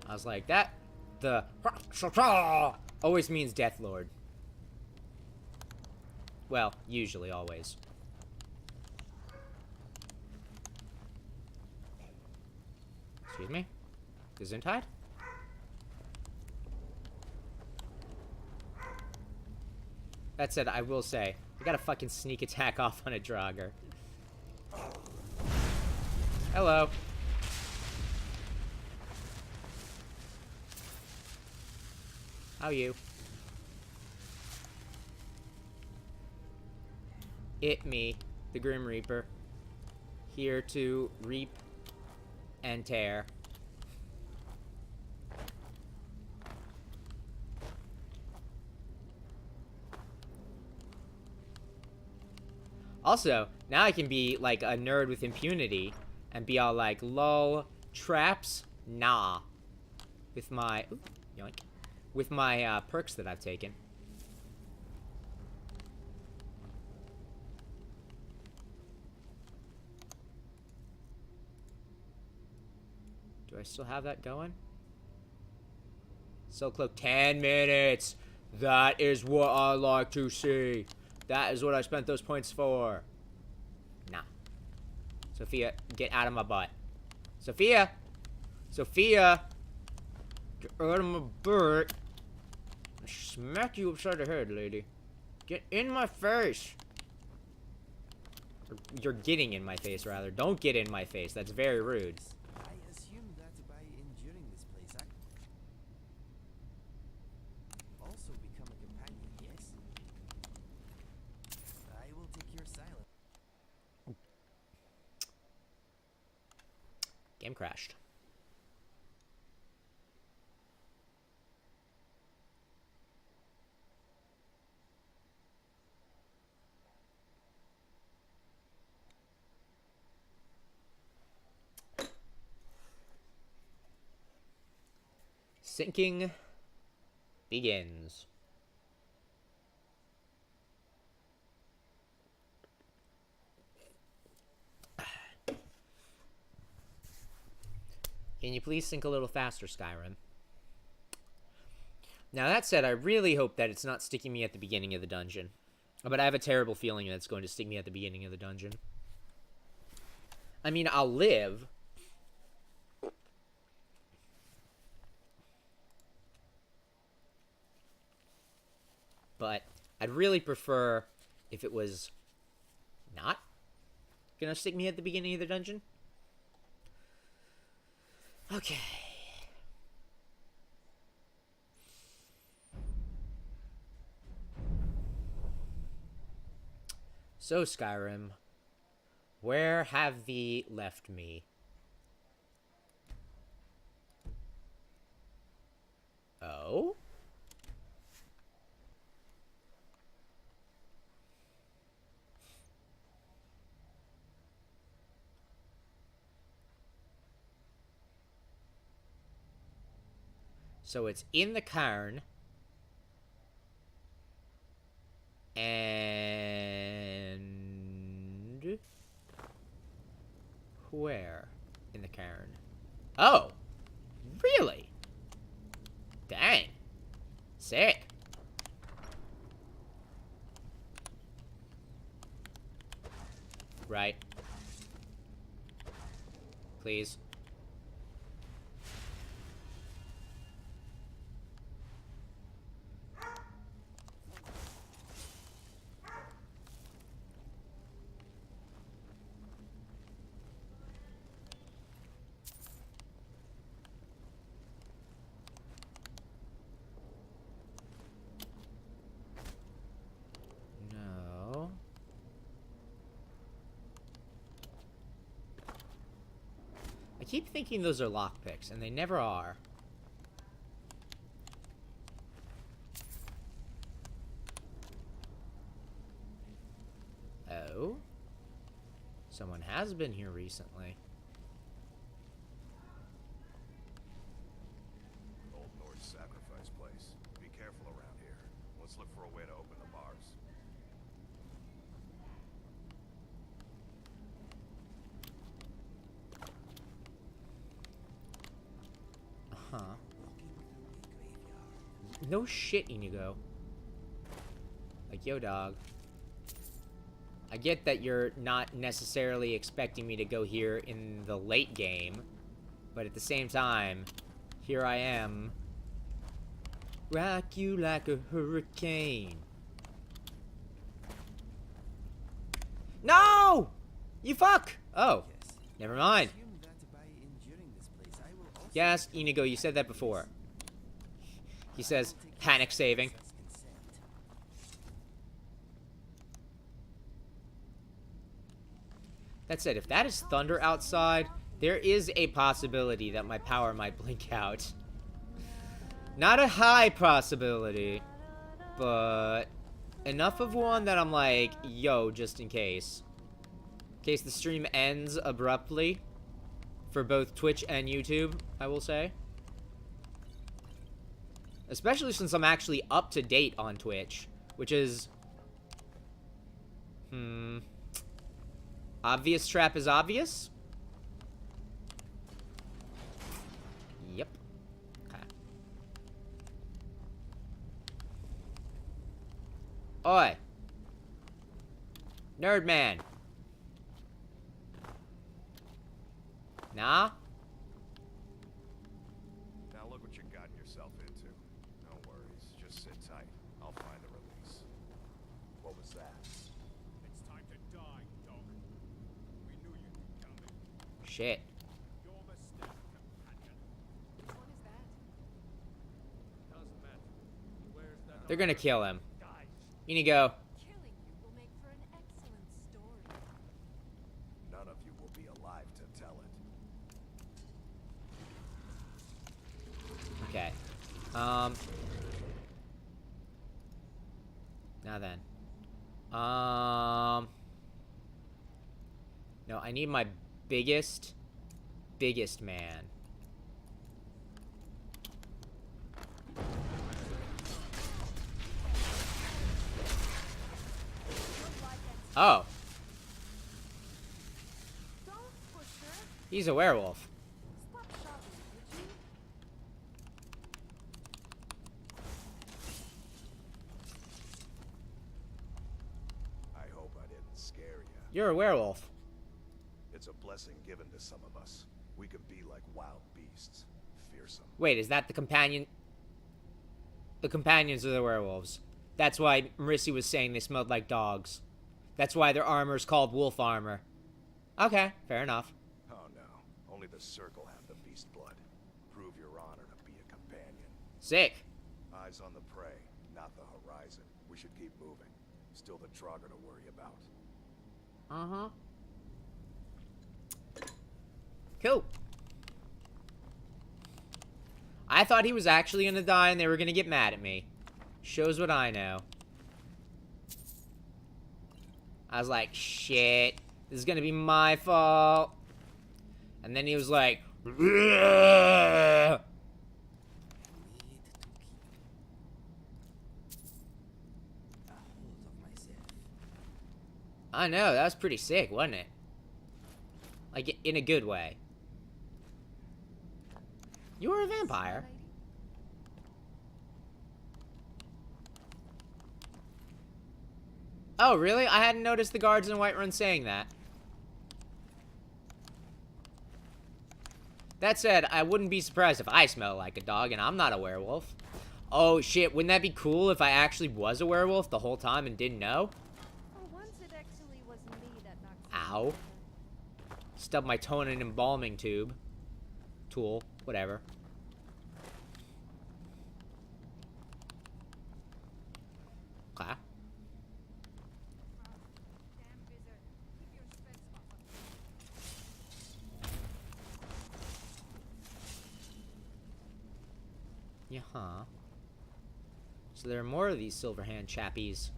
I was like, that, the always means Death Lord. Well, usually, always. Excuse me? Gesundheit? That said, I will say, I got a fucking sneak attack off on a Draugr. Hello. How are you? It me, the Grim Reaper, here to reap and tear. Also, now I can be like a nerd with impunity and be all like, lol, traps? Nah. With my, ooh, yoink. With my perks that I've taken. Do I still have that going? Soul Cloak, 10 minutes! That is what I like to see. That is what I spent those points for. Nah. Sophia, get out of my butt. Sophia! Sophia! Get out of my butt. I'll smack you upside the head, lady. Get in my face! You're getting in my face, rather. Don't get in my face. That's very rude. I assume that by enduring this place, I also become a companion, yes? I will take your silence. Game crashed. Sinking begins. Can you please think a little faster, Skyrim? Now, that said, I really hope that it's not sticking me at the beginning of the dungeon. But I have a terrible feeling that it's going to stick me at the beginning of the dungeon. I mean, I'll live. But I'd really prefer if it was not gonna stick me at the beginning of the dungeon. Okay. So, Skyrim, where have thee left me? Oh? So it's in the cairn. And where in the cairn? Oh, really? Dang. Sick. Right. Please. No. I keep thinking those are lockpicks, and they never are. Oh? Someone has been here recently. Old Norse sacrifice place. Be careful around here. Let's look for a way to open the bars. Huh. No shit, Inigo. Like, yo, dog. I get that you're not necessarily expecting me to go here in the late game, but at the same time, here I am. Rock you like a hurricane. No! You fuck! Oh, never mind. Yes, Inigo, you said that before. He says, panic saving. That said, if that is thunder outside, there is a possibility that my power might blink out. Not a high possibility, but enough of one that I'm like, yo, just in case. In case the stream ends abruptly. For both Twitch and YouTube, I will say. Especially since I'm actually up to date on Twitch, which is... Obvious trap is obvious? Yep. Okay. Oi. Nerd man. Nah? Now look what you've gotten yourself into. No worries. Just sit tight. I'll find the release. What was that? It's time to die, dog. We knew you'd be coming. Shit. You're the step companion. Which one is that? Doesn't matter. Where's that? They're gonna kill him. Guys. Inigo. Killing you will make for an excellent story. None of you will be alive to tell it. Okay. Now then. No, I need my biggest man. Oh. Don't push her. He's a werewolf. Stop shouting. You're a werewolf. It's a blessing given to some of us. We can be like wild beasts. Fearsome. Wait, is that the companion? The companions are the werewolves. That's why Marissy was saying they smelled like dogs. That's why their armor's called wolf armor. Okay, fair enough. Oh no. Only the circle have the beast blood. Prove your honor to be a companion. Sick. Eyes on the prey, not the horizon. We should keep moving. Still the Trogger to worry about. Uh-huh. Cool. I thought he was actually gonna die and they were gonna get mad at me. Shows what I know. I was like, shit, this is gonna be my fault. And then he was like, "Ugh." Need to keep a hold of myself. I know, that was pretty sick, wasn't it? Like, in a good way. You were a vampire. Oh, really? I hadn't noticed the guards in Whiterun saying that. That said, I wouldn't be surprised if I smell like a dog and I'm not a werewolf. Oh, shit. Wouldn't that be cool if I actually was a werewolf the whole time and didn't know? For once, it actually wasn't me that knocked Ow. someone over. Stubbed my toe in an embalming tube. Tool. Whatever. Okay. Damn wizard. Keep your spell spot up. Yeah-huh. So there are more of these Silverhand chappies.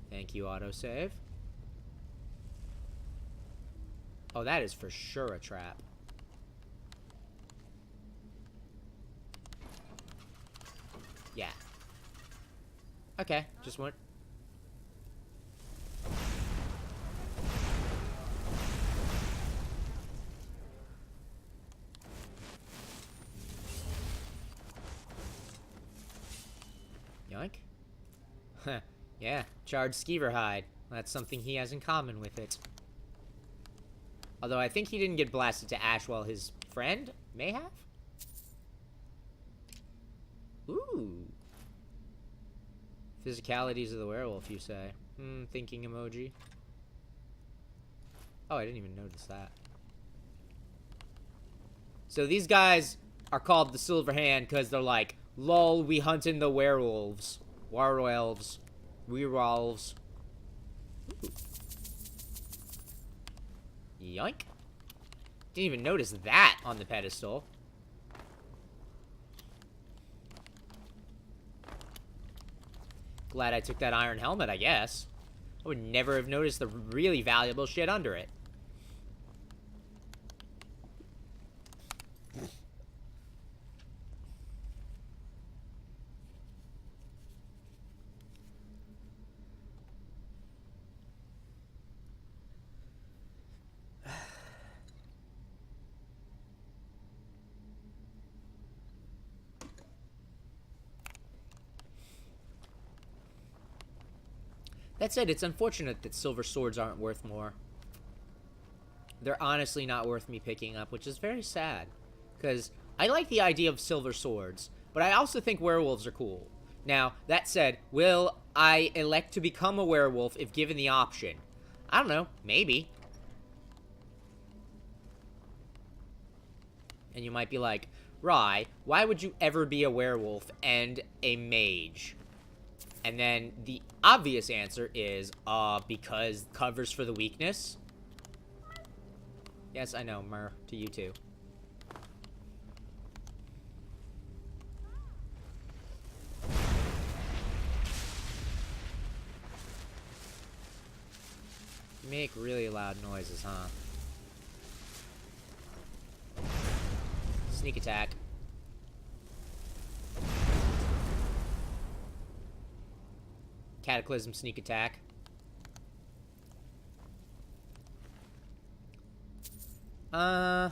Thank you, autosave. Oh, that is for sure a trap. Yeah. Okay, just one. Yoink. Huh. Yeah, charred skeever hide. That's something he has in common with it. Although I think he didn't get blasted to ash while his friend may have? Ooh. Physicalities of the werewolf, you say? Thinking emoji. Oh, I didn't even notice that. So these guys are called the Silverhand because they're like, lol, we hunting the werewolves. Werewolves. Werewolves. Ooh. Yoink. Didn't even notice that on the pedestal. Glad I took that iron helmet, I guess. I would never have noticed the really valuable shit under it. That said, it's unfortunate that silver swords aren't worth more. They're honestly not worth me picking up, which is very sad. Because I like the idea of silver swords, but I also think werewolves are cool. Now, that said, will I elect to become a werewolf if given the option? I don't know, maybe. And you might be like, Rye, why would you ever be a werewolf and a mage? And then the obvious answer is, because covers for the weakness. Yes, I know, Mur, to you too. You make really loud noises, huh? Sneak attack. Cataclysm sneak attack. Boop.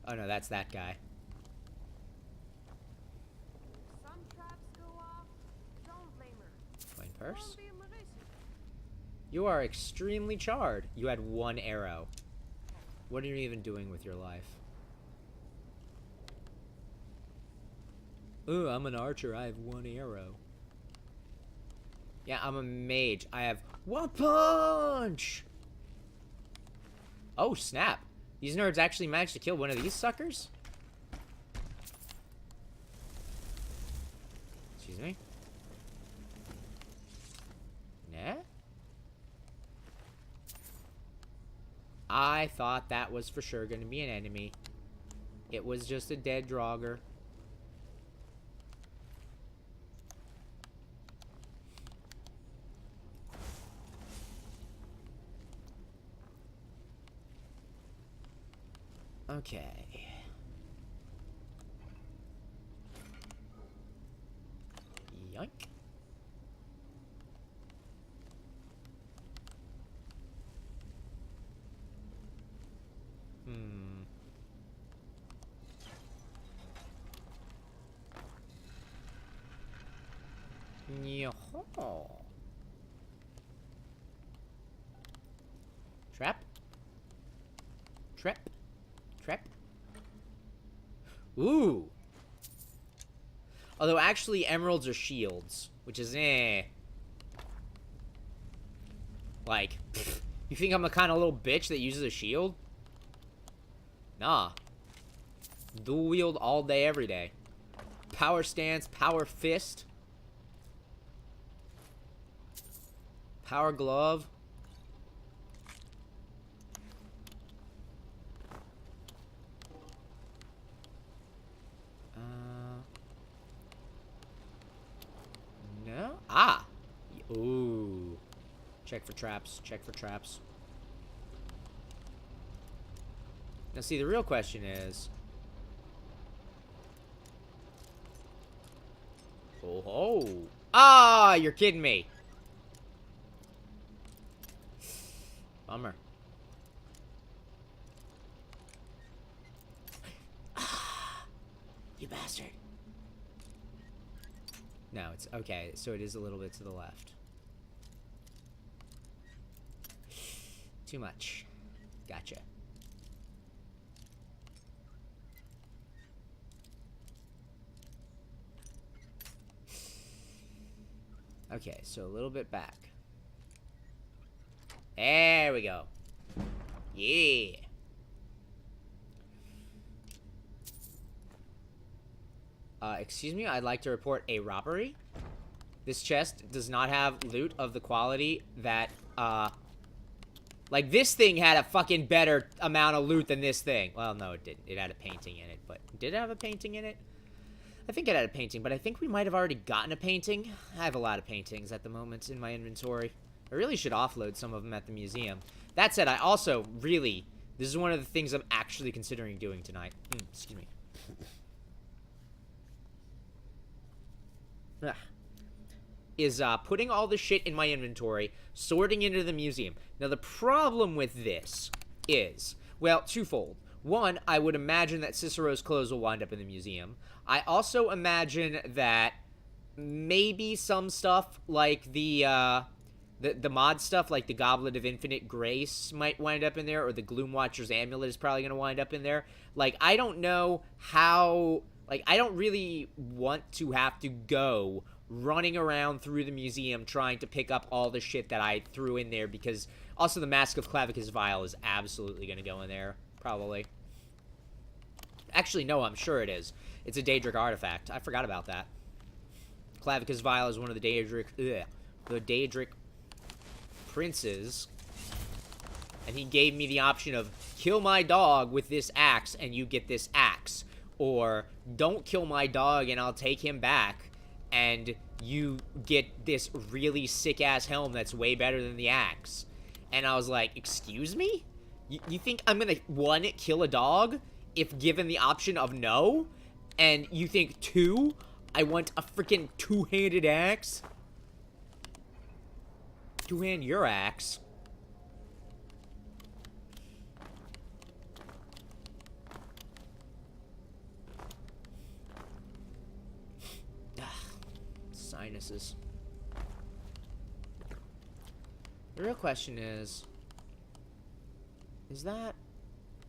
Oh no, that's that guy. Curse? You are extremely charred. You had 1 arrow. What are you even doing with your life? Oh, I'm an archer. I have 1 arrow. Yeah, I'm a mage. I have 1 punch! Oh, snap. These nerds actually managed to kill one of these suckers? Excuse me? Nah? I thought that was for sure going to be an enemy. It was just a dead Draugr. Okay. Yoink. Yo-ho. Trap? Trap? Trap? Ooh. Although, actually, emeralds are shields. Which is, Like, you think I'm the kind of little bitch that uses a shield? Nah. Dual wield all day, every day. Power stance, power fist. Power glove. No? Ah! Ooh. Check for traps. Check for traps. Now, see, the real question is... Oh, ho. Ah! You're kidding me. Bummer. You bastard. No, it's okay. So it is a little bit to the left. Too much. Gotcha. Okay, so a little bit back. There we go. Yeah. Excuse me, I'd like to report a robbery. This chest does not have loot of the quality that, like, this thing had a fucking better amount of loot than this thing. Well, no, it didn't. It had a painting in it, but... Did it have a painting in it? I think it had a painting, but I think we might have already gotten a painting. I have a lot of paintings at the moment in my inventory. I really should offload some of them at the museum. That said, I also really... This is one of the things I'm actually considering doing tonight. Excuse me. Is putting all the shit in my inventory, sorting into the museum. Now, the problem with this is, well, twofold. One, I would imagine that Cicero's clothes will wind up in the museum. I also imagine that maybe some stuff like the mod stuff, like the Goblet of Infinite Grace might wind up in there, or the Gloom Watcher's Amulet is probably going to wind up in there. Like, I don't know how... Like, I don't really want to have to go running around through the museum trying to pick up all the shit that I threw in there, because also the Mask of Clavicus Vile is absolutely going to go in there, probably. Actually, no, I'm sure it is. It's a Daedric artifact. I forgot about that. Clavicus Vile is one of the Daedric princes, and he gave me the option of kill my dog with this axe and you get this axe, or don't kill my dog and I'll take him back and you get this really sick-ass helm that's way better than the axe. And I was like, excuse me? You think I'm gonna, 1, kill a dog if given the option of no? And you think, 2, I want a freaking 2-handed axe? 2-hand your axe. Sinuses. The real question is that...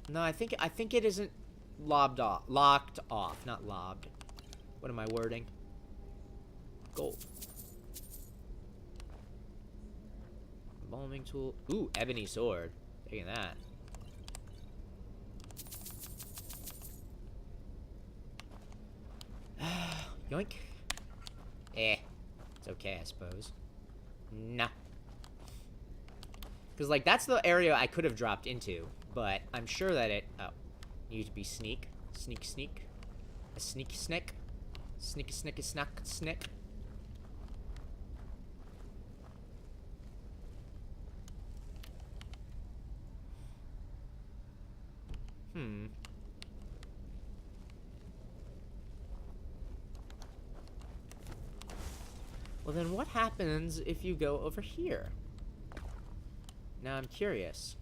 No, I think it isn't locked off, not lobbed. What am I wording? Gold. Embalming tool. Ooh, ebony sword. Taking that. Yoink. It's okay, I suppose. Nah. Because, like, that's the area I could have dropped into. But I'm sure that it... Oh. Needs to be sneak. Sneak, sneak. A sneak, snick. Sneak, snick, snack, snick. Well, then what happens if you go over here? Now I'm curious.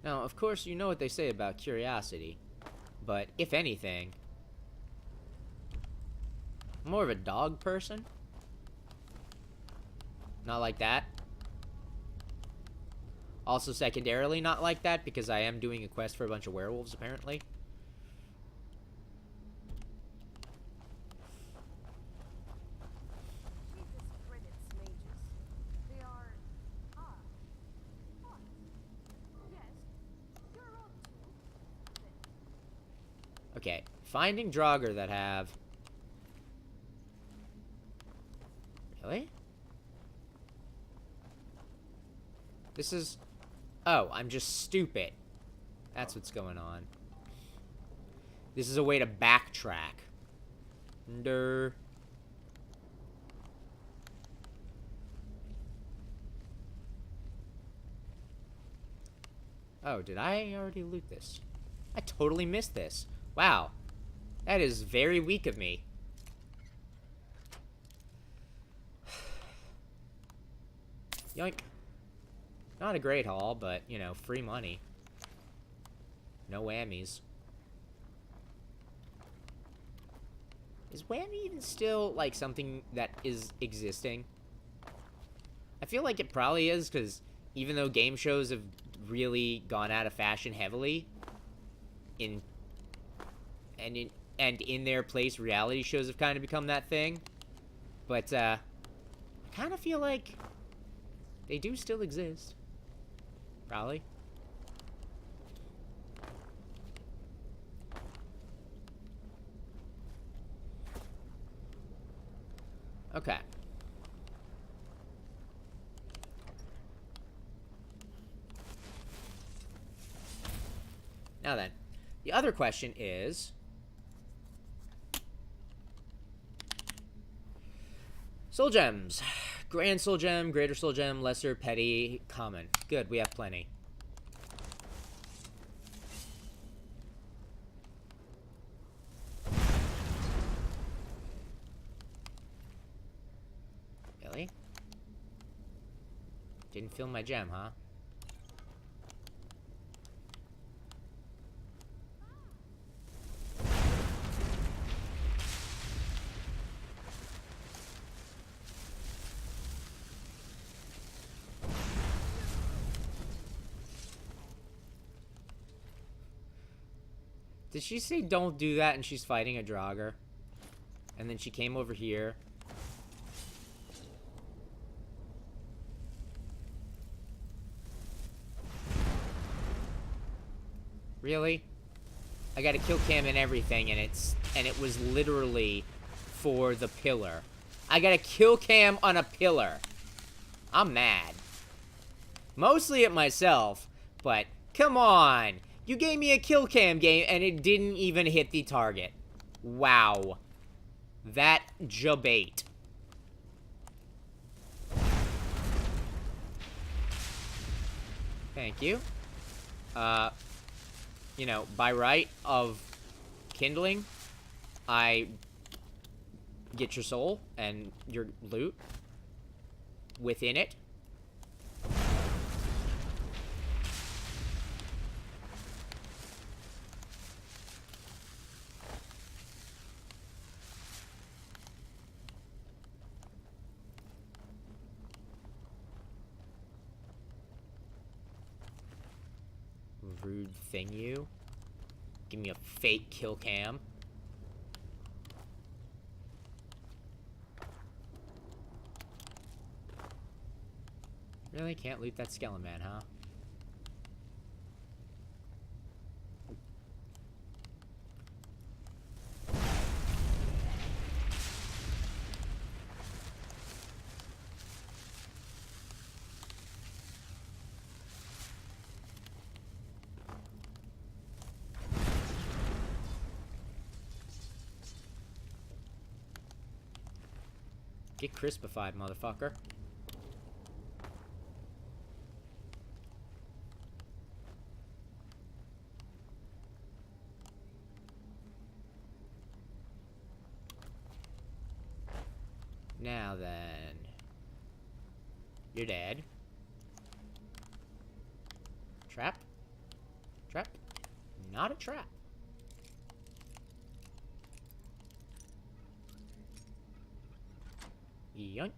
Now, of course, you know what they say about curiosity. But, if anything... I'm more of a dog person. Not like that. Also, secondarily, not like that, because I am doing a quest for a bunch of werewolves, apparently. Okay, finding Draugr that have... Really? This is... Oh, I'm just stupid. That's what's going on. This is a way to backtrack. Nder. Oh, did I already loot this? I totally missed this. Wow. That is very weak of me. Yoink. Not a great haul, but, you know, free money. No whammies. Is whammy even still, like, something that is existing? I feel like it probably is, because even though game shows have really gone out of fashion heavily, in their place, reality shows have kind of become that thing. But, I kind of feel like they do still exist. Probably. Okay. Now then, the other question is... Soul gems. Grand soul gem, greater soul gem, lesser, petty, common. Good, we have plenty. Really? Didn't fill my gem, huh? Did she say don't do that and she's fighting a Draugr? And then she came over here. Really? I got a kill cam and everything, and it was literally for the pillar. I got a kill cam on a pillar. I'm mad. Mostly at myself, but come on. You gave me a kill cam game, and it didn't even hit the target. Wow. That jabate. Thank you. You know, by right of kindling, I get your soul and your loot within it. Rude thing, you. Give me a fake kill cam. Really? Can't loot that skeleton man, huh? Get crispified, motherfucker. Now then. You're dead. Trap? Trap? Not a trap. Yoink.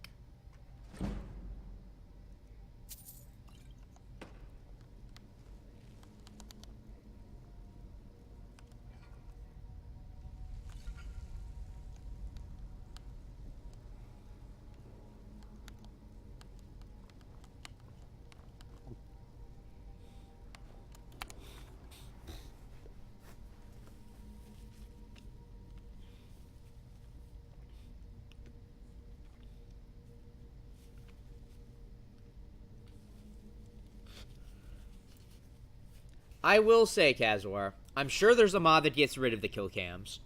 I will say, Kazor, I'm sure there's a mod that gets rid of the kill cams.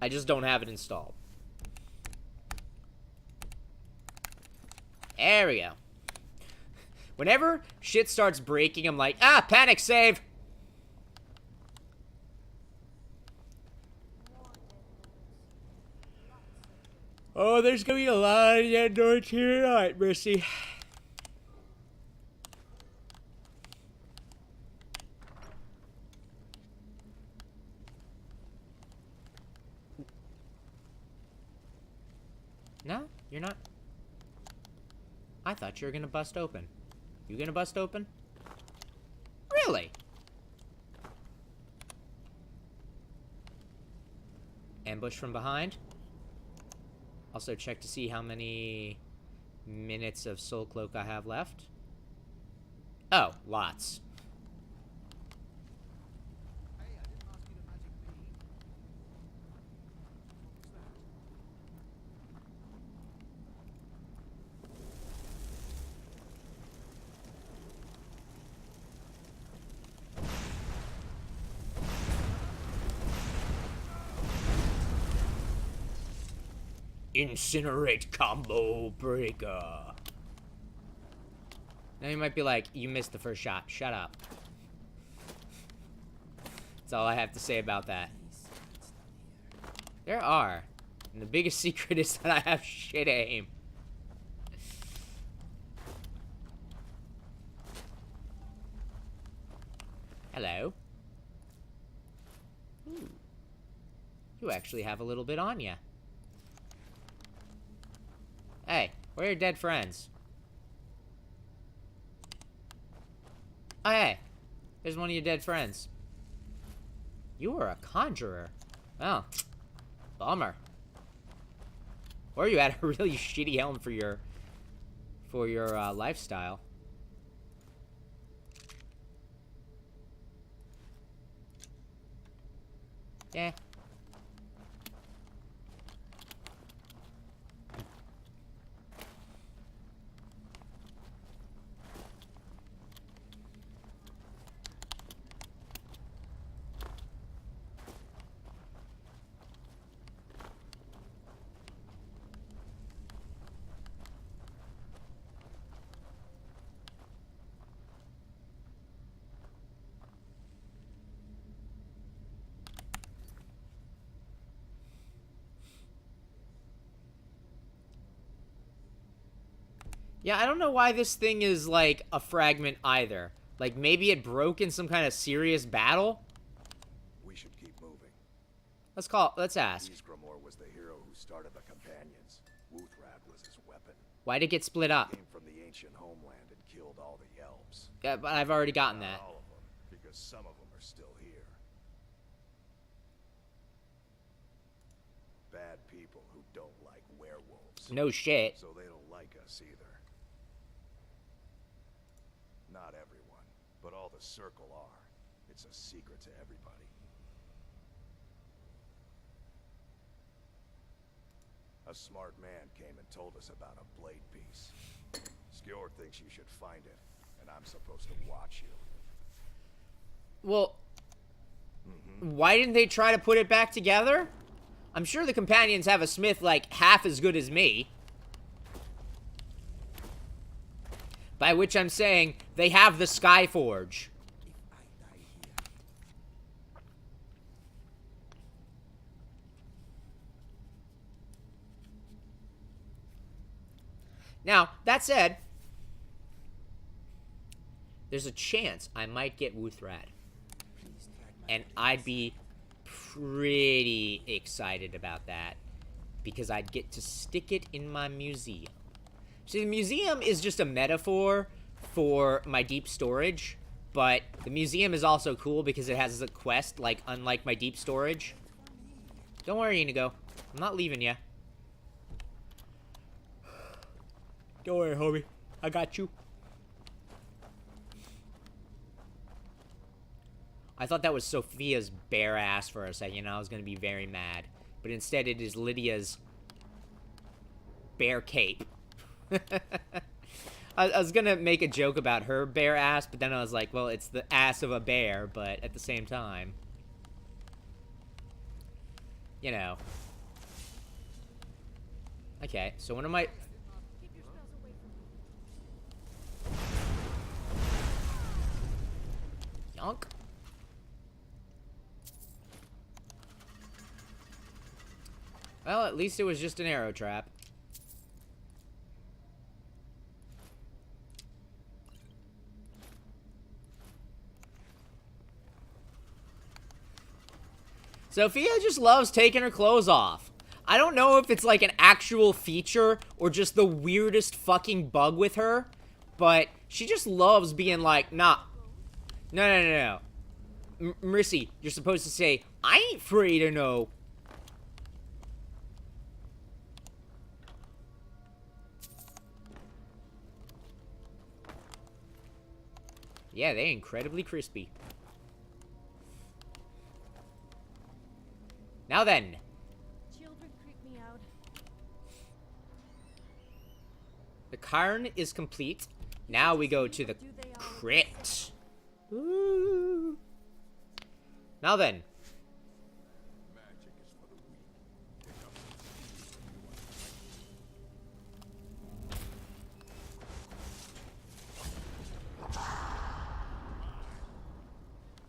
I just don't have it installed. There we go. Whenever shit starts breaking, I'm like, ah, panic save! Oh, there's gonna be a lot of Androids here tonight, Missy. No, you're not. I thought you were gonna bust open. You gonna bust open? Really? Ambush from behind. Also check to see how many minutes of Soul Cloak I have left. Oh, lots. Incinerate combo breaker. Now you might be like, you missed the first shot. Shut up. That's all I have to say about that. There are. And the biggest secret is that I have shit aim. Hello. Ooh. You actually have a little bit on ya. Hey, where are your dead friends? Oh, hey. There's one of your dead friends. You are a conjurer. Oh. Bummer. Or you had a really shitty helm for your lifestyle. Yeah. Yeah, I don't know why this thing is, like, a fragment either. Like, maybe it broke in some kind of serious battle? We should keep moving. Let's ask. Grimoire was the hero who started the companions. Wuthrad was his weapon. Why'd it get split up? He came from the ancient homeland and killed all the elves. werewolves. Yeah, but I've already gotten Not that. all of them, because some of them are still here. Bad people who don't like werewolves. No shit. So they don't like us either. Not everyone, but all the circle are. It's a secret to everybody. A smart man came and told us about a blade piece. Skjord thinks you should find it, and I'm supposed to watch you. Well, why didn't they try to put it back together? I'm sure the companions have a smith like half as good as me. By which I'm saying they have the Skyforge. If I die here, Now, that said, there's a chance I might get Wuthrad. please drag my And I'd be pretty excited about that. Because I'd get to stick it in my museum. See, the museum is just a metaphor for my deep storage. But the museum is also cool because it has a quest, like, unlike my deep storage. Don't worry, Inigo. I'm not leaving you. Don't worry, homie. I got you. I thought that was Sophia's bare ass for a second. I was going to be very mad. But instead, it is Lydia's bare cape. I was going to make a joke about her bare ass, but then I was like, well, it's the ass of a bear, but at the same time, you know. Okay, so one of my... Keep your spells away from me. Yonk. Well, at least it was just an arrow trap. Sophia just loves taking her clothes off. I don't know if it's like an actual feature or just the weirdest fucking bug with her, but she just loves being like, nah. No. Mercy, you're supposed to say, I ain't free to know. Yeah, they're incredibly crispy. Now then. Children creep me out. The cairn is complete. Now we go to the crypt. Ooh. Now then. Magic is for the weak.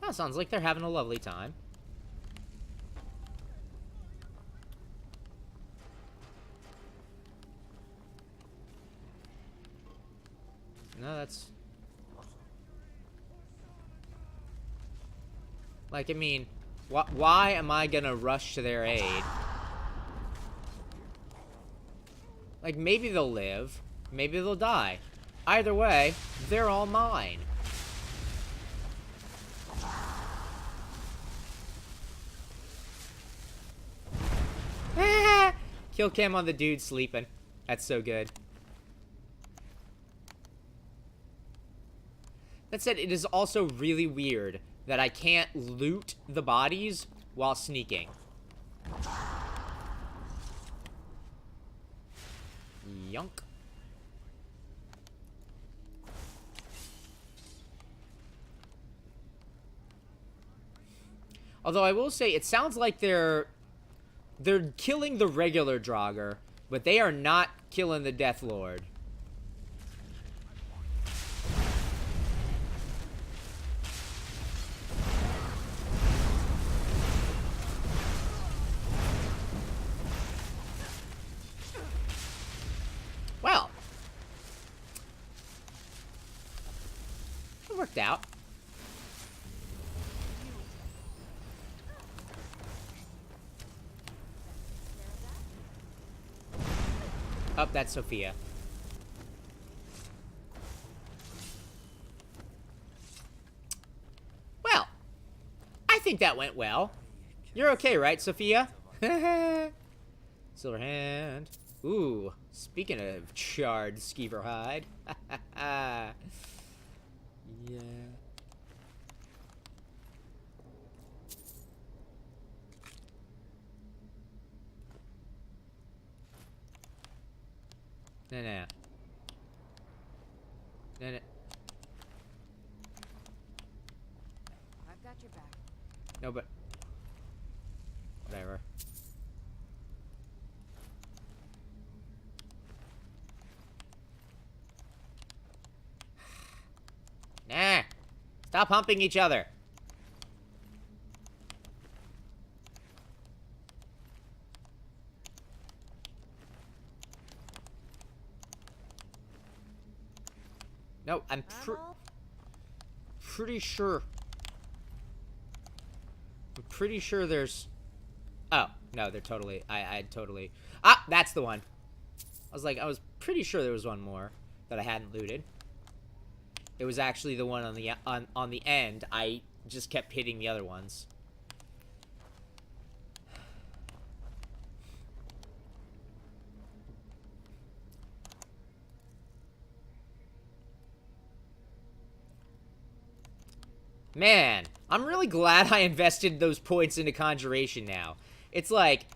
That sounds like they're having a lovely time. No, that's... Like, I mean, why am I gonna rush to their aid? Like, maybe they'll live. Maybe they'll die. Either way, they're all mine. Kill cam on the dude sleeping. That's so good. That said, it is also really weird that I can't loot the bodies while sneaking. Yonk. Although I will say, it sounds like they're killing the regular Draugr, but they are not killing the Death Lord. Well, it worked out. Oh, that's Sophia. think that went well. You're okay, right, Sophia? Silver hand. Ooh, speaking of charred skeever hide. Yeah. No, no. No, no. I've got your back. No, but... Whatever. Nah. Stop humping each other. No, I'm pretty sure. I'm pretty sure there's... Oh, no, they're totally... I totally... Ah, that's the one. I was pretty sure there was one more that I hadn't looted. It was actually the one on the end. I just kept hitting the other ones. Man, I'm really glad I invested those points into Conjuration now. It's like,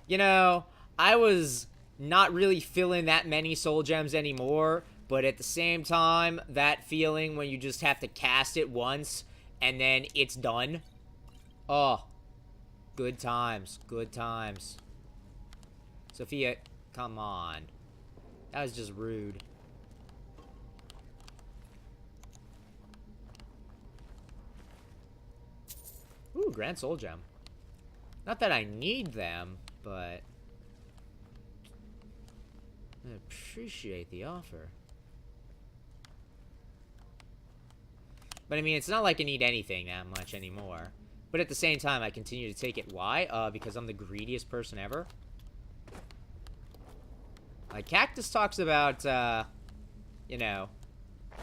you know, I was not really filling that many soul gems anymore, but at the same time, that feeling when you just have to cast it once and then it's done. Oh, good times, good times. Sophia, come on. That was just rude. Ooh, Grand Soul Gem. Not that I need them, but I appreciate the offer. But I mean, it's not like I need anything that much anymore. But at the same time, I continue to take it. Why? Because I'm the greediest person ever. Like, Cactus talks about, you know,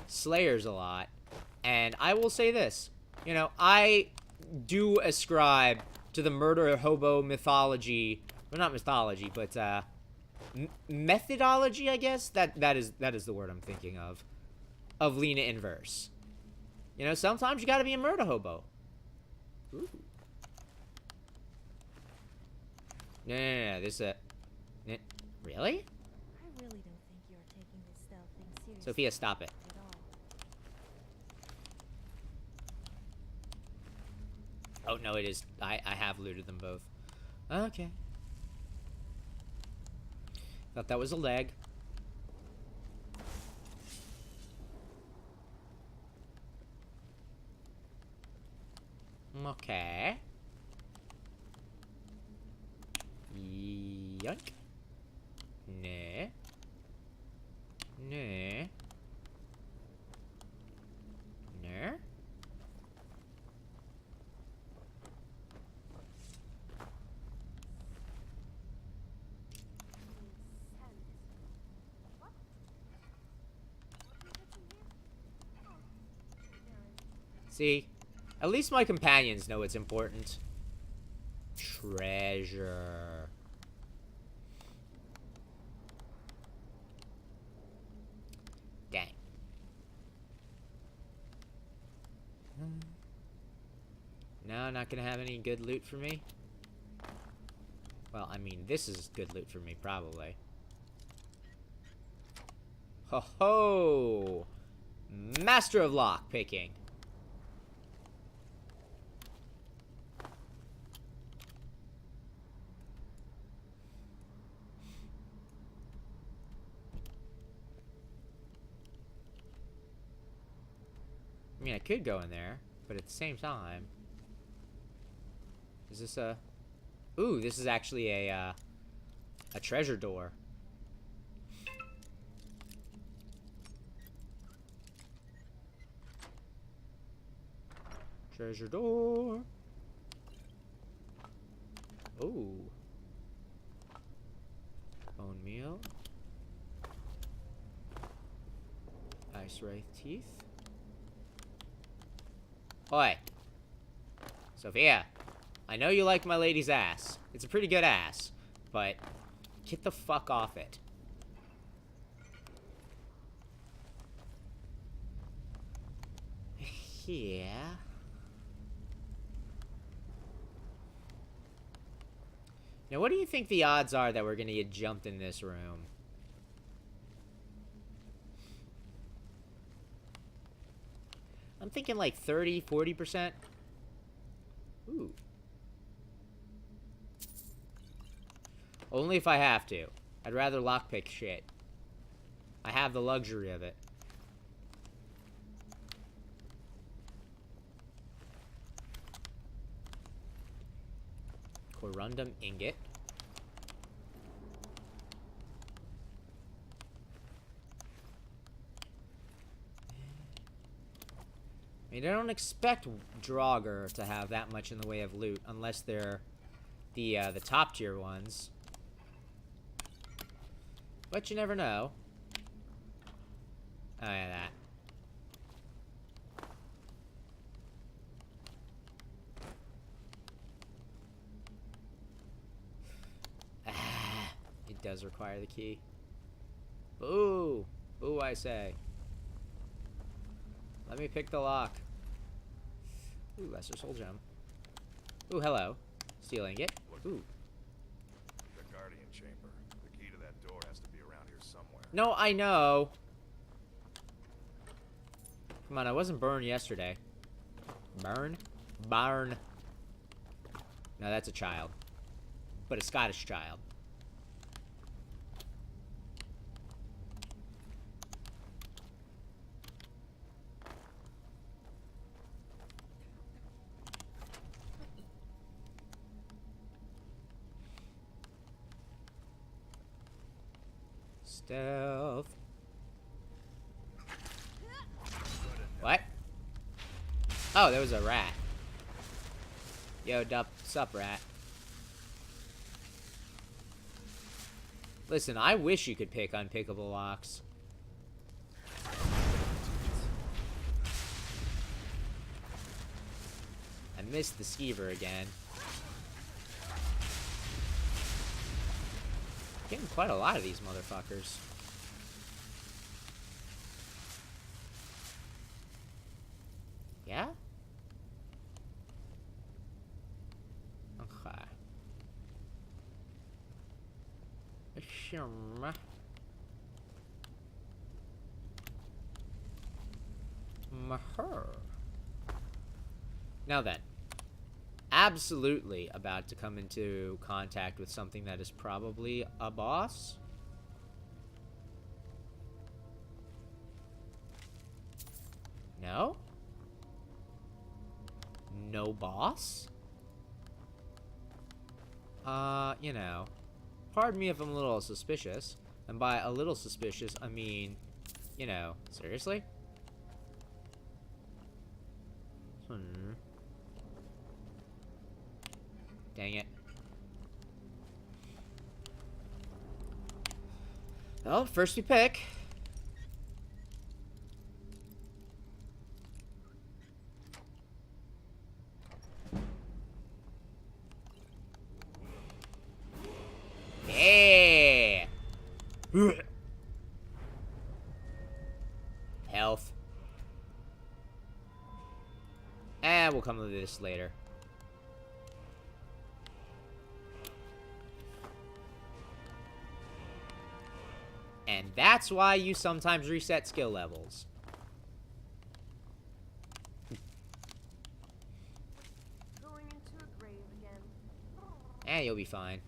Slayers a lot. And I will say this. You know, I do ascribe to the murder hobo mythology. Well, not mythology, but methodology, I guess. That is the word I'm thinking of Lena Inverse. You know, sometimes you gotta be a murder hobo. Ooh. No, this really? I really don't think you're taking this stealth thing seriously. Sophia, stop it. At all. Oh, no, it is. I have looted them both. Okay. Thought that was a leg. Okay. Yoink. Nah. Nah. Nah. See? At least my companions know it's important. Treasure. Dang. No, not gonna have any good loot for me. Well, I mean, this is good loot for me, probably. Ho ho! Master of lock picking. I mean, I could go in there, but at the same time... Is this a... Ooh, this is actually a treasure door. Treasure door. Ooh. Bone meal. Ice wraith teeth. Oi. Sophia, I know you like my lady's ass. It's a pretty good ass, but get the fuck off it. Yeah. Now, what do you think the odds are that we're gonna get jumped in this room? I'm thinking like 30, 40%. Ooh. Only if I have to. I'd rather lockpick shit. I have the luxury of it. Corundum ingot. I mean, I don't expect Draugr to have that much in the way of loot, unless they're the top tier ones. But you never know. Oh yeah, that. It does require the key. Boo! Boo, I say. Let me pick the lock. Ooh, Lesser Soul Gem. Ooh, hello. Steel ingot. Ooh. The Guardian Chamber. The key to that door has to be around here somewhere. No, I know. Come on, I wasn't burned yesterday. Burn? Barn. No, that's a child. But a Scottish child. Stealth. What? Oh, there was a rat. Yo, sup, rat. Listen, I wish you could pick unpickable locks. I missed the skeever again. Getting quite a lot of these motherfuckers. Yeah? Okay. Maher. Now then. Absolutely about to come into contact with something that is probably a boss. No? No boss? You know. Pardon me if I'm a little suspicious. And by a little suspicious, I mean, you know, seriously? Dang it. Well, first we pick. Yeah. Health. And we'll come to this later. And that's why you sometimes reset skill levels. Going into a grave again. And you'll be fine.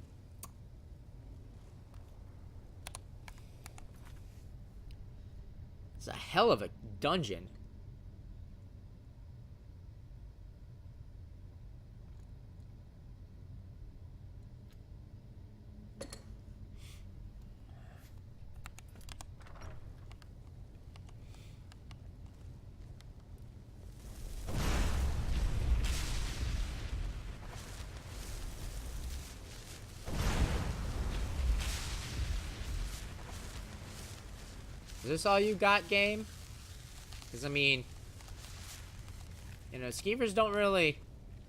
It's a hell of a dungeon. Is this all you got, game? Because, I mean, you know, skeevers don't really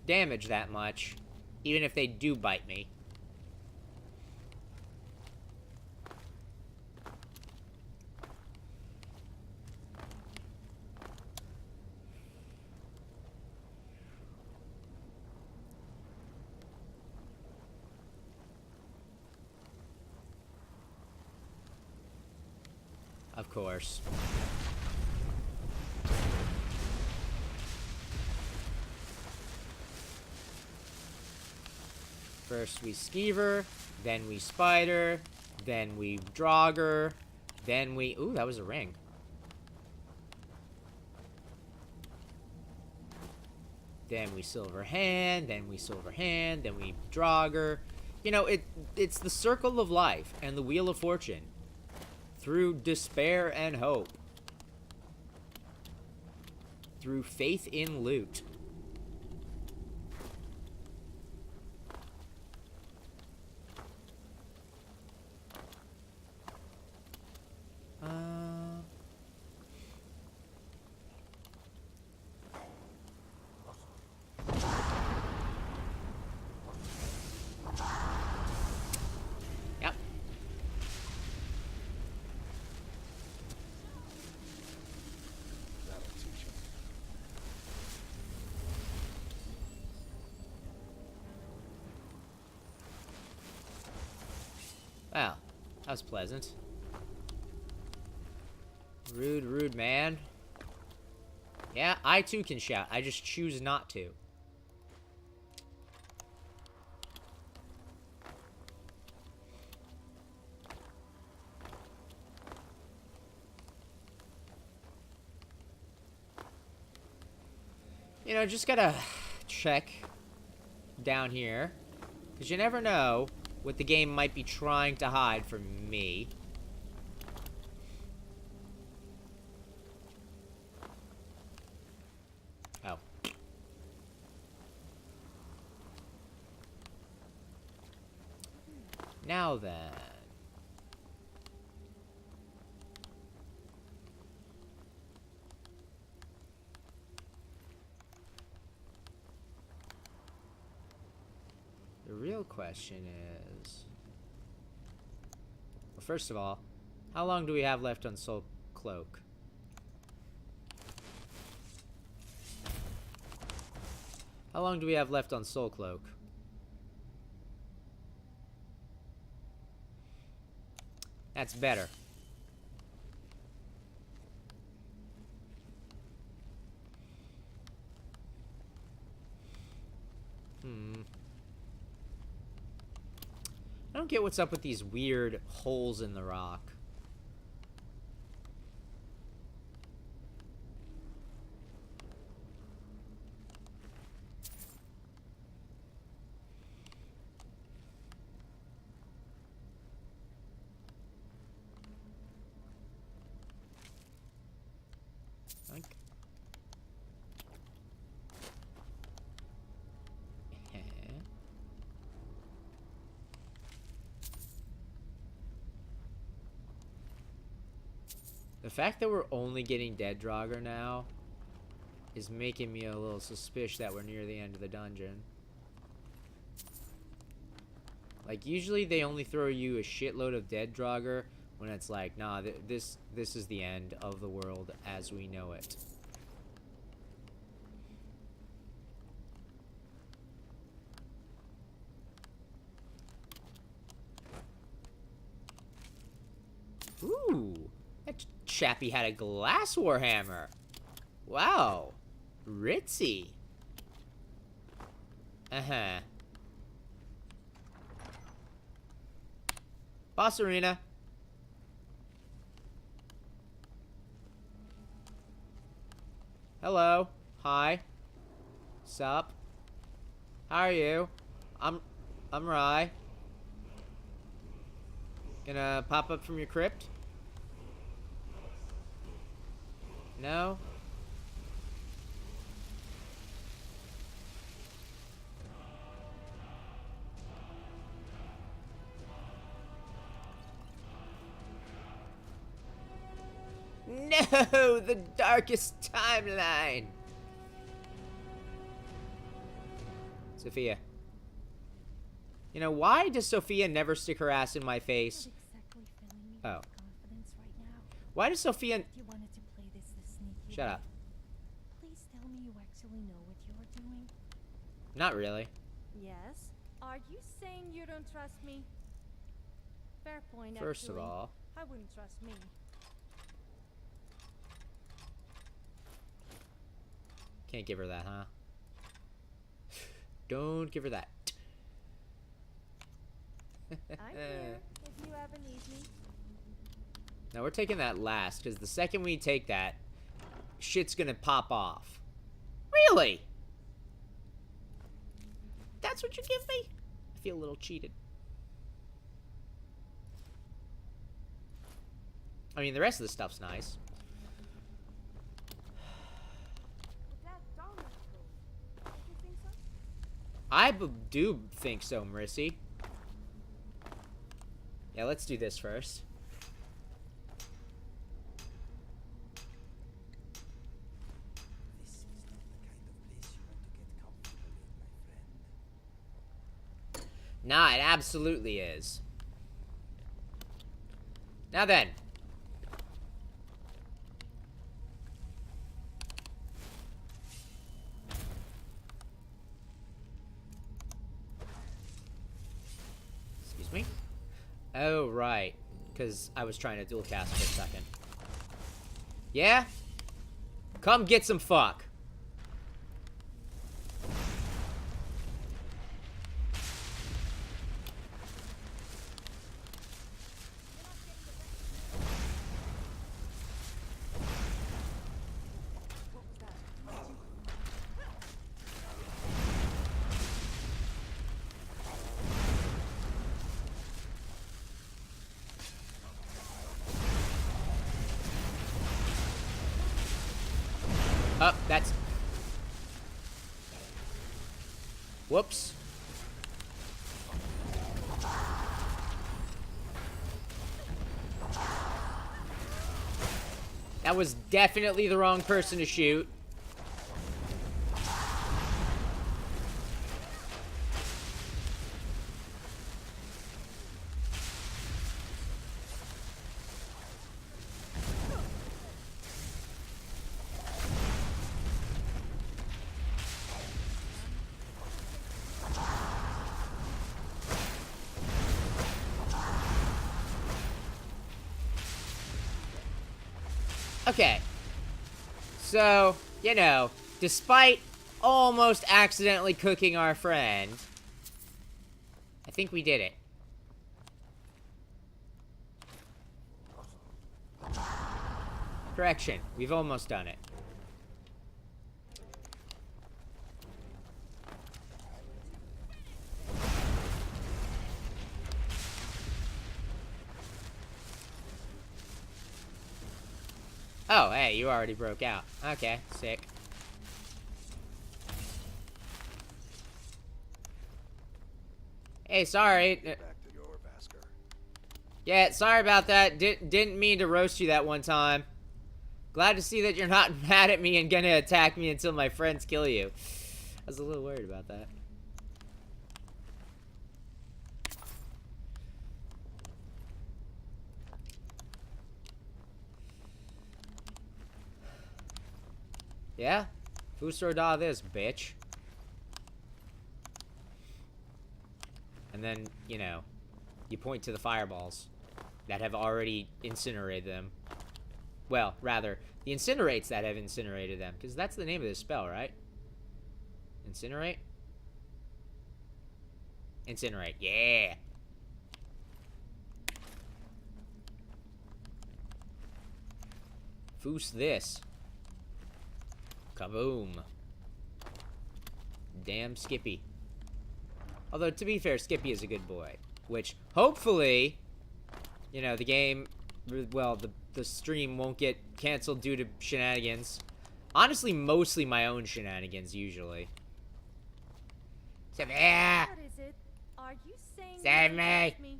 damage that much, even if they do bite me. Of course. First we skeever, then we spider, then we draugr, then we... Ooh, that was a ring. Then we silver hand, then we silver hand, then we draugr. You know, it's the circle of life and the wheel of fortune. Through despair and hope. Through faith in loot. Yep. That'll teach him. Well, that was pleasant. Rude, rude man. Yeah, I too can shout. I just choose not to. You know, just gotta check down here. Because you never know what the game might be trying to hide from me. Oh. Now then. The real question is... Well, first of all, how long do we have left on Soul Cloak? How long do we have left on Soul Cloak? That's better. I don't get what's up with these weird holes in the rock. The fact that we're only getting dead draugr now is making me a little suspicious that we're near the end of the dungeon. Like, usually they only throw you a shitload of dead draugr when it's like, nah, this is the end of the world as we know it. Ooh, that chappie had a glass warhammer. Wow, ritzy. Uh-huh. Boss arena. Hello. Hi. Sup? How are you? I'm Rye. Gonna pop up from your crypt? No? No! The darkest timeline! Sophia. You know, why does Sophia never stick her ass in my face? Exactly filling me Oh. with confidence right now. Why does Sophia... If you wanted to play this the sneaky Shut way, up. please tell me you actually know what you're doing. Not really. Yes? Are you saying you don't trust me? Fair point, First of actually. all... I wouldn't trust me. Can't give her that, huh? Don't give her that. I'm here if you ever need me. Now we're taking that last, because the second we take that, shit's gonna pop off. Really? That's what you give me? I feel a little cheated. I mean, the rest of the stuff's nice. Would that donut go? Don't you think so? I do think so, Marissy. Yeah, let's do this first. This is not the kind of place you want to get comfortable in, my friend. Nah, it absolutely is. Now then. Excuse me? Oh, right. Because I was trying to dual cast for a second. Yeah? Come get some fuck. Oh, that's... Whoops. That was definitely the wrong person to shoot. Okay. So, you know, despite almost accidentally cooking our friend, I think we did it. Correction, we've almost done it. Oh, hey, you already broke out. Okay, sick. Hey, sorry. Back to your Vasker. Yeah, sorry about that. Didn't mean to roast you that one time. Glad to see that you're not mad at me and gonna attack me until my friends kill you. I was a little worried about that. Yeah? Fusroda this, bitch. And then, you know, you point to the fireballs that have already incinerated them. Well, rather, the incinerates that have incinerated them. Because that's the name of this spell, right? Incinerate? Incinerate, yeah! Foos this. Kaboom. Damn Skippy. Although, to be fair, Skippy is a good boy. Which, hopefully, you know, the game, well, the stream won't get canceled due to shenanigans. Honestly, mostly my own shenanigans, usually. What is it? Are you saying Save you me. don't trust me?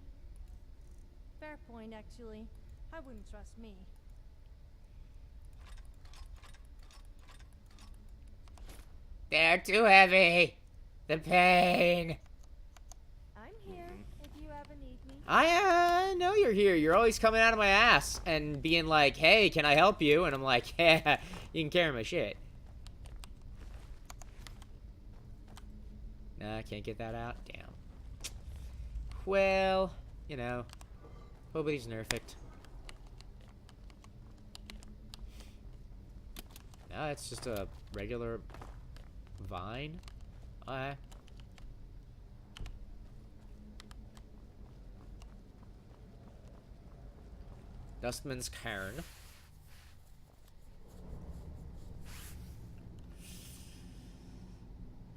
Fair point, actually. I wouldn't trust me. They're too heavy. The pain. I'm here if you ever need me. I know you're here. You're always coming out of my ass and being like, hey, can I help you? And I'm like, yeah, you can carry my shit. Nah, I can't get that out. Damn. Well, you know, nobody's nerfed. No, it's just a regular vine. Okay. Dustman's Cairn.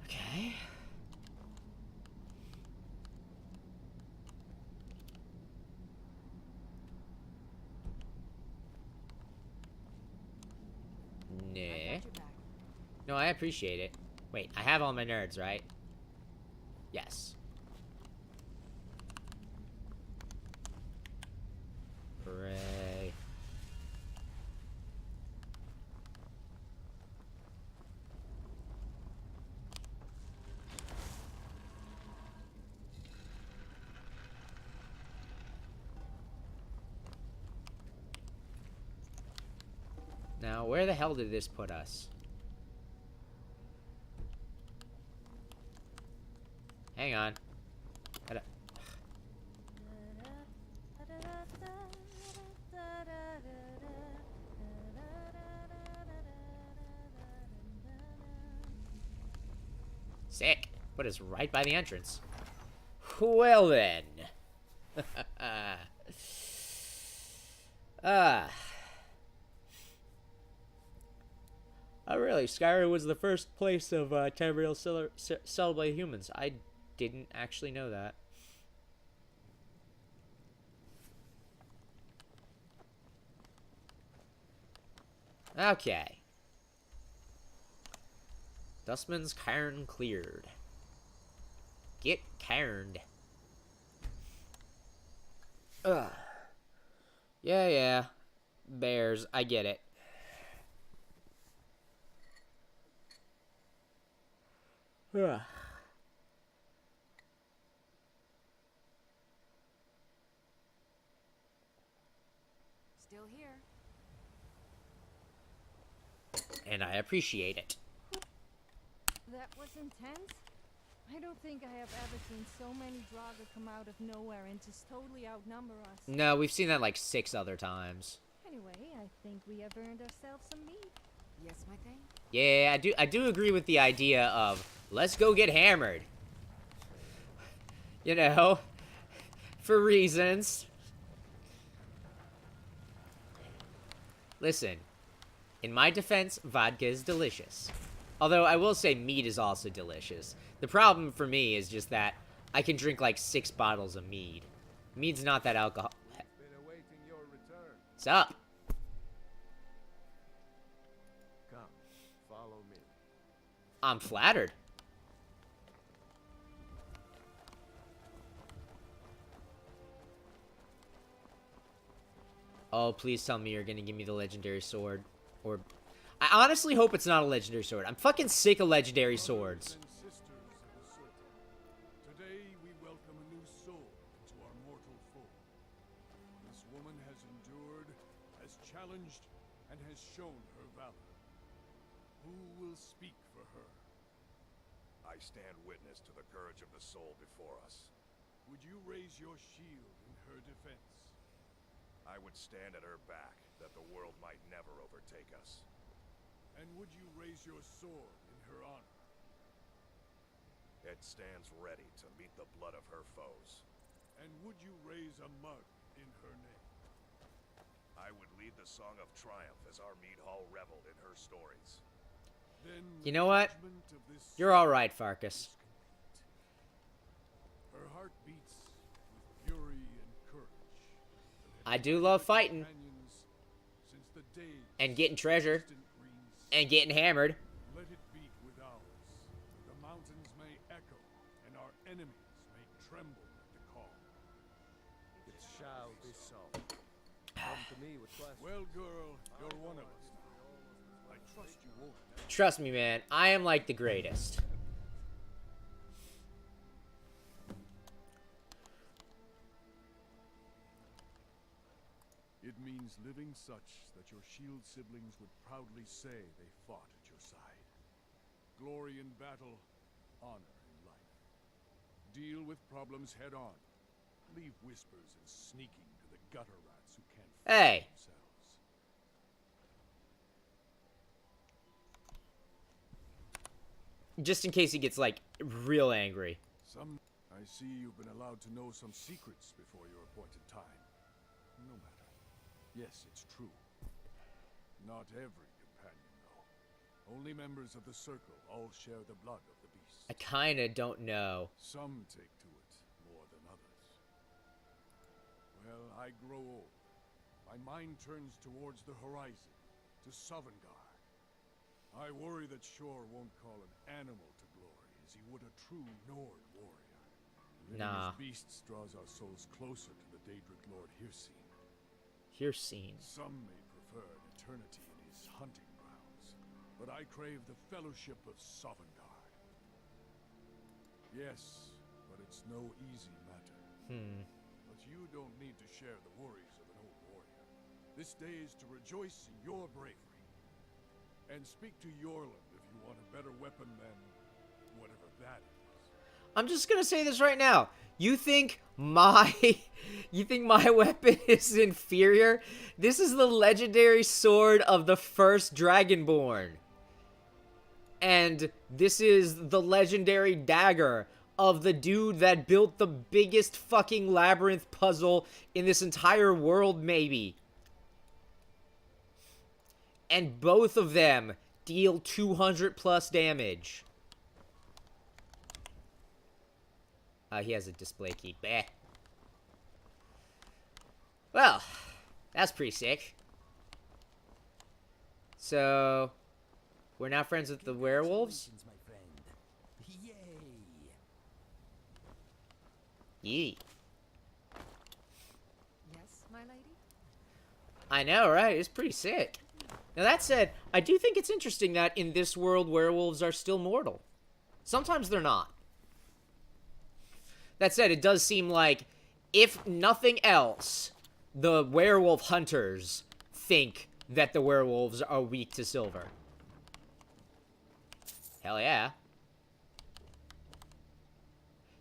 Okay. Nah. No, I appreciate it. Wait, I have all my nerds, right? Yes. Hooray. Now, where the hell did this put us? Hang on. Gotta... Sick. Put us right by the entrance. Well then. Oh really, Skyrim was the first place of Tamriel settled by humans. I didn't actually know that. Okay. Dustman's cairn cleared. Get cairned. Ugh. Yeah. Bears, I get it. Ugh. Still here. And I appreciate it. That was intense. I don't think I have ever seen so many Draugr come out of nowhere and just totally outnumber us. No, we've seen that like 6 other times. Anyway, I think we have earned ourselves some meat. Yes, my thing? Yeah, I do agree with the idea of let's go get hammered. You know, for reasons. Listen, in my defense, vodka is delicious. Although I will say mead is also delicious. The problem for me is just that I can drink like 6 bottles of mead. Mead's not that alcohol. Been awaiting your return. What's up? Come, follow me. I'm flattered. Oh, please tell me you're gonna give me the legendary sword. Or... I honestly hope it's not a legendary sword. I'm fucking sick of legendary swords. Today we welcome a new soul into our mortal fold. This woman has endured, has challenged, and has shown her valor. Who will speak for her? I stand witness to the courage of the soul before us. Would you raise your shield in her defense? I would stand at her back, that the world might never overtake us. And would you raise your sword in her honor? It stands ready to meet the blood of her foes. And would you raise a mug in her name? I would lead the song of triumph as our mead hall reveled in her stories. Then You know what? judgment of this You're alright, Farkas. is complete. Her heart beats with fury and courage. I do love fighting. Since the days And getting treasure. of distant Greece, And getting hammered. let it beat with ours. The mountains may echo, and our enemies may tremble at the call. It shall be so. Come to me with questions. Well, girl, you're one of us now. I trust you won't. Trust me, man. I am like the greatest. It means living such that your shield siblings would proudly say they fought at your side. Glory in battle, honor in life. Deal with problems head on. Leave whispers and sneaking to the gutter rats who can't Hey. themselves. Just in case he gets, like, real angry. I see you've been allowed to know some secrets before your appointed time. No matter. Yes, it's true. Not every companion, though. Only members of the Circle all share the blood of the beast. I kinda don't know. Some take to it more than others. Well, I grow old. My mind turns towards the horizon, to Sovngarde. I worry that Shor won't call an animal to glory as he would a true Nord warrior. Living Nah. as beasts draws our souls closer to the Daedric Lord Hircine. Hircine. Some may prefer an eternity in his hunting grounds, but I crave the fellowship of Sovngarde. Yes, but it's no easy matter. But you don't need to share the worries of an old warrior. This day is to rejoice in your bravery. And speak to Yorland if you want a better weapon than whatever that is. I'm just gonna say this right now. You think my weapon is inferior? This is the legendary sword of the first Dragonborn. And this is the legendary dagger of the dude that built the biggest fucking labyrinth puzzle in this entire world, maybe. And both of them deal 200 plus damage. He has a display key. Bah. Well, that's pretty sick. So, we're now friends with the werewolves? Congratulations, my friend. Yay! Yee. Yes, my lady? I know, right? It's pretty sick. Now, that said, I do think it's interesting that in this world, werewolves are still mortal. Sometimes they're not. That said, it does seem like, if nothing else, the werewolf hunters think that the werewolves are weak to silver. Hell yeah.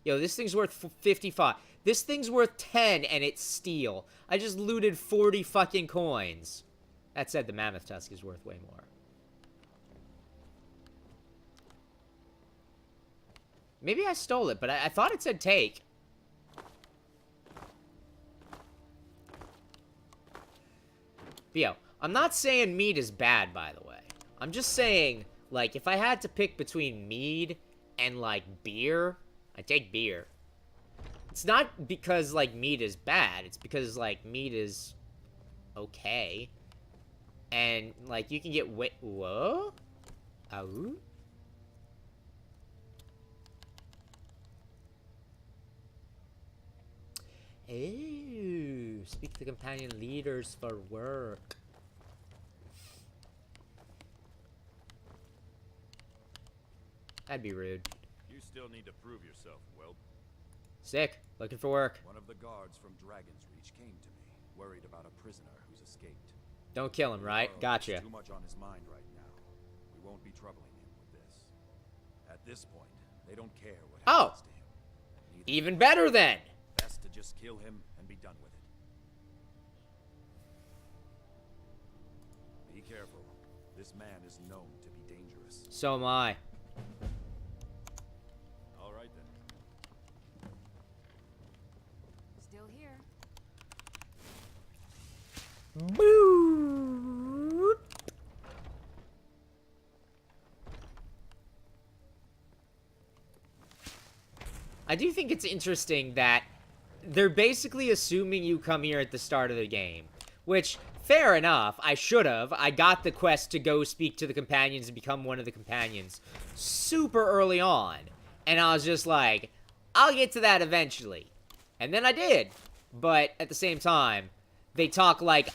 Yo, this thing's worth 55. This thing's worth 10 and it's steel. I just looted 40 fucking coins. That said, the mammoth tusk is worth way more. Maybe I stole it, but I thought it said take. But yo, I'm not saying mead is bad, by the way. I'm just saying, like, if I had to pick between mead and, like, beer, I'd take beer. It's not because, like, mead is bad. It's because, like, mead is okay. And, like, you can get whoa? Ow? Ooh, speak to companion leaders for work. That'd be rude. You still need to prove yourself, Whelp. Sick. Looking for work. One of the guards from Dragon's Reach came to me, worried about a prisoner who's escaped. Don't kill him, right? Gotcha. Too much on his mind right now. We won't be troubling him with this. At this point, they don't care what happens to him. Neither Even better then. best to just kill him and be done with it. Be careful. This man is known to be dangerous. So am I. All right then. Still here. Boo! I do think it's interesting that they're basically assuming you come here at the start of the game. Which, fair enough, I should have. I got the quest to go speak to the companions and become one of the companions super early on. And I was just like, I'll get to that eventually. And then I did. But at the same time, they talk like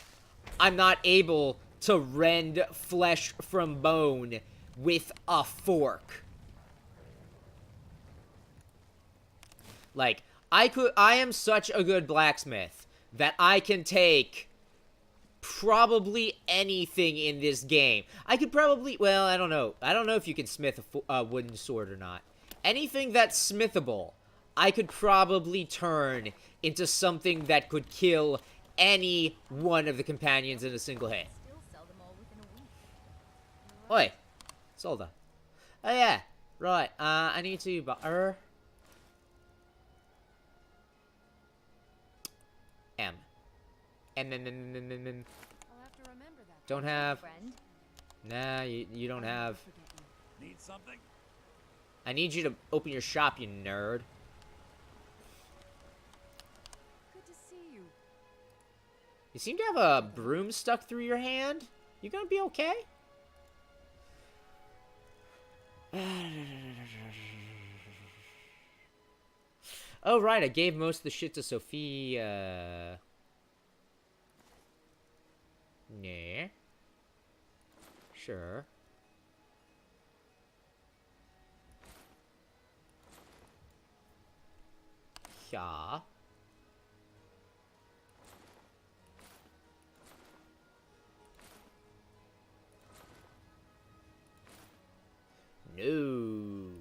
I'm not able to rend flesh from bone with a fork. Like, I am such a good blacksmith that I can take probably anything in this game. I could probably, well, I don't know. I don't know if you can smith a wooden sword or not. Anything that's smithable, I could probably turn into something that could kill any one of the companions in a single hit. Still sell them all within a week. Oi, Solda. Oh yeah, right. I need to butter. M. I'll have to remember that. Don't have. Friend. Nah, you don't have. Need something? I need you to open your shop, you nerd. Good to see you. You seem to have a broom stuck through your hand. You gonna be okay? Oh, right. I gave most of the shit to Sophia. Nah. Sure. Yeah. No.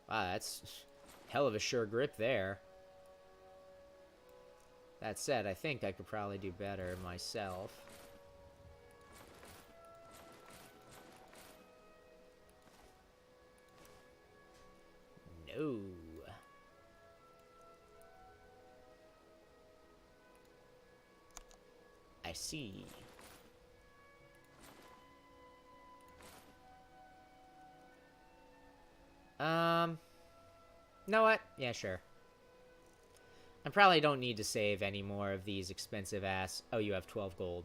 Wow, that's hell of a sure grip there. That said, I think I could probably do better myself. No. I see. Know what? Yeah, sure. I probably don't need to save any more of these expensive ass... Oh, you have 12 gold.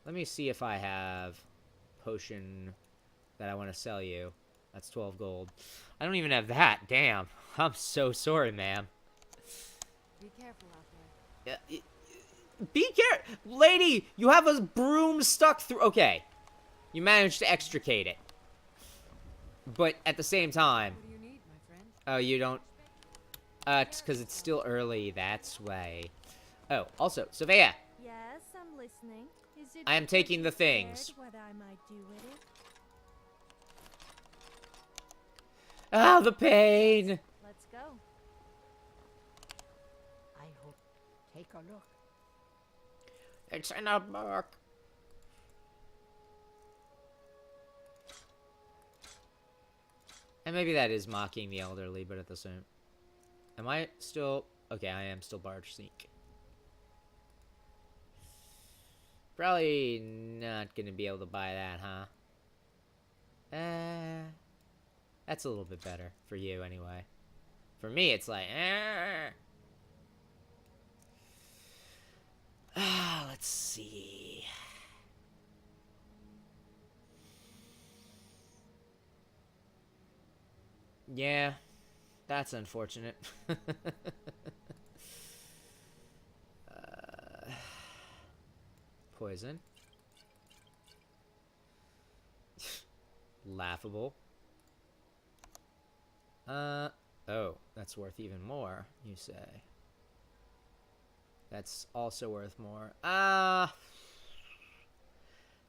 Let me see if I have potion that I want to sell you. That's 12 gold. I don't even have that. Damn. I'm so sorry, ma'am. Be careful out there. Be careful! Lady, you have a broom stuck through... Okay. You managed to extricate it. But at the same time... What do you need, my friend? Oh, you don't... It's because it's still early. That's why. Oh, also, Savea. Yes, I'm listening. Is it I am because taking you're the things. scared what I might do with it? Ah, the pain! Let's go. I hope. Take a look. It's in a book. And maybe that is mocking the elderly, but at the same... Am I still... Okay, I am still Barge Sneak. Probably not gonna be able to buy that, huh? That's a little bit better for you, anyway. For me, it's like... Let's see... Yeah, that's unfortunate. Poison. Laughable. Oh, that's worth even more, you say. That's also worth more.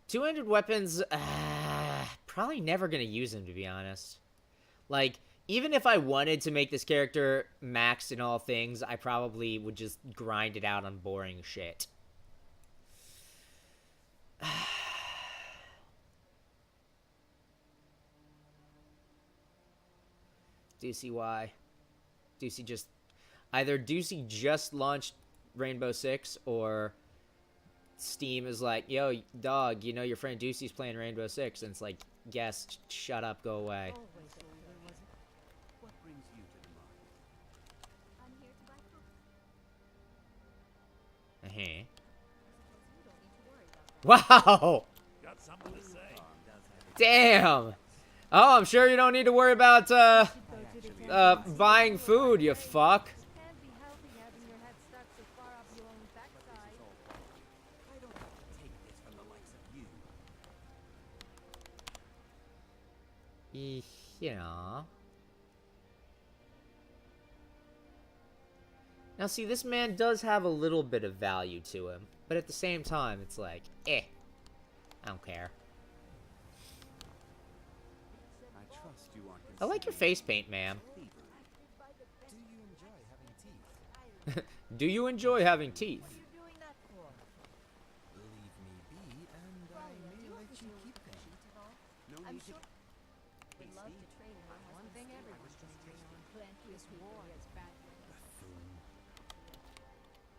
200 weapons, probably never gonna use them, to be honest. Like, even if I wanted to make this character maxed in all things, I probably would just grind it out on boring shit. Ducey, why? Ducey just... Either Ducey just launched Rainbow Six, or Steam is like, yo, dog, you know your friend Ducey's playing Rainbow Six, and it's like, yes, shut up, go away. What brings you to the mine? I'm here to buy food. Uh-huh. I suppose you don't need to worry about that. Wow! Got something to say? Damn! Oh, I'm sure you don't need to worry about, buying food, you fuck. Can't be healthy having your head stuck so far up your own backside. I don't have to take this from the likes of you. You know. Now, see, this man does have a little bit of value to him, but at the same time, it's like, I don't care. I trust you aren't I like your face paint, ma'am. Do you enjoy having teeth? Do you enjoy having teeth? What are you doing that for? Leave me be, and I may let you keep them. No I'm need to. sure would love to trade her. One thing everyone's been agreeing on. Plenty This of people war here. is bad. Buffoon.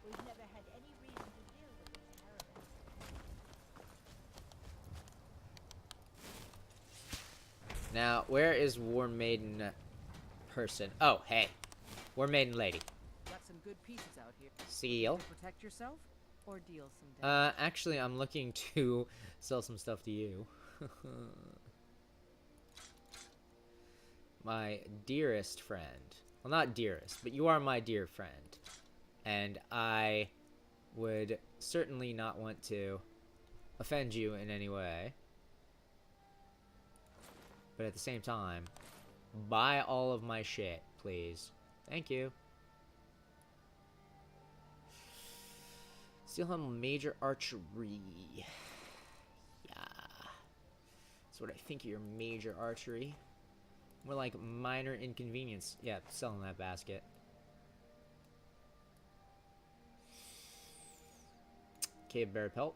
We've never had any reason to deal with these caravans. Now, where is War Maiden person? Oh, hey. War Maiden lady. Got some good pieces out here. Seal. Protect yourself or deal some damage. Actually, I'm looking to sell some stuff to you. My dearest friend. Well, not dearest, but you are my dear friend. And I would certainly not want to offend you in any way. But at the same time, buy all of my shit, please. Thank you. Still have major archery. Yeah. That's what I think of your major archery. More like minor inconvenience. Yeah, selling that basket. Cave bear pelt.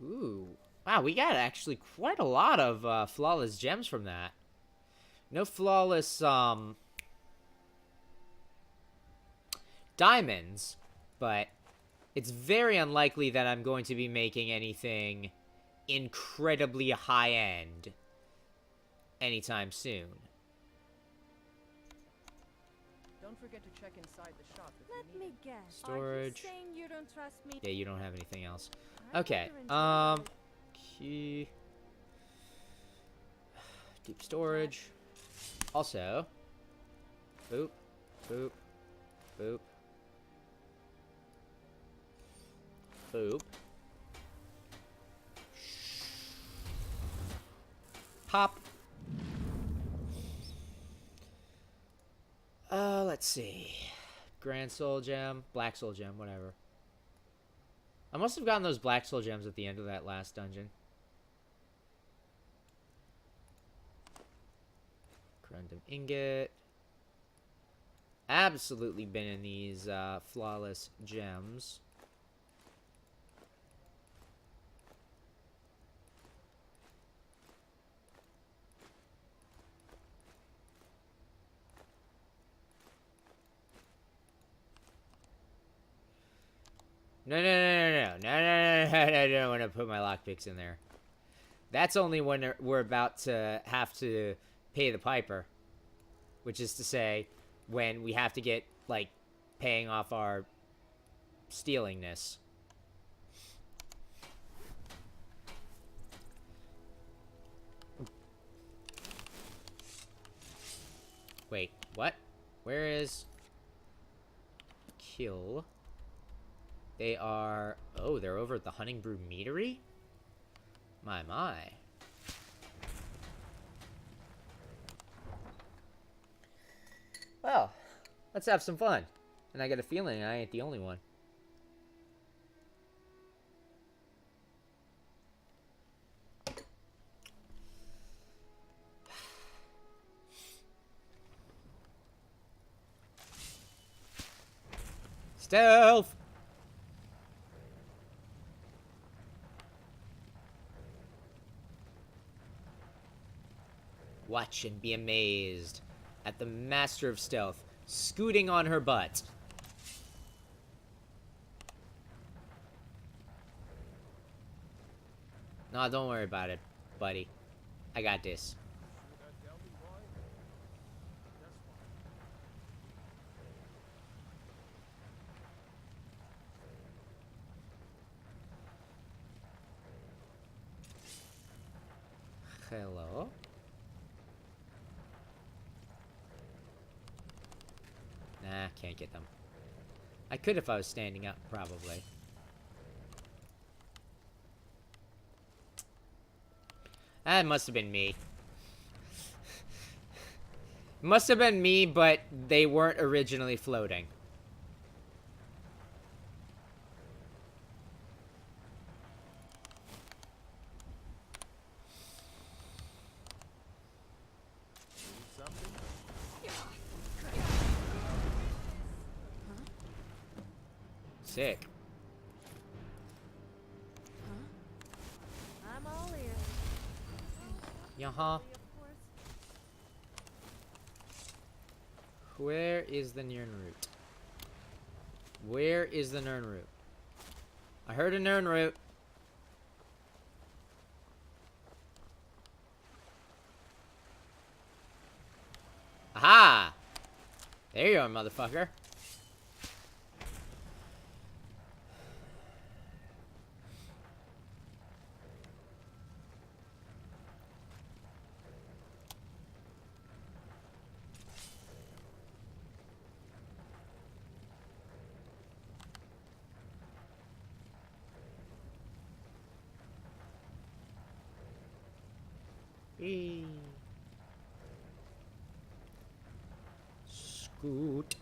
Ooh. Wow, we got actually quite a lot of flawless gems from that. No flawless diamonds, but it's very unlikely that I'm going to be making anything incredibly high-end anytime soon. Don't forget to check inside the shop if Let you me need guess. Storage. Are you saying you don't trust me? Yeah, you don't have anything else. I Okay, wonder into key. Deep storage. Also, boop, boop, boop, boop. Pop. Let's see. Grand Soul Gem, Black Soul Gem, whatever. I must have gotten those Black Soul Gems at the end of that last dungeon. Corundum Ingot. Absolutely been in these flawless gems. No, no, no, no, no, no, no, no, no, I don't want to put my lockpicks in there. That's only when we're about to have to pay the piper. Which is to say, when we have to get, like, paying off our stealingness. Wait, what? Where is... Kill? They are... Oh, they're over at the Hunting Brew Meadery? My, my. Well, let's have some fun. And I get a feeling I ain't the only one. Stealth! Watch and be amazed at the master of stealth scooting on her butt. Nah, don't worry about it, buddy. I got this. Hello? Nah, can't get them. I could if I was standing up, probably. That must have been me. Must have been me, but they weren't originally floating. Sick. I'm all ears. Yaha. Where is the Nirn route? Where is the Nirn route? I heard a Nirn route. Aha! There you are, motherfucker. Scoot.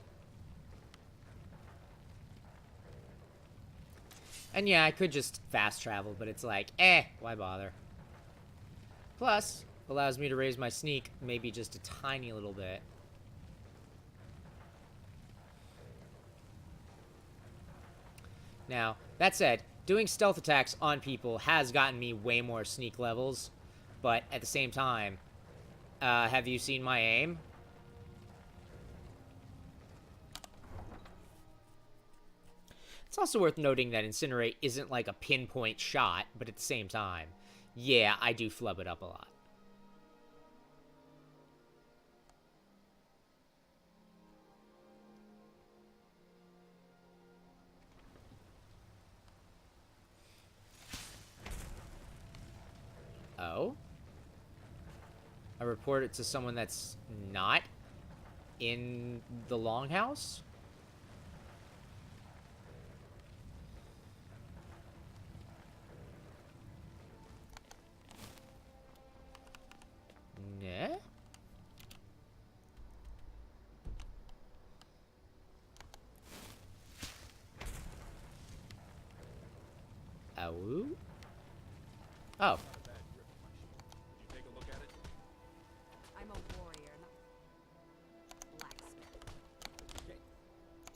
And yeah, I could just fast travel, but it's like, why bother? Plus, allows me to raise my sneak maybe just a tiny little bit. Now, that said, doing stealth attacks on people has gotten me way more sneak levels, but at the same time, have you seen my aim? It's also worth noting that Incinerate isn't like a pinpoint shot, but at the same time, yeah, I do flub it up a lot. Oh? I report it to someone that's not in the longhouse? Nah? Oh? Oh. I'm a warrior, not blacksmith. Okay.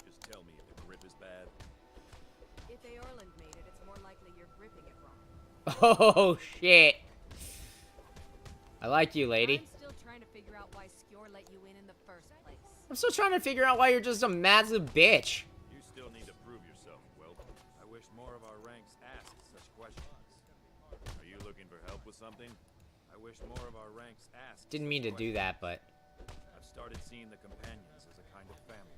Just tell me if the grip is bad. If Aorland made it, it's more likely you're gripping it wrong. Oh, shit. I like you, lady. I'm still trying to figure out why Skjor let you in the first place. I'm still trying to figure out why you're just a massive bitch. You still need to prove yourself, Will. I wish more of our ranks asked such questions. Are you looking for help with something? I wish more of our ranks asked. Didn't mean to do that, but I've started seeing the companions as a kind of family.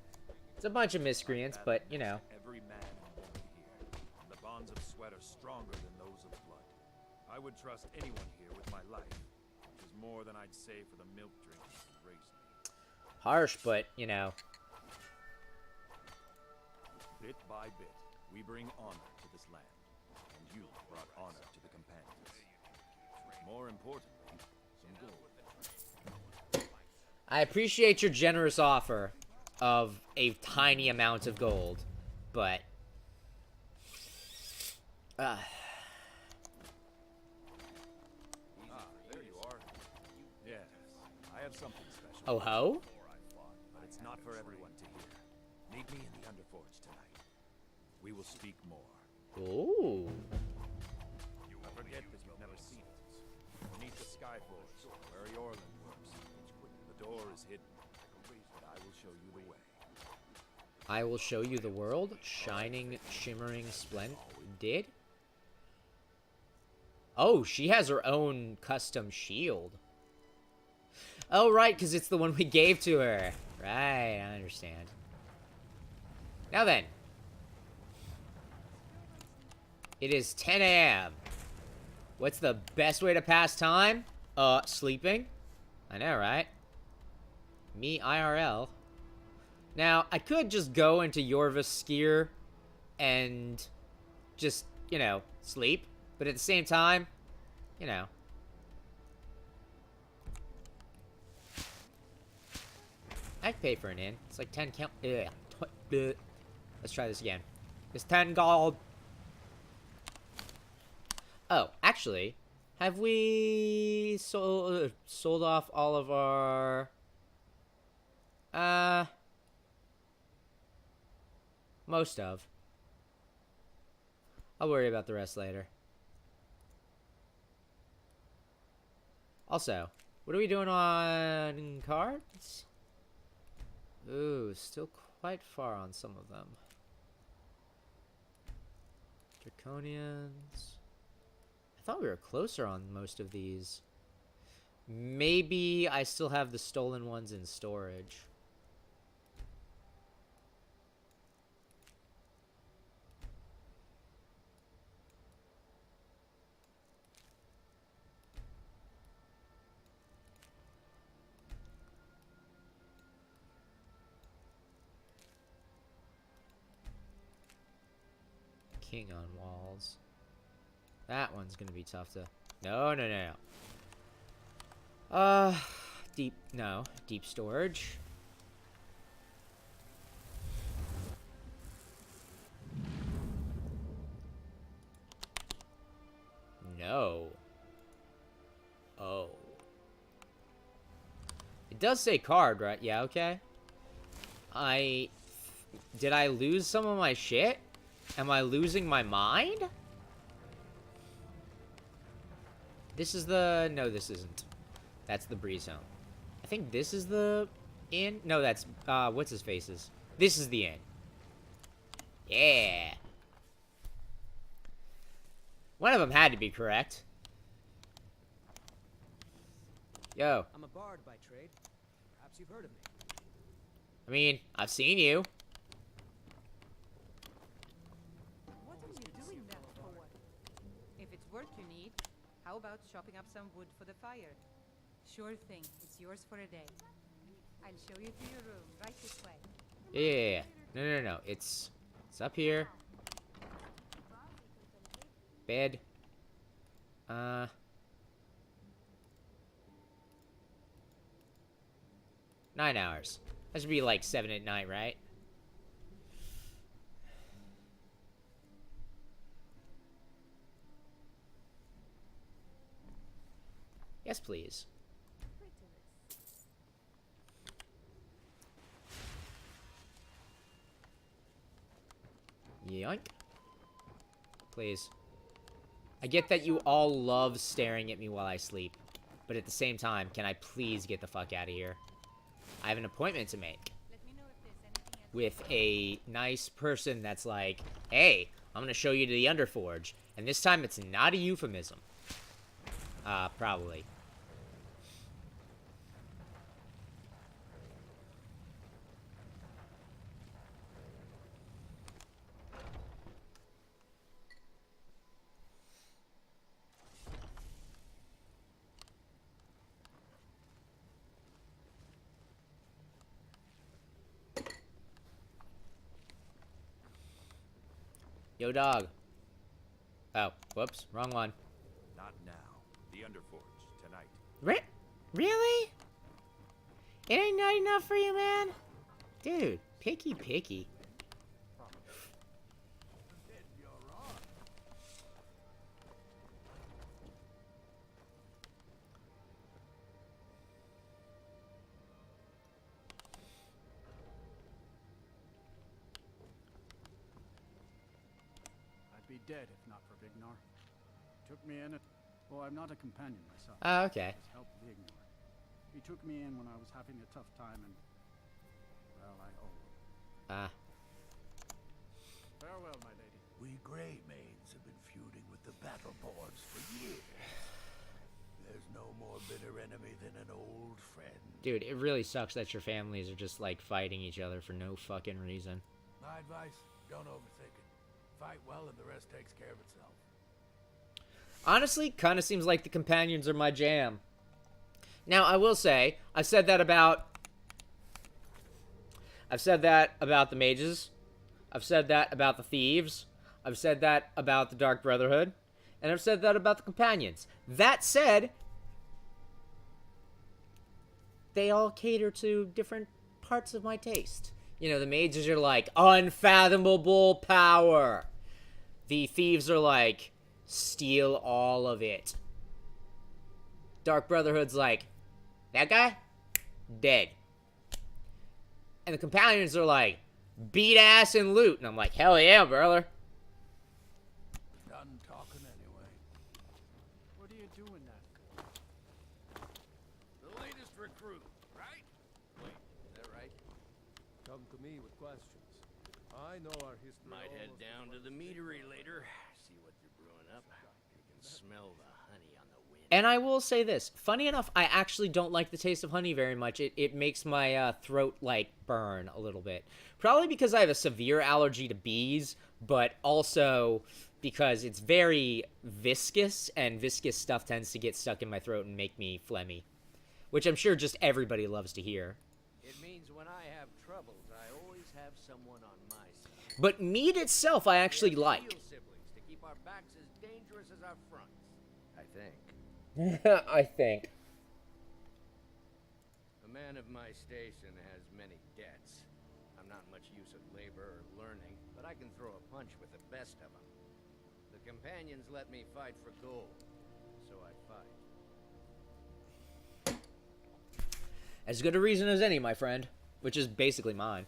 it's a bunch of miscreants, but, you know. Every man and woman here. And the bonds of sweat are stronger than those of blood. I would trust anyone here with my life, which is more than I'd say for the milk drinkers who raised me. Harsh, but, you know. Bit by bit, we bring honor to this land. And you brought honor to the companions. More importantly, some gold. I appreciate your generous offer of a tiny amount of gold, but... Ah, there you are. Yes, I have something special. Oh ho? But it's not for everyone to hear. Meet me in the Underforge tonight. We will speak more. Ooh. I forget that you've never seen it. Beneath the Skyforge, where Yorland works, the door is hidden. But I will show you the way. I will show you the world. Shining, shimmering, splendid. Oh, she has her own custom shield. Oh, right, because it's the one we gave to her. Right, I understand. Now then. It is 10 a.m. What's the best way to pass time? Sleeping. I know, right? Me IRL. Now, I could just go into Yorva's Skier and just, you know, sleep. But at the same time, you know, I can pay for an inn. It's like 10 count. Let's try this again. It's 10 gold. Oh, actually, have we sold off all of our... most of. I'll worry about the rest later. Also, what are we doing on cards? Ooh, still quite far on some of them. Draconians. I thought we were closer on most of these. Maybe I still have the stolen ones in storage. King on walls. That one's gonna be tough to... No. Deep storage. No. Oh. It does say card, right? Yeah, okay. Did I lose some of my shit? Am I losing my mind? This is the... No, this isn't. That's the breeze home. I think this is the inn. No, that's... what's his face's? This is the inn. Yeah. One of them had to be correct. Yo. I'm a bard by trade. Perhaps you've heard of me. I mean, I've seen you. What are you doing that for? If it's work you need, how about chopping up some wood for the fire? Sure thing. It's yours for a day. I'll show you to your room, right this way. Yeah. No. It's up here. Bed. 9 hours. That should be like 7 at night, right? Yes, please. Yoink. Please. I get that you all love staring at me while I sleep. But at the same time, can I please get the fuck out of here? I have an appointment to make. With a nice person that's like, hey, I'm gonna show you to the Underforge. And this time it's not a euphemism. Probably. Yo, dog. Oh, whoops. Wrong one. Not now. The Underforge, tonight. Really? It ain't not enough for you, man? Dude, picky. Be dead if not for Vignar. Took me in. Well, I'm not a companion myself. Oh, okay. Just help Vignar. He took me in when I was having a tough time, and well, I owe him. Farewell, my lady. We Grey Maids have been feuding with the Battleborns for years. There's no more bitter enemy than an old friend. Dude, it really sucks that your families are just like fighting each other for no fucking reason. My advice: don't overthink it. Fight well and the rest takes care of itself. Honestly, kind of seems like the companions are my jam. Now, I will say, I've said that about the mages. I've said that about the thieves. I've said that about the Dark Brotherhood. And I've said that about the companions. That said, they all cater to different parts of my taste. You know, the mages are like, unfathomable power. The thieves are like, steal all of it. Dark Brotherhood's like, that guy? Dead. And the companions are like, beat ass and loot. And I'm like, hell yeah, brother. Done talking anyway. What are you doing that for? The latest recruit, right? Wait, is that right? Come to me with questions. I know our history. Might head almost down as to well the as meadery anyone. later. See what they're brewing up. You can smell the honey on the wind. And I will say this. Funny enough, I actually don't like the taste of honey very much. It makes my throat, like, burn a little bit. Probably because I have a severe allergy to bees, but also because it's very viscous, and viscous stuff tends to get stuck in my throat and make me phlegmy. Which I'm sure just everybody loves to hear. It means when I have troubles, I always have someone on my side. But mead itself I actually like. Real siblings to keep our backs as dangerous as our fronts. I think. I think. A man of my station has many debts. I'm not much use of labor or learning, but I can throw a punch with the best of them. The companions let me fight for gold, so I fight. As good a reason as any, my friend. Which is basically mine.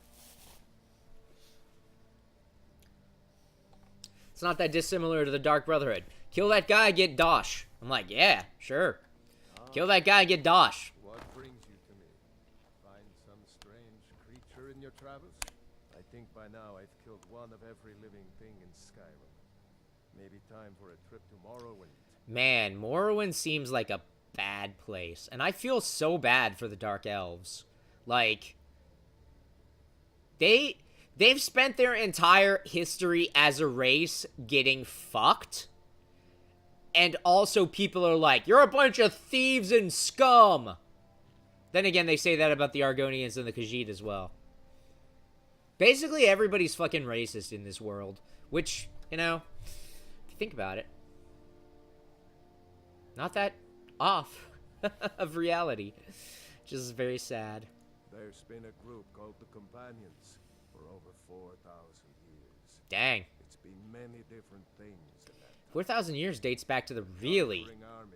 It's not that dissimilar to the Dark Brotherhood. Kill that guy, get dosh. I'm like, yeah, sure. Kill that guy, get dosh. What brings you to me? Find some strange creature in your travels? I think by now I've killed one of every living thing in Skyrim. Maybe time for a trip to Morrowind. Man, Morrowind seems like a bad place. And I feel so bad for the Dark Elves. Like, they've spent their entire history as a race getting fucked. And also people are like, you're a bunch of thieves and scum. Then again, they say that about the Argonians and the Khajiit as well. Basically, everybody's fucking racist in this world. Which, you know, if you think about it, not that off of reality. Which is very sad. There's been a group called the Companions for over 4,000 years. Dang. It's been many different things in that 4,000 years dates back to the really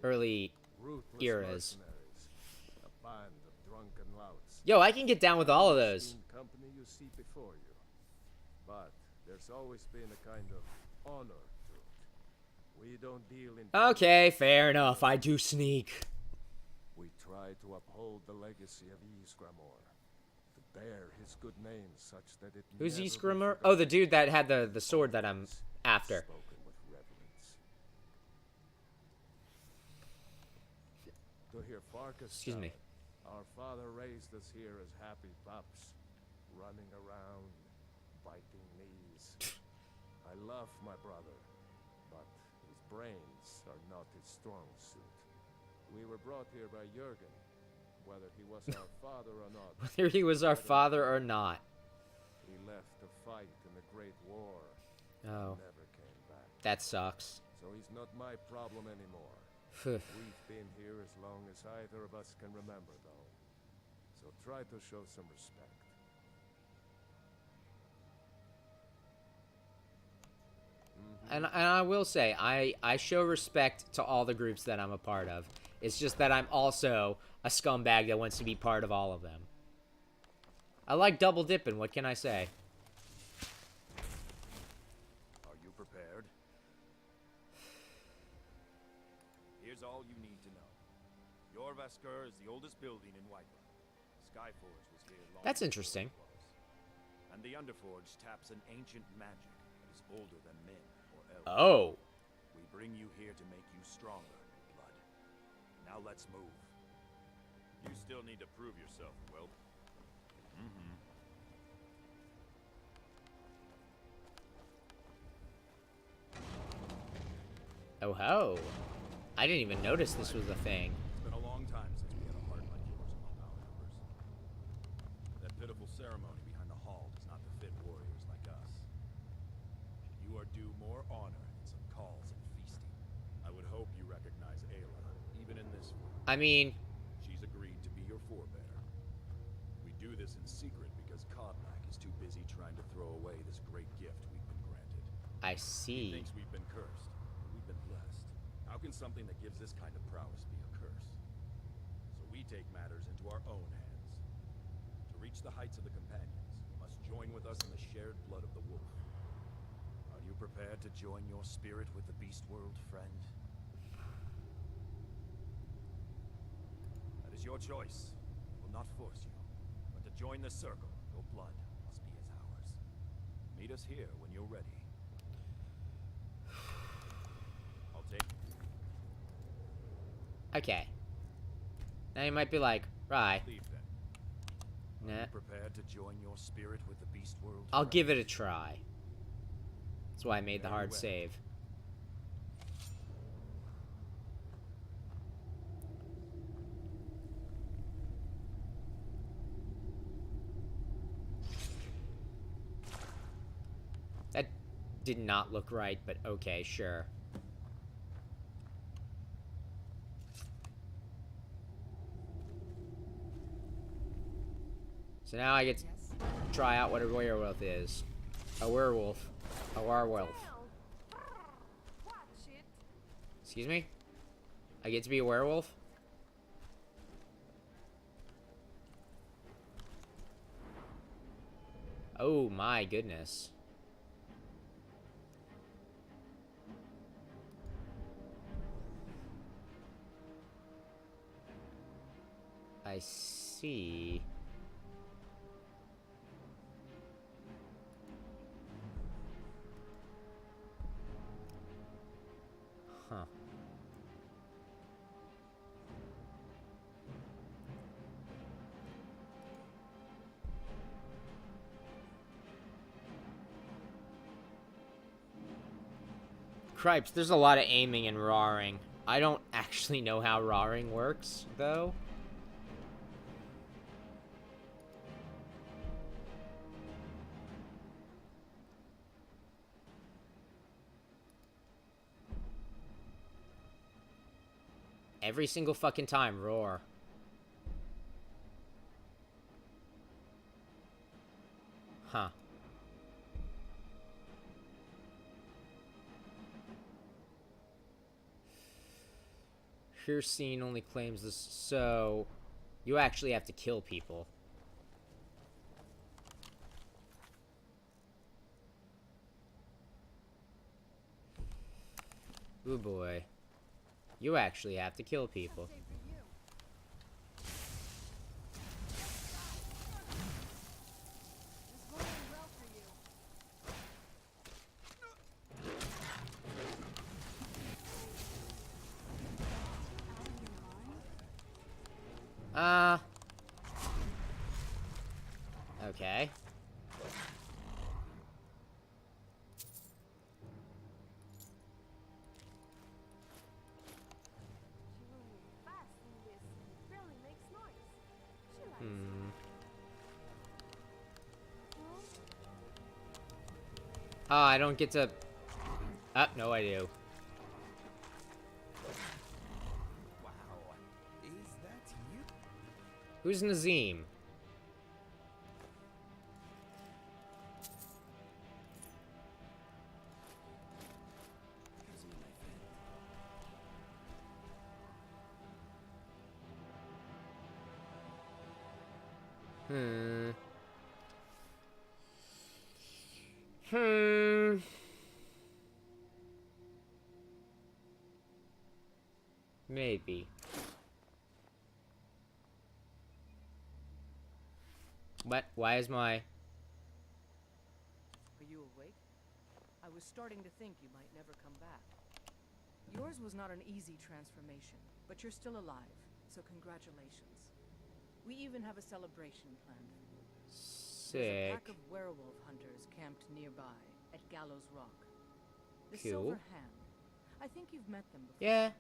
early ruthless eras. mercenaries, a band of drunken louts. Yo, I can get down with all of those. Company you see before you. But there's always been a kind of honor to it. We don't deal in Okay, fair enough. I do sneak. We try to uphold the legacy of Ysgramor, to bear his good name such that it Who's never be Ysgramor? forgotten. Oh, the dude that had the sword that I'm after. Spoken with reverence. To hear Farkas Excuse me. Our father raised us here as happy pups, running around, biting knees. I love my brother, but his brains are not his strong suit. We were brought here by Jurgen, whether he was our father or not. Whether he was our father or not. He left to fight in the Great War. Oh. Never came back. That sucks. So he's not my problem anymore. We've been here as long as either of us can remember, though. So try to show some respect. And I will say, I show respect to all the groups that I'm a part of. It's just that I'm also a scumbag that wants to be part of all of them. I like double dipping, what can I say? Are you prepared? Here's all you need to know. Jorvaskr is the oldest building in Whiterun. Skyforge was here long That's before interesting. it was. And the Underforge taps an ancient magic that is older than men or elves. Oh. We bring you here to make you stronger, Blood. Now let's move. You still need to prove yourself, Whelp. Oh ho. I didn't even notice this was a thing. It's been a long time since we had a heart like yours among our numbers. That pitiful ceremony behind the hall does not befit warriors like us. You are due more honor than some calls and feasting. I would hope you recognize Ayla, even in this form. I mean, She's agreed to be your forebearer. We do this in secret I He see. thinks we've been cursed, but we've been blessed. How can something that gives this kind of prowess be a curse? So we take matters into our own hands. To reach the heights of the companions, you must join with us in the shared blood of the wolf. Are you prepared to join your spirit with the beast world, friend? That is your choice. We will not force you. But to join the circle, your blood must be as ours. Meet us here when you're ready. I'll take Okay. Now you might be like, right. leave then. Are Nah. you prepared to join your spirit with the beast world? I'll friend? give it a try. That's why I made the Very hard well. save. That did not look right, but okay, sure. So now I get to try out what a werewolf is. A werewolf. A werewolf. Watch it. Excuse me? I get to be a werewolf? Oh my goodness. I see. Huh. Cripes, there's a lot of aiming and roaring. I don't actually know how roaring works, though. Every single fucking time, roar. Huh. Here scene only claims this, so you actually have to kill people. Ooh boy. You actually have to kill people. Okay. She will move fast in this and barely makes noise. She likes Hmm. it. Ah, I don't get to... Ah, no, I do. Wow. Is that you? Who's Nazim? Excuse me, my friend. Maybe. What? Why is my... Are you awake? I was starting to think you might never come back. Yours was not an easy transformation, but you're still alive, so congratulations. We even have a celebration planned for you. There's a Sick. pack of werewolf hunters camped nearby at Gallows Rock. The Cool. Silver Hand. I think you've met them before. Yeah.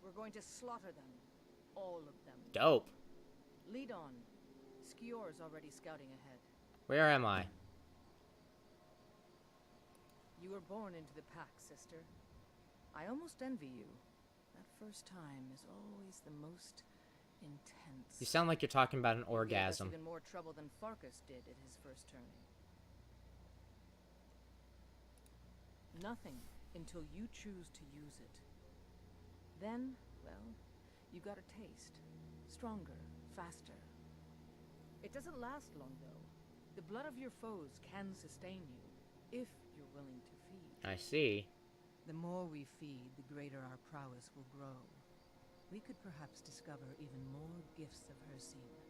We're going to slaughter them. All of them. Dope. Lead on. Skior's already scouting ahead. Where am I? You were born into the pack, sister. I almost envy you. That first time is always the most intense. You sound like you're talking about an You gave us orgasm. even more trouble than Farkas did at his first turning. Nothing until you choose to use it. Then, well, you got a taste. Stronger, faster. It doesn't last long, though. The blood of your foes can sustain you, if you're willing to feed. I see. The more we feed, the greater our prowess will grow. We could perhaps discover even more gifts of Hercine.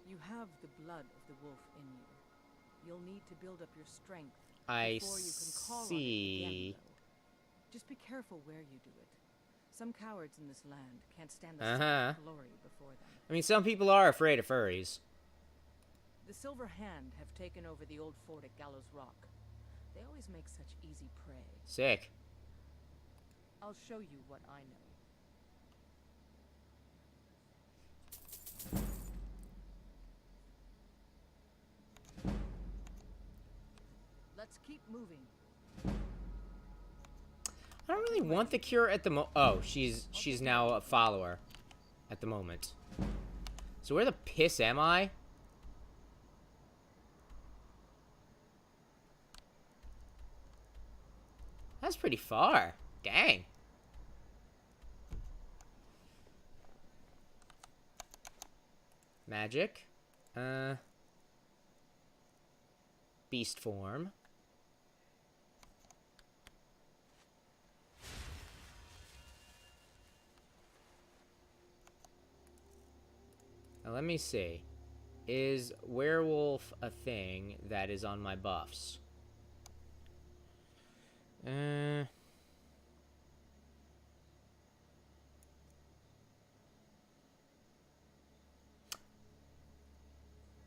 You have the blood of the wolf in you. You'll need to build up your strength before you can call on it again, though. Just be careful where you do it. Some cowards in this land can't stand the sight of glory before them. I mean, some people are afraid of furries. The Silver Hand have taken over the old fort at Gallows Rock. They always make such easy prey. Sick. I'll show you what I know. Let's keep moving. I don't really want the cure at the oh, she's now a follower at the moment. So where the piss am I? That's pretty far. Dang. Magic. Beast form. Now let me see. Is werewolf a thing that is on my buffs?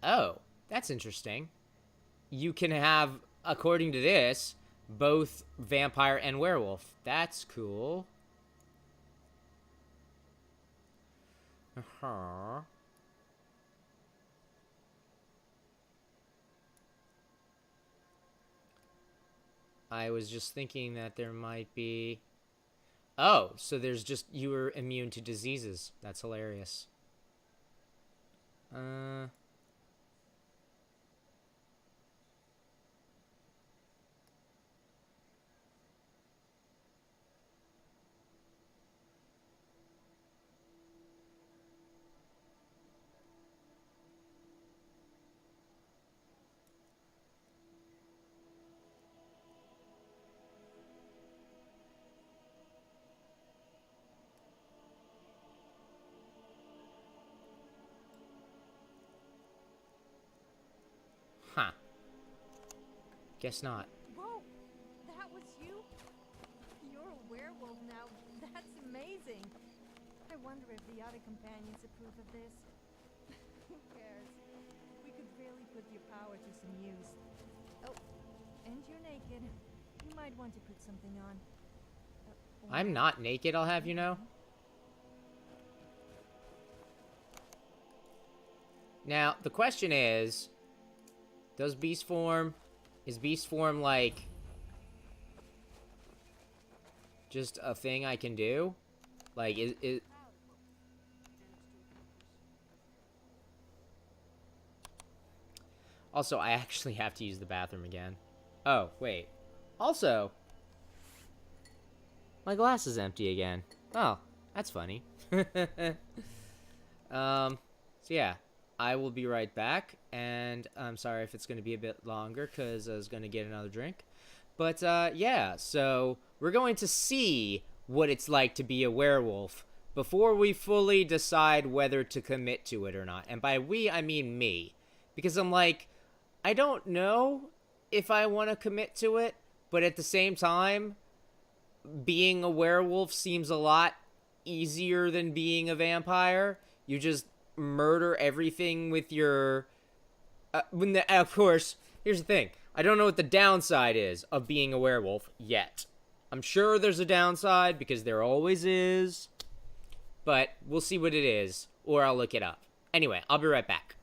Oh, that's interesting. You can have, according to this, both vampire and werewolf. That's cool. I was just thinking that there might be... Oh, so there's just... You were immune to diseases. That's hilarious. Huh. Guess not. Whoa! That was you? You're a werewolf now. That's amazing. I wonder if the other companions approve of this. Who cares? We could really put your power to some use. Oh, and you're naked. You might want to put something on. I'm not naked, I'll have you know. Now, the question is... Does beast form... Is beast form, like... just a thing I can do? Like, is... Also, I actually have to use the bathroom again. Oh, wait. Also... My glass is empty again. Oh, that's funny. So yeah. I will be right back, and I'm sorry if it's going to be a bit longer, because I was going to get another drink. But, yeah, so we're going to see what it's like to be a werewolf before we fully decide whether to commit to it or not. And by we, I mean me. Because I'm like, I don't know if I want to commit to it, but at the same time, being a werewolf seems a lot easier than being a vampire. You just murder everything with your of course, here's the thing, I don't know what the downside is of being a werewolf yet. I'm sure there's a downside, because there always is, but we'll see what it is, or I'll look it up. Anyway, I'll be right back.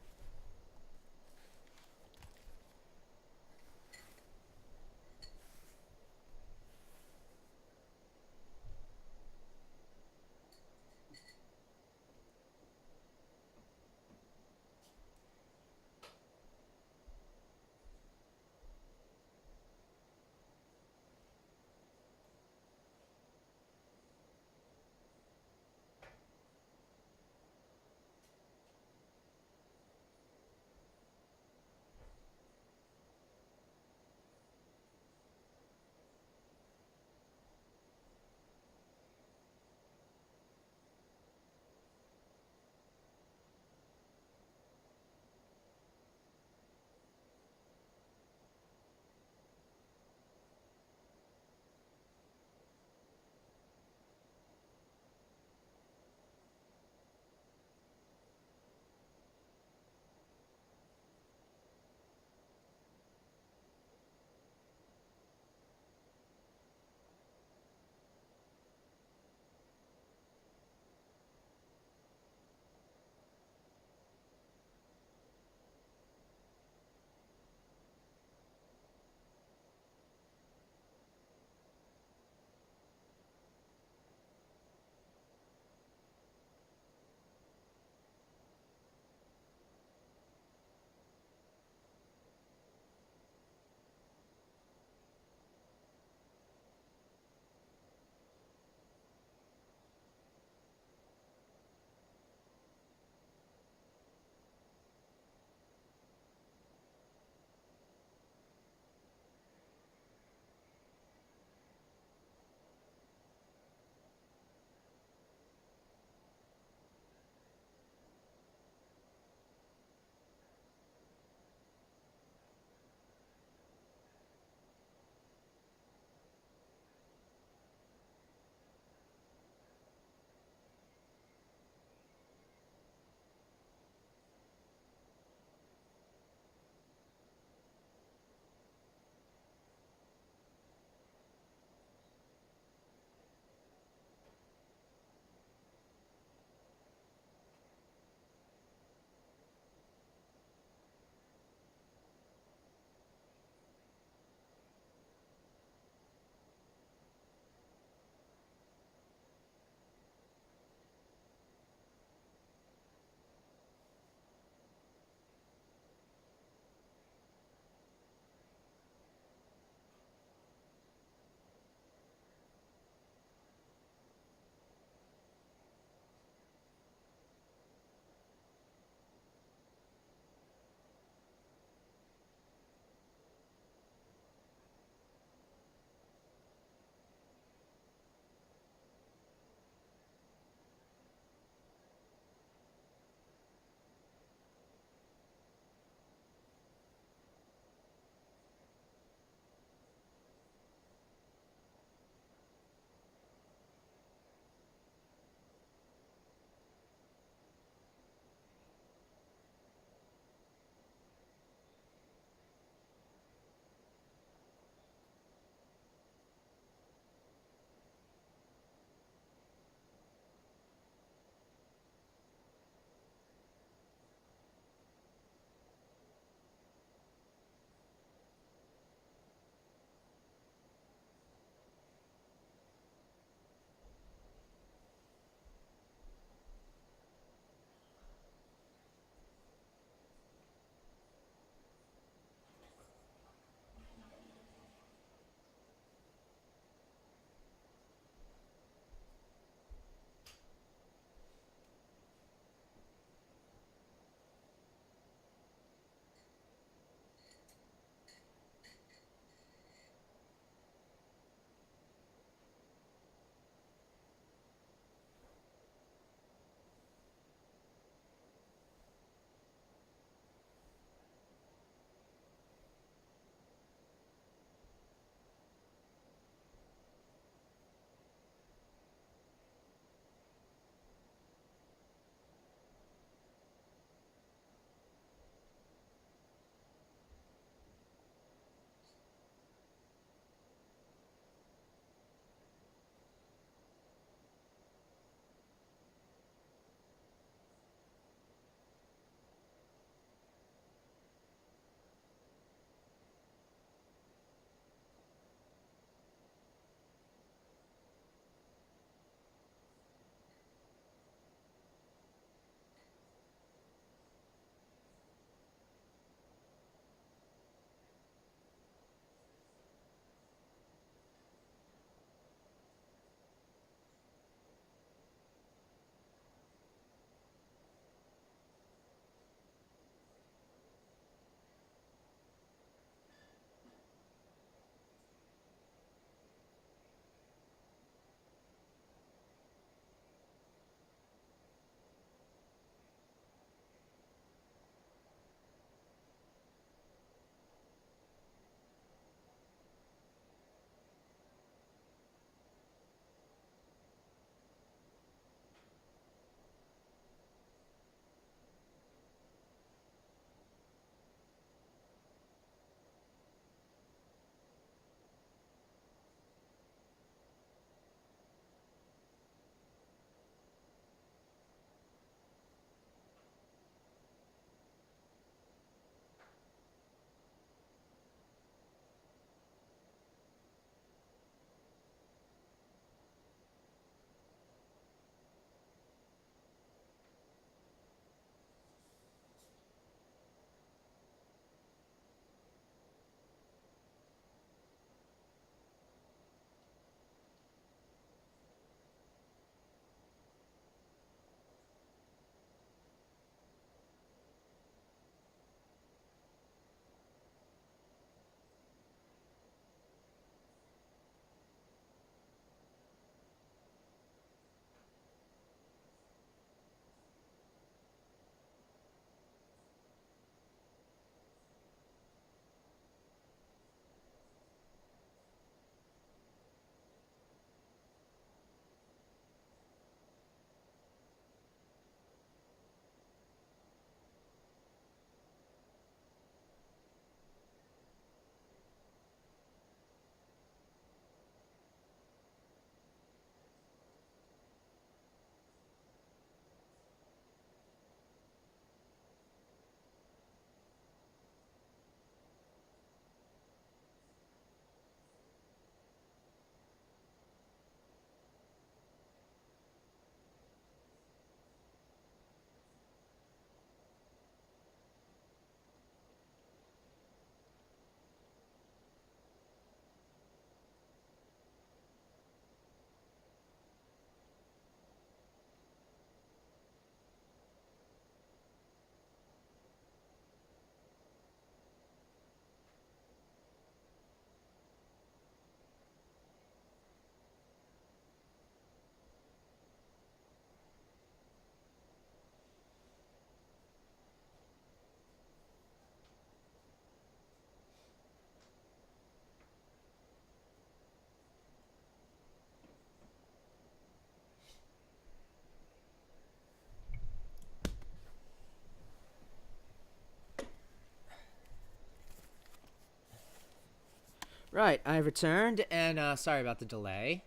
Right, I returned, and sorry about the delay.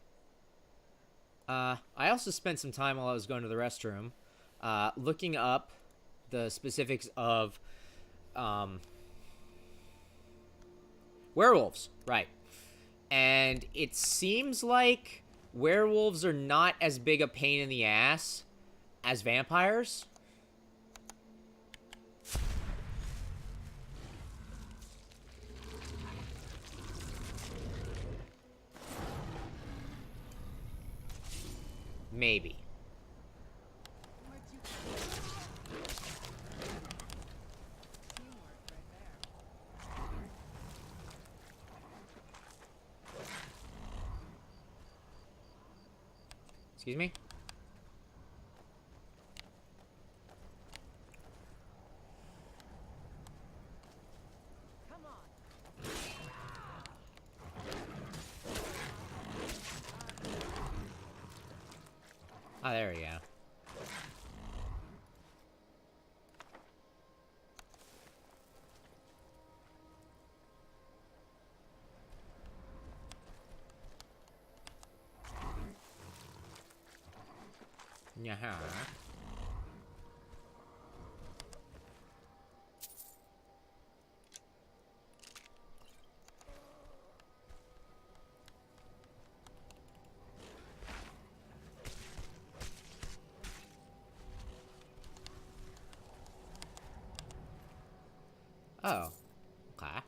I also spent some time while I was going to the restroom, looking up the specifics of, werewolves, right. And it seems like werewolves are not as big a pain in the ass as vampires. Maybe. Excuse me? Come on. Oh, there we go. Yeah. Oh. Okay.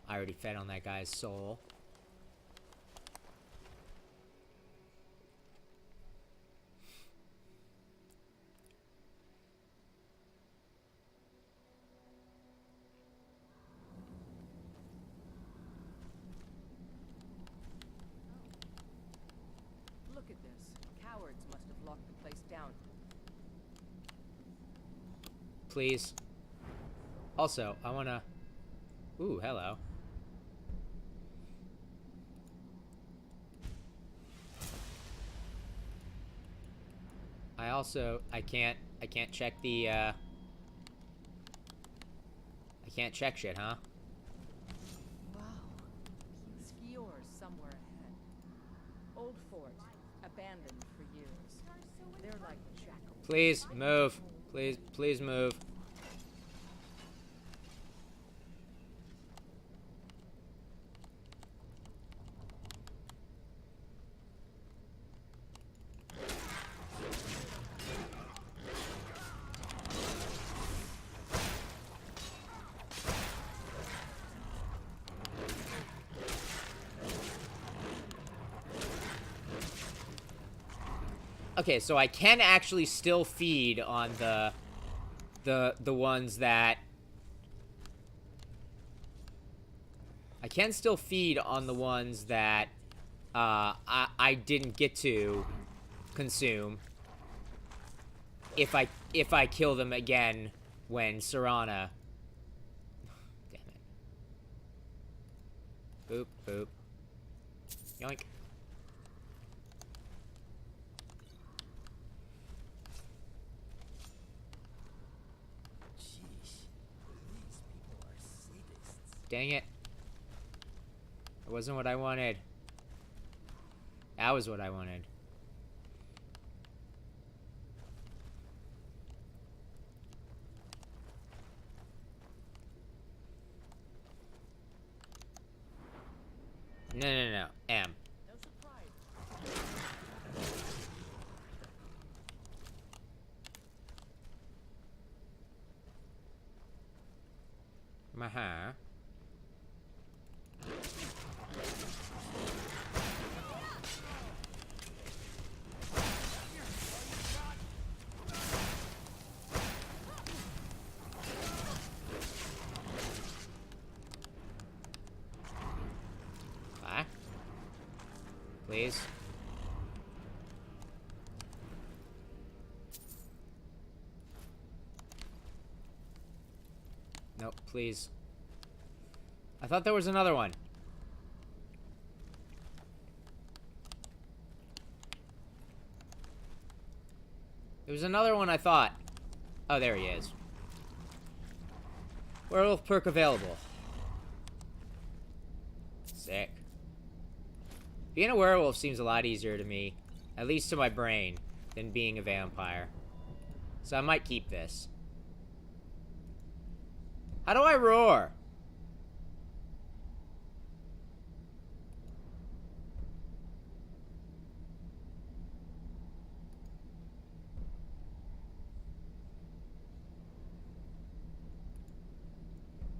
I already fed on that guy's soul. Look at this. Cowards must have locked the place down. Please. Also, I wanna... Ooh, hello. I can't check the, I can't check shit, huh? Wow. Skiors somewhere ahead. Old fort, abandoned for years. They're like jackals. Please, move. Please move. Okay, so I can actually still feed on the ones that... I can still feed on the ones that I didn't get to consume if I kill them again when Serana... Damn it. Boop, boop. Yoink. Dang it. It wasn't what I wanted. That was what I wanted. No. M. No surprise. Maha. Please. Nope, please. I thought there was another one. There was another one I thought. Oh, there he is. Werewolf perk available. Sick. Being a werewolf seems a lot easier to me, at least to my brain, than being a vampire. So I might keep this. How do I roar?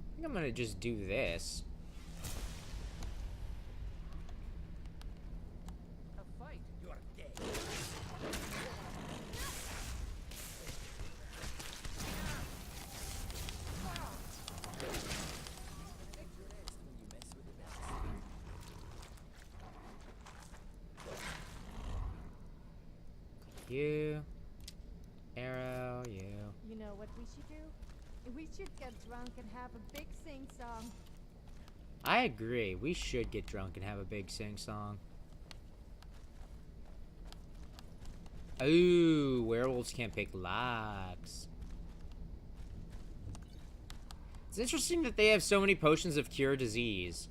I think I'm gonna just do this. A fight. You are dead. You. Arrow, you. You know what we should do? We should get drunk and have a big sing-song. I agree. We should get drunk and have a big sing-song. Ooh, werewolves can't pick locks. It's interesting that they have so many potions of cure disease.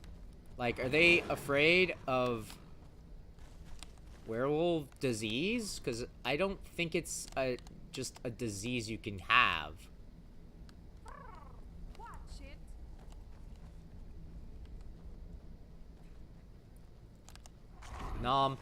Like, are they afraid of werewolf disease? Because I don't think it's just a disease you can have. Watch it. Nom.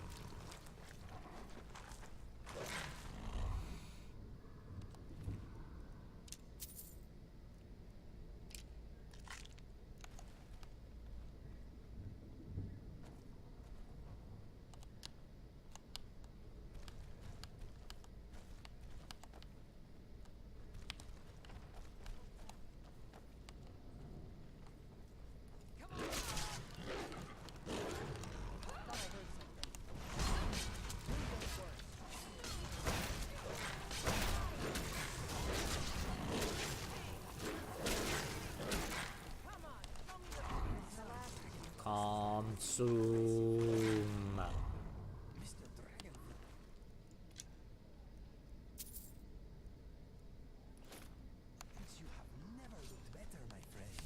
Consume. Mr. Dragon. You have never looked better, my friend.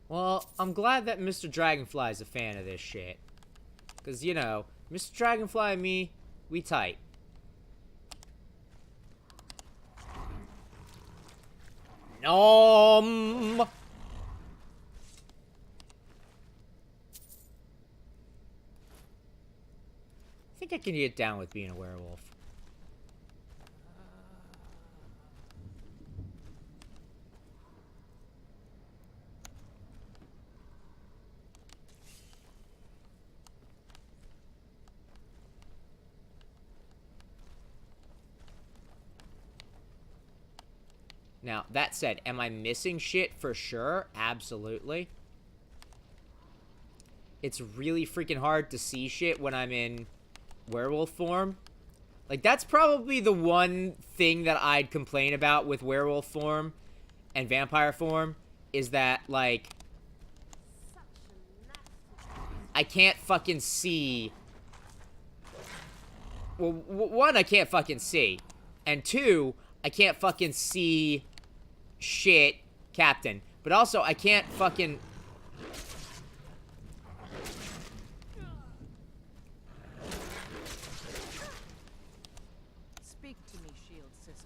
Well, I'm glad that Mr. Dragonfly is a fan of this shit. Because, you know, Mr. Dragonfly and me, we tight. Nom! I think I can get down with being a werewolf. Now, that said, am I missing shit for sure? Absolutely. It's really freaking hard to see shit when I'm in werewolf form. Like, that's probably the one thing that I'd complain about with werewolf form and vampire form, is that, like, I can't fucking see. Well, one, I can't fucking see. And two, I can't fucking see shit, Captain. But also, I can't fucking... Speak to me, Shield Sister.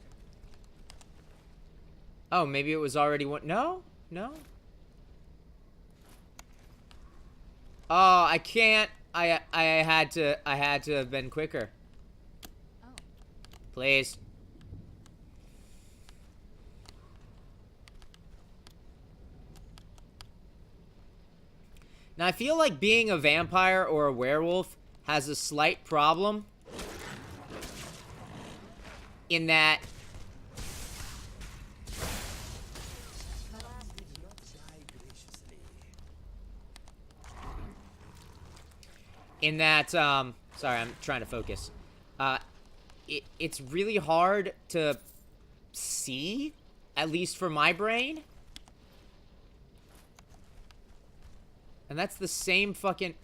Oh, maybe it was already one... No? No? Oh, I can't... I had to have been quicker. Oh. Please. Now, I feel like being a vampire or a werewolf has a slight problem in that sorry, I'm trying to focus. It's really hard to see, at least for my brain. And that's the same fucking...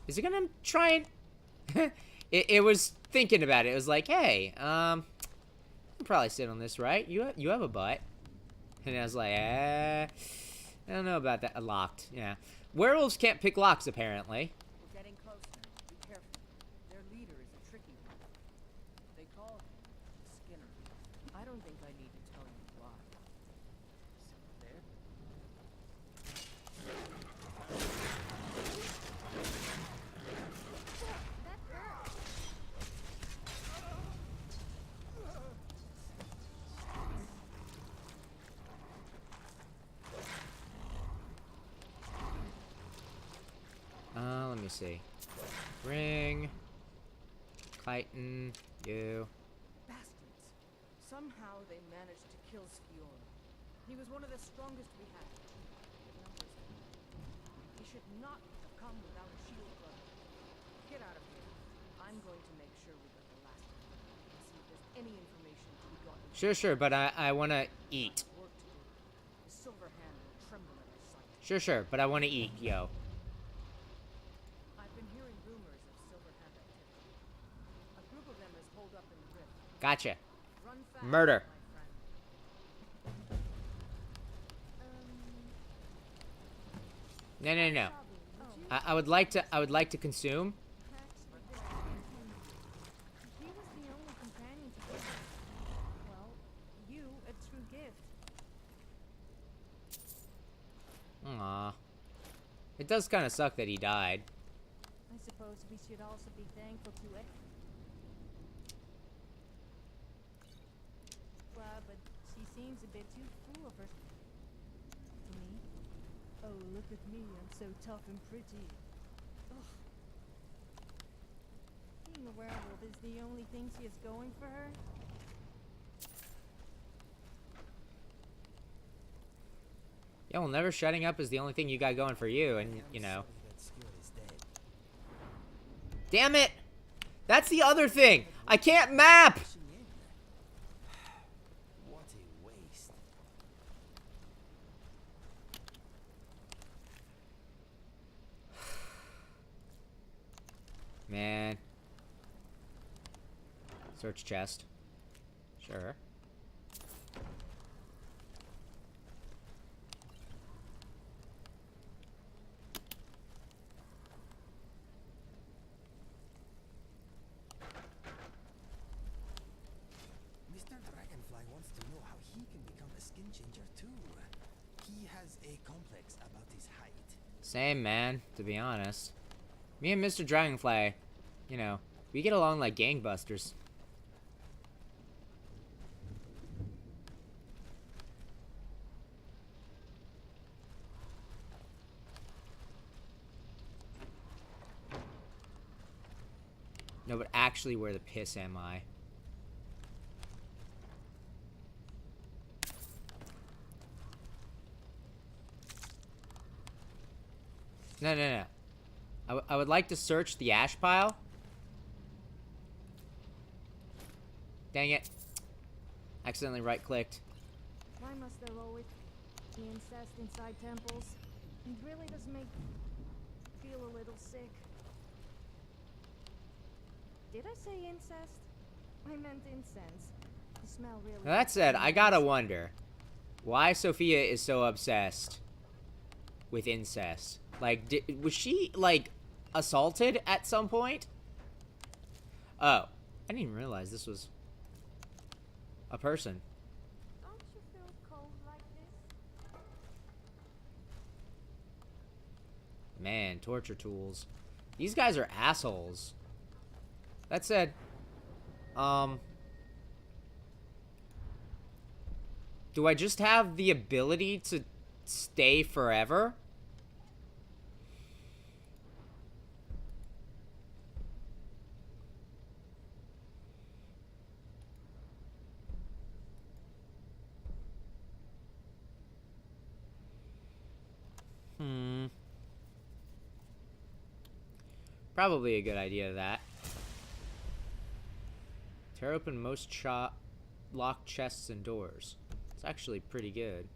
Is it gonna try and... it was thinking about it. It was like, hey, you can probably sit on this, right? You have a butt. And I was like, I don't know about that. Locked, yeah. Werewolves can't pick locks, apparently. We're getting closer. Be careful. Their leader is a tricky one. They call him Skinner. I don't think I need to tell you why. There. Let me see. Ring. Chitin. You. Bastards. Somehow they managed to kill Sfiora. He was one of the strongest we had. Numbers. He should not have come without a shield brother. Get out of here. I'm going to make sure we got the last one. And see if there's any information to be gotten. Sure, but I want to eat. Work to do. The silver hand will tremble at our sight. Sure, but I want to eat, yo. I've been hearing rumors of silver hand activity. A group of them is holed up in the rift. Gotcha. Run fast, Murder. my friend. No. I would like to consume. He was the only companion to give us, well, you a true gift. Aw. It does kind of suck that he died. I suppose we should also be thankful to it. Well, but she seems a bit too full of her to me. Oh, look at me, I'm so tough and pretty. Ugh. Being a werewolf is the only thing she has going for her. Yeah, well, never shutting up is the only thing you got going for you, and, you know. Damn it! That's the other thing! I can't map! What a waste. Man. Search chest. Sure. Mr. Dragonfly wants to know how he can become a skin changer too. He has a complex about his height. Same, man, to be honest. Me and Mr. Dragonfly, you know, we get along like gangbusters. No, but actually, where the piss am I? No. I would like to search the ash pile. Dang it. Accidentally right-clicked. Why must there always be incest inside temples? It really does make me feel a little sick. Did I say incest? I meant incense. The smell really... Now that said, I gotta wonder why Sophia is so obsessed with incest. Like, was she, like, assaulted at some point? Oh. I didn't even realize this was a person. Don't you feel cold like this? Man, torture tools. These guys are assholes. That said, do I just have the ability to stay forever? Probably a good idea, that. Tear open most locked chests and doors. It's actually pretty good.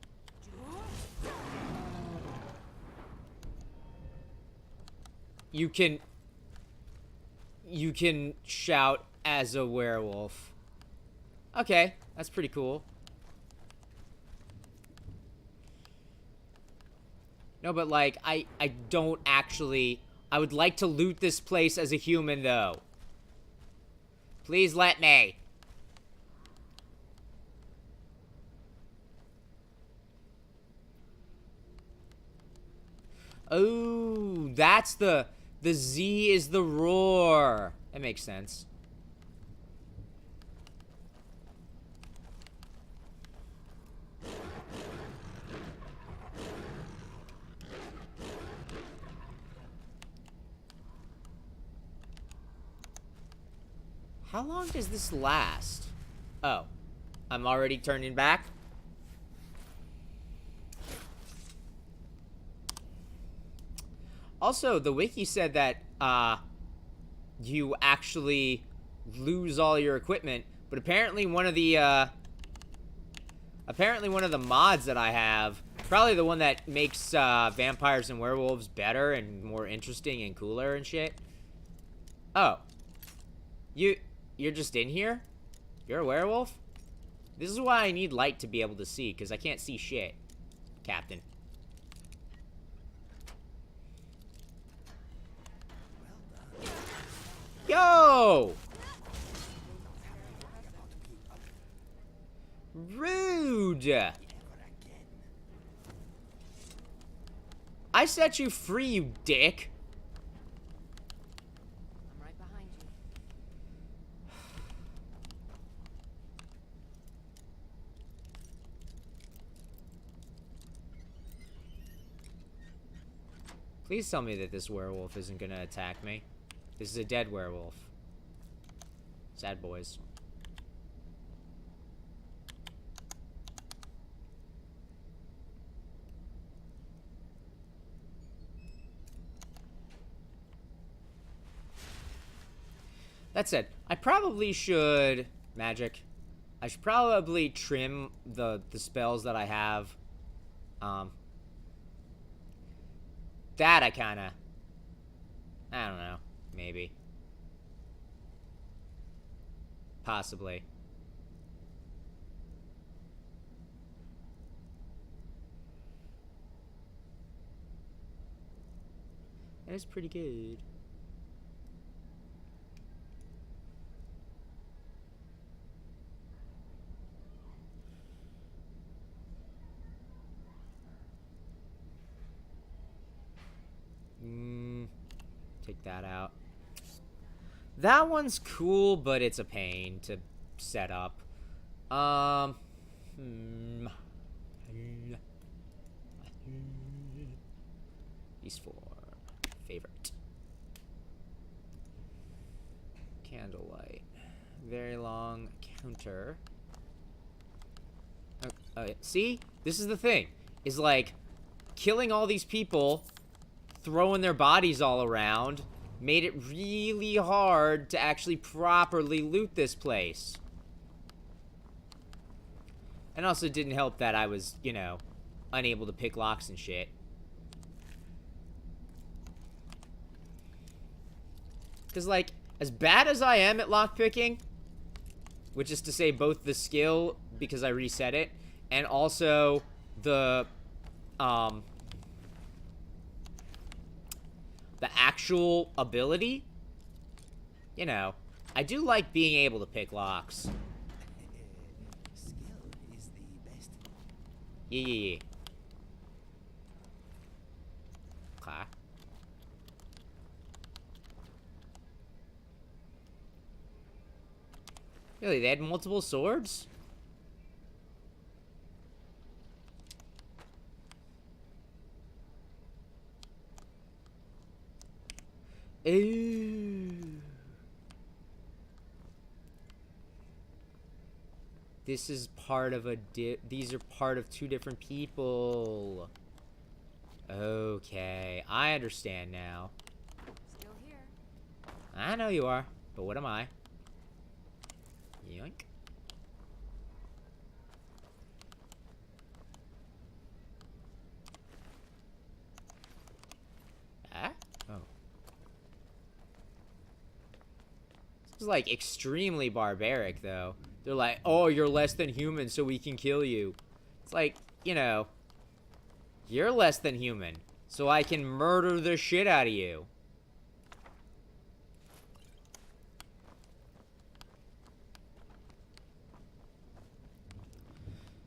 You can... you can shout as a werewolf. Okay, that's pretty cool. No, but like, I don't actually... I would like to loot this place as a human, though. Please let me. Oh, that's the Z is the roar. That makes sense. How long does this last? Oh, I'm already turning back. Also, the wiki said that you actually lose all your equipment, but apparently one of the mods that I have, probably the one that makes vampires and werewolves better and more interesting and cooler and shit. Oh, you're just in here? You're a werewolf? This is why I need light to be able to see, because I can't see shit, Captain. Yo! Rude! I set you free, you dick! I'm right behind you. Please tell me that this werewolf isn't gonna attack me. This is a dead werewolf. Sad boys. That said, I probably should... Magic. I should probably trim the spells that I have. That I kinda... I don't know. Maybe. Possibly. That is pretty good. Take that out. That one's cool, but it's a pain to set up. These four. Favorite. Candlelight. Very long counter. See? This is the thing. Is like, killing all these people, throwing their bodies all around, made it really hard to actually properly loot this place. And also didn't help that I was, you know, unable to pick locks and shit. Because, like, as bad as I am at lockpicking, which is to say both the skill, because I reset it, and also the actual ability, you know, I do like being able to pick locks. Skill is the best. Yeah. Okay. Really, they had multiple swords? Ooh. This is part of a these are part of two different people. Okay, I understand now. Still here. I know you are, but what am I? Yoink. Ah? Oh. It's like extremely barbaric, though. They're like, oh, you're less than human, so we can kill you. It's like, you know, you're less than human, so I can murder the shit out of you.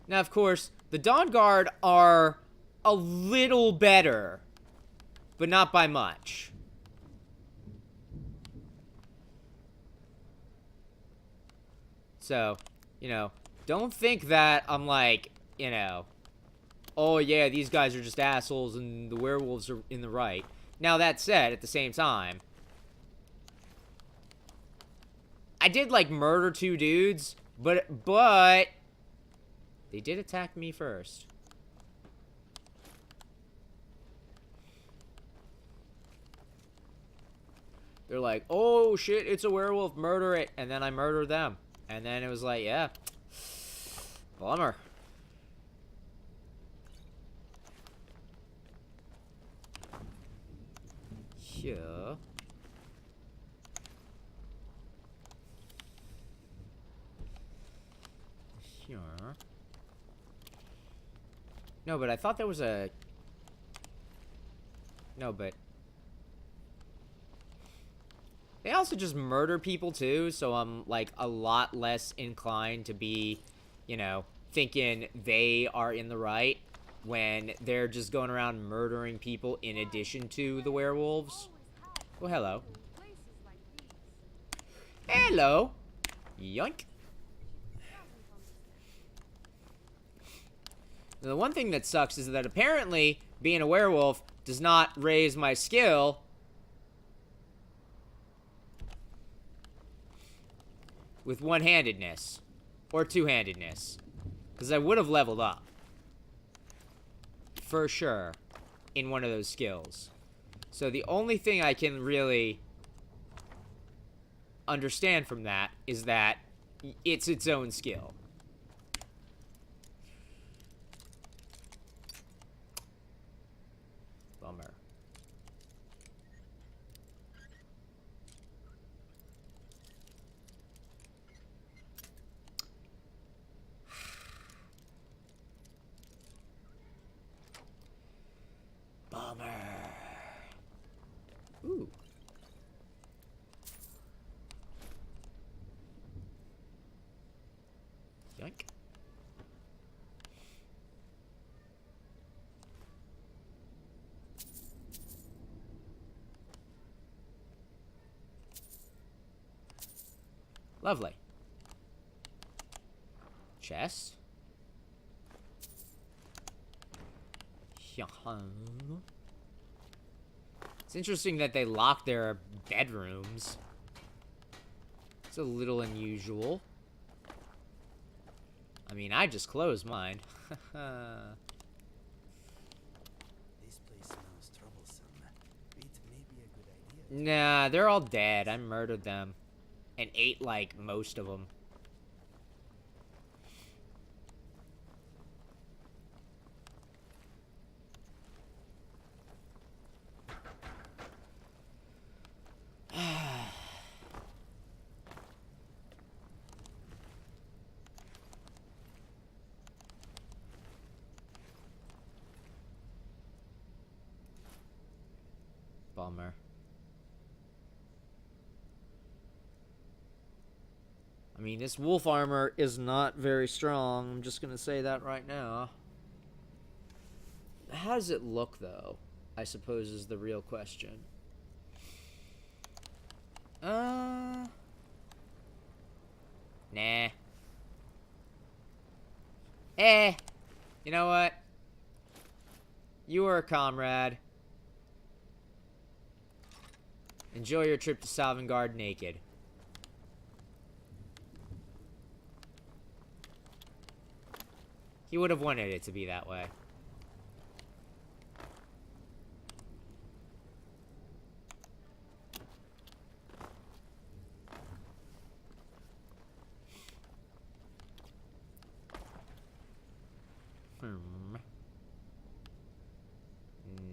Now, of course, the Dawn Guard are a little better, but not by much. So, you know, don't think that I'm like, you know, oh yeah, these guys are just assholes and the werewolves are in the right. Now, that said, at the same time, I did, like, murder 2 dudes, but they did attack me first. They're like, oh shit, it's a werewolf, murder it. And then I murdered them. And then it was like, yeah. Bummer. Yeah. Sure. No, but I thought there was a... No, but... They also just murder people, too, so I'm, like, a lot less inclined to be, you know, thinking they are in the right when they're just going around murdering people in addition to the werewolves. Well, hello. Hello. Yoink. Now, the one thing that sucks is that apparently being a werewolf does not raise my skill with one-handedness or two-handedness, because I would have leveled up for sure in one of those skills. So the only thing I can really understand from that is that it's its own skill. Bummer. Bummer. Ooh. Yoink. Lovely. Chest. It's interesting that they lock their bedrooms. It's a little unusual. I mean, I just closed mine. This place smells troublesome. It may be a good idea. Nah, they're all dead. I murdered them. And ate, like, most of them. Bummer. I mean, this wolf armor is not very strong. I'm just gonna say that right now. How does it look, though? I suppose is the real question. Nah. You know what? You are a comrade. Enjoy your trip to Sovngarde naked. He would have wanted it to be that way.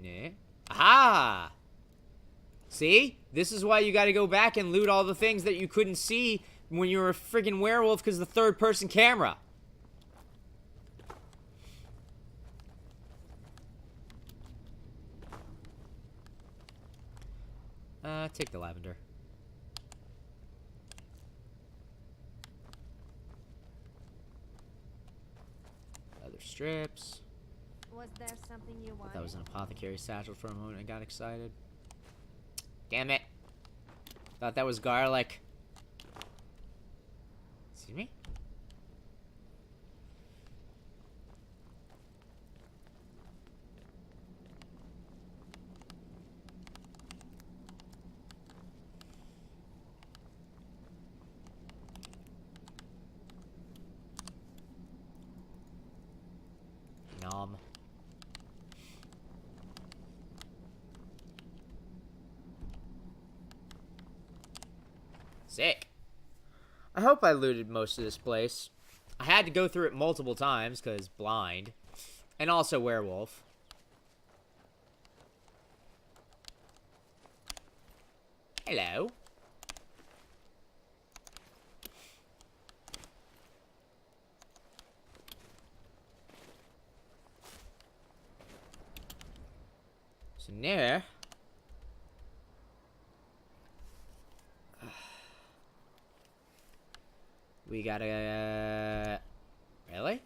Nah. Aha! See? This is why you gotta go back and loot all the things that you couldn't see when you were a friggin' werewolf because the third-person camera. Take the lavender. Other strips. Was there something you wanted? That was an apothecary satchel for a moment and got excited. Damn it. Thought that was garlic. Excuse me? Nom. Sick. I hope I looted most of this place. I had to go through it multiple times, because blind. And also werewolf. Hello. So now... we gotta... really?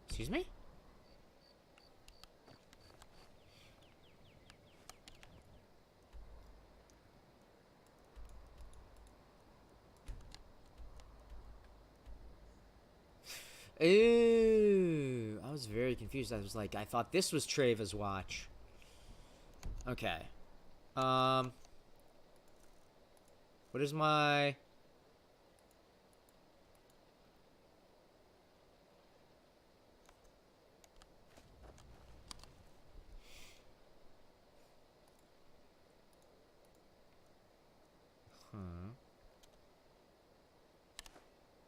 Excuse me? Ooh, I was very confused. I was like, I thought this was Treva's watch. Okay. What is my...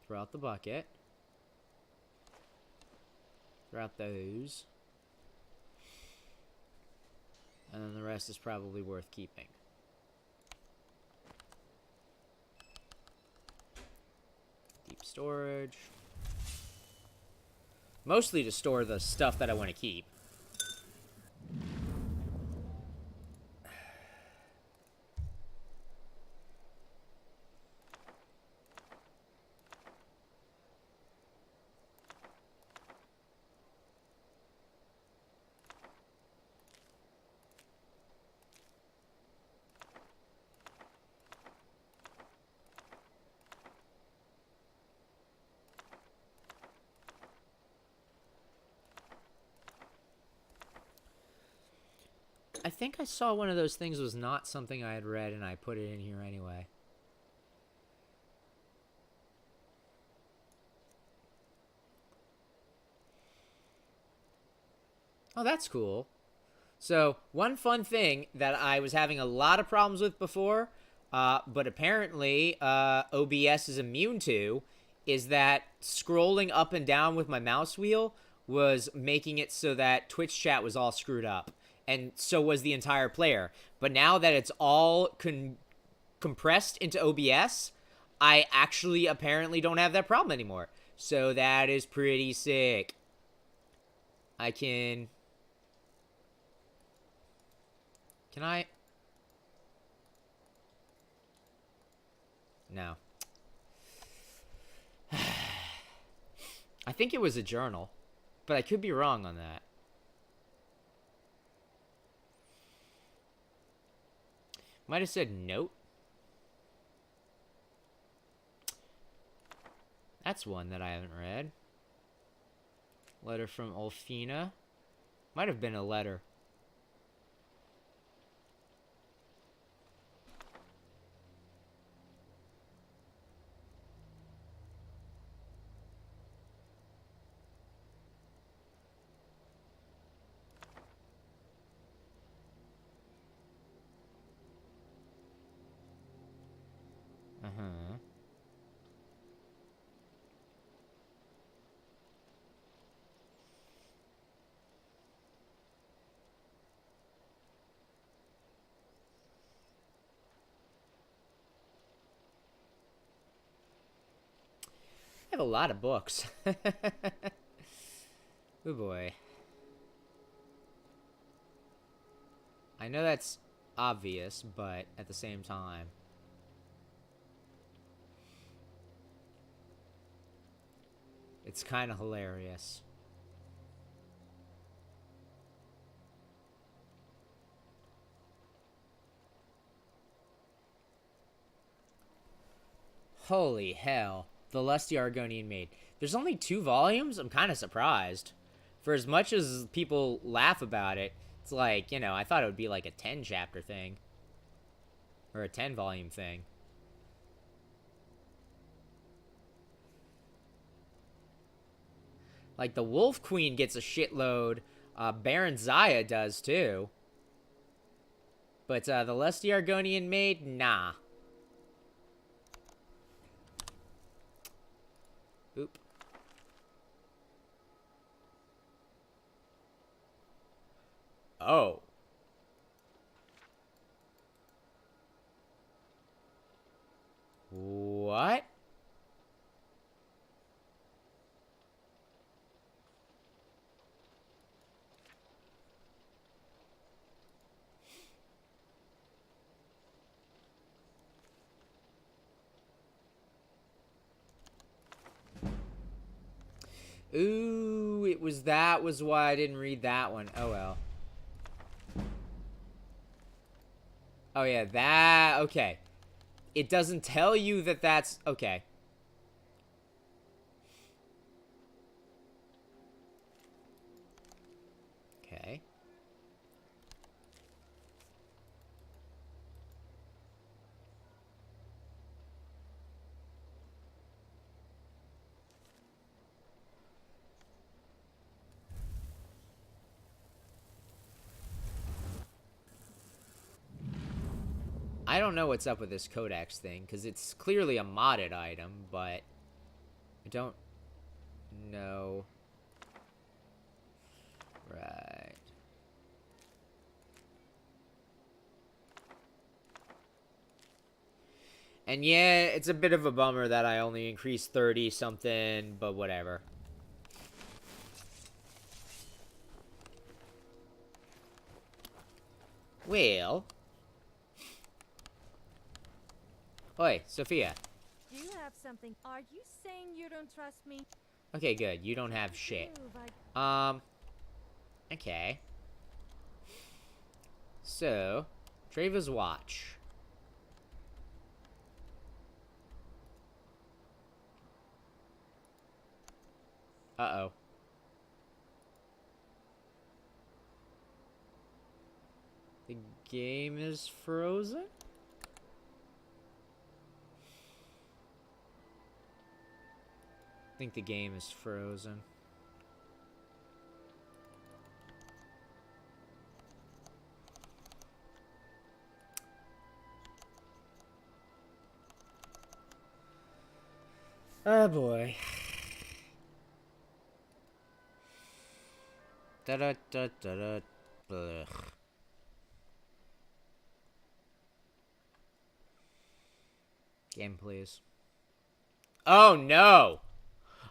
Throw out the bucket. Throw out those. And then the rest is probably worth keeping. Deep storage. Mostly to store the stuff that I want to keep. I think I saw one of those things was not something I had read and I put it in here anyway. Oh, that's cool. So, one fun thing that I was having a lot of problems with before, but apparently OBS is immune to, is that scrolling up and down with my mouse wheel was making it so that Twitch chat was all screwed up. And so was the entire player. But now that it's all compressed into OBS, I actually apparently don't have that problem anymore. So that is pretty sick. I can... Can I? No. I think it was a journal, but I could be wrong on that. Might have said note. That's one that I haven't read. Letter from Olfina. Might have been a letter. Uh-huh. have a lot of books. Oh boy. I know that's obvious, but at the same time. It's kind of hilarious. Holy hell. The Lusty Argonian Maid. There's only 2 volumes? I'm kind of surprised. For as much as people laugh about it, it's like, you know, I thought it would be like a 10-chapter thing. Or a 10-volume thing. Like, the Wolf Queen gets a shitload. Baron Zaya does, too. But, the Lusty Argonian Maid, nah. Oop. Oh. What? Ooh, that was why I didn't read that one. Oh well. Oh yeah, that, okay. It doesn't tell you that that's, okay. Okay. I don't know what's up with this codex thing, because it's clearly a modded item, but I don't know. Right. And yeah, it's a bit of a bummer that I only increased 30 something, but whatever. Well. Oi, Sophia. Do you have something? Are you saying you don't trust me? Okay, good. You don't have shit. Okay. So, Treva's watch. Uh-oh. The game is frozen? I think the game is frozen. Oh boy. Da-da-da-da-da. Ugh. Game, please. Oh no!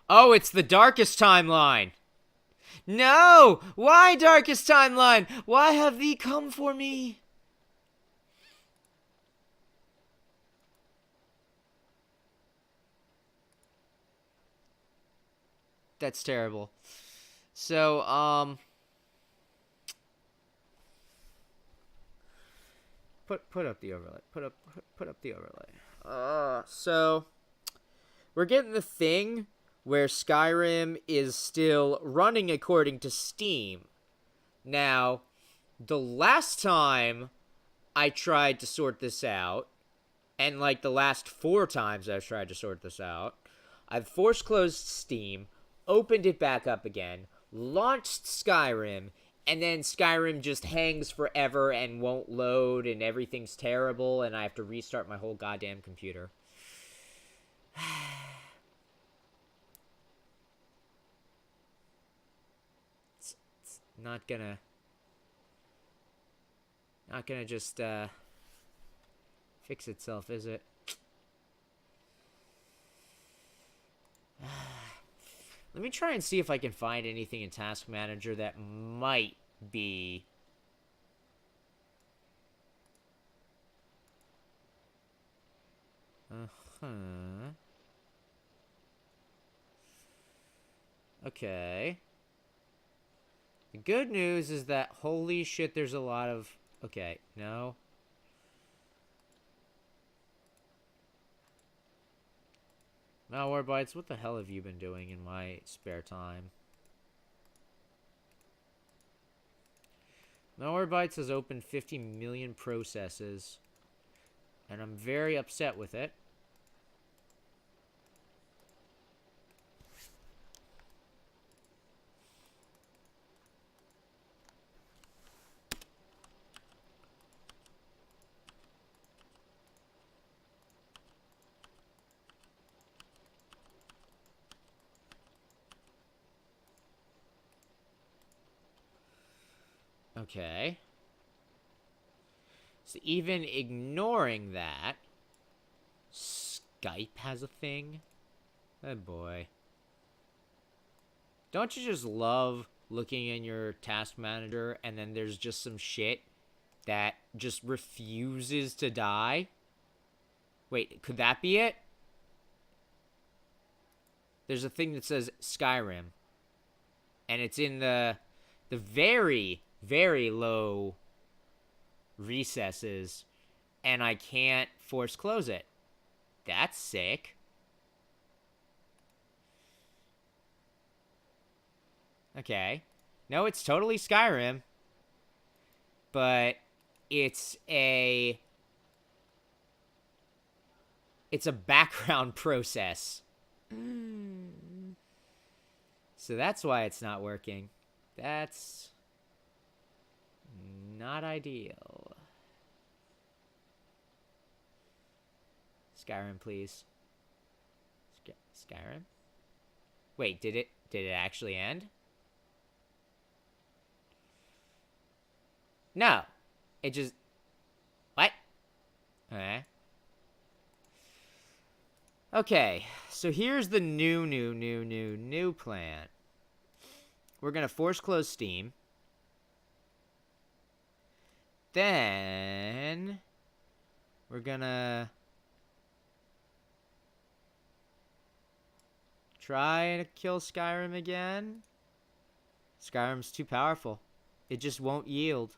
Oh, it's the darkest timeline! No! Why darkest timeline? Why have thee come for me? That's terrible. So, put up the overlay. Put up the overlay. So we're getting the thing where Skyrim is still running according to Steam. Now, the last time I tried to sort this out, and like the last 4 times I've tried to sort this out, I've force closed Steam, opened it back up again, launched Skyrim, and then Skyrim just hangs forever and won't load, and everything's terrible, and I have to restart my whole goddamn computer. It's not gonna just fix itself, is it? Let me try and see if I can find anything in Task Manager that might be... Okay. The good news is that, holy shit, there's a lot of... Okay, no. Malwarebytes, what the hell have you been doing in my spare time? Malwarebytes has opened 50 million processes, and I'm very upset with it. Okay. So even ignoring that, Skype has a thing? Oh boy. Don't you just love looking in your task manager and then there's just some shit that just refuses to die? Wait, could that be it? There's a thing that says Skyrim. And it's in the very, very low recesses. And I can't force close it. That's sick. Okay. No, it's totally Skyrim. But it's a background process. So that's why it's not working. That's not ideal. Skyrim, please. Skyrim? Wait, did it actually end? No. It just... What? Okay. Okay, so here's the new plan. We're gonna force close Steam. Then... we're gonna... try to kill Skyrim again. Skyrim's too powerful. It just won't yield.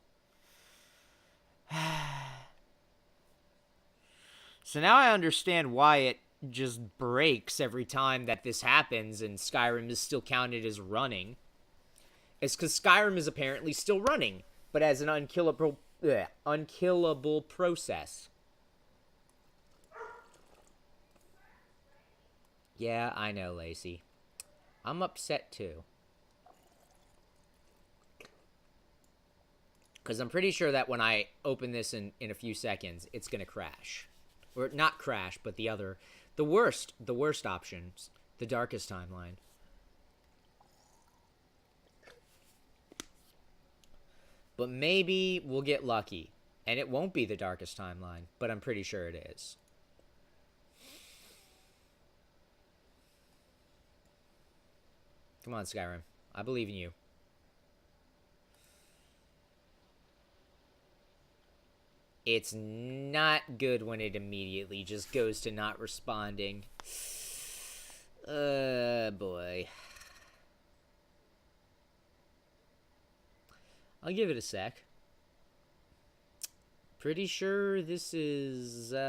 So now I understand why it just breaks every time that this happens and Skyrim is still counted as running. It's because Skyrim is apparently still running, but as an unkillable process. Yeah, I know, Lacey. I'm upset too. Because I'm pretty sure that when I open this in a few seconds, it's going to crash. Or not crash, but the worst options. The darkest timeline. But maybe we'll get lucky. And it won't be the darkest timeline, but I'm pretty sure it is. Come on, Skyrim. I believe in you. It's not good when it immediately just goes to not responding. Boy. I'll give it a sec. Pretty sure this is, nope.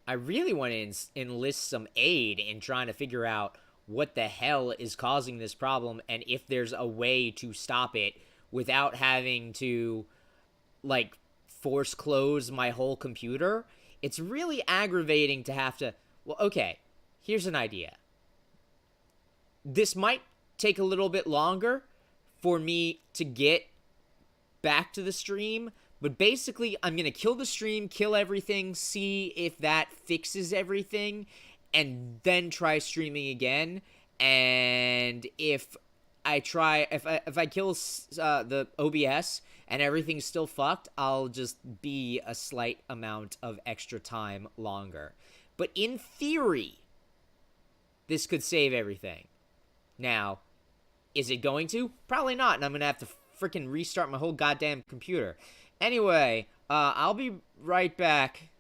I really want to enlist some aid in trying to figure out what the hell is causing this problem and if there's a way to stop it without having to, like, force close my whole computer. It's really aggravating to have to... Well, okay, here's an idea. This might take a little bit longer for me to get back to the stream, but basically I'm going to kill the stream, kill everything, see if that fixes everything, and then try streaming again. And if I kill the OBS and everything's still fucked, I'll just be a slight amount of extra time longer. But in theory, this could save everything. Now, is it going to? Probably not, and I'm going to have to freaking restart my whole goddamn computer. Anyway, I'll be right back.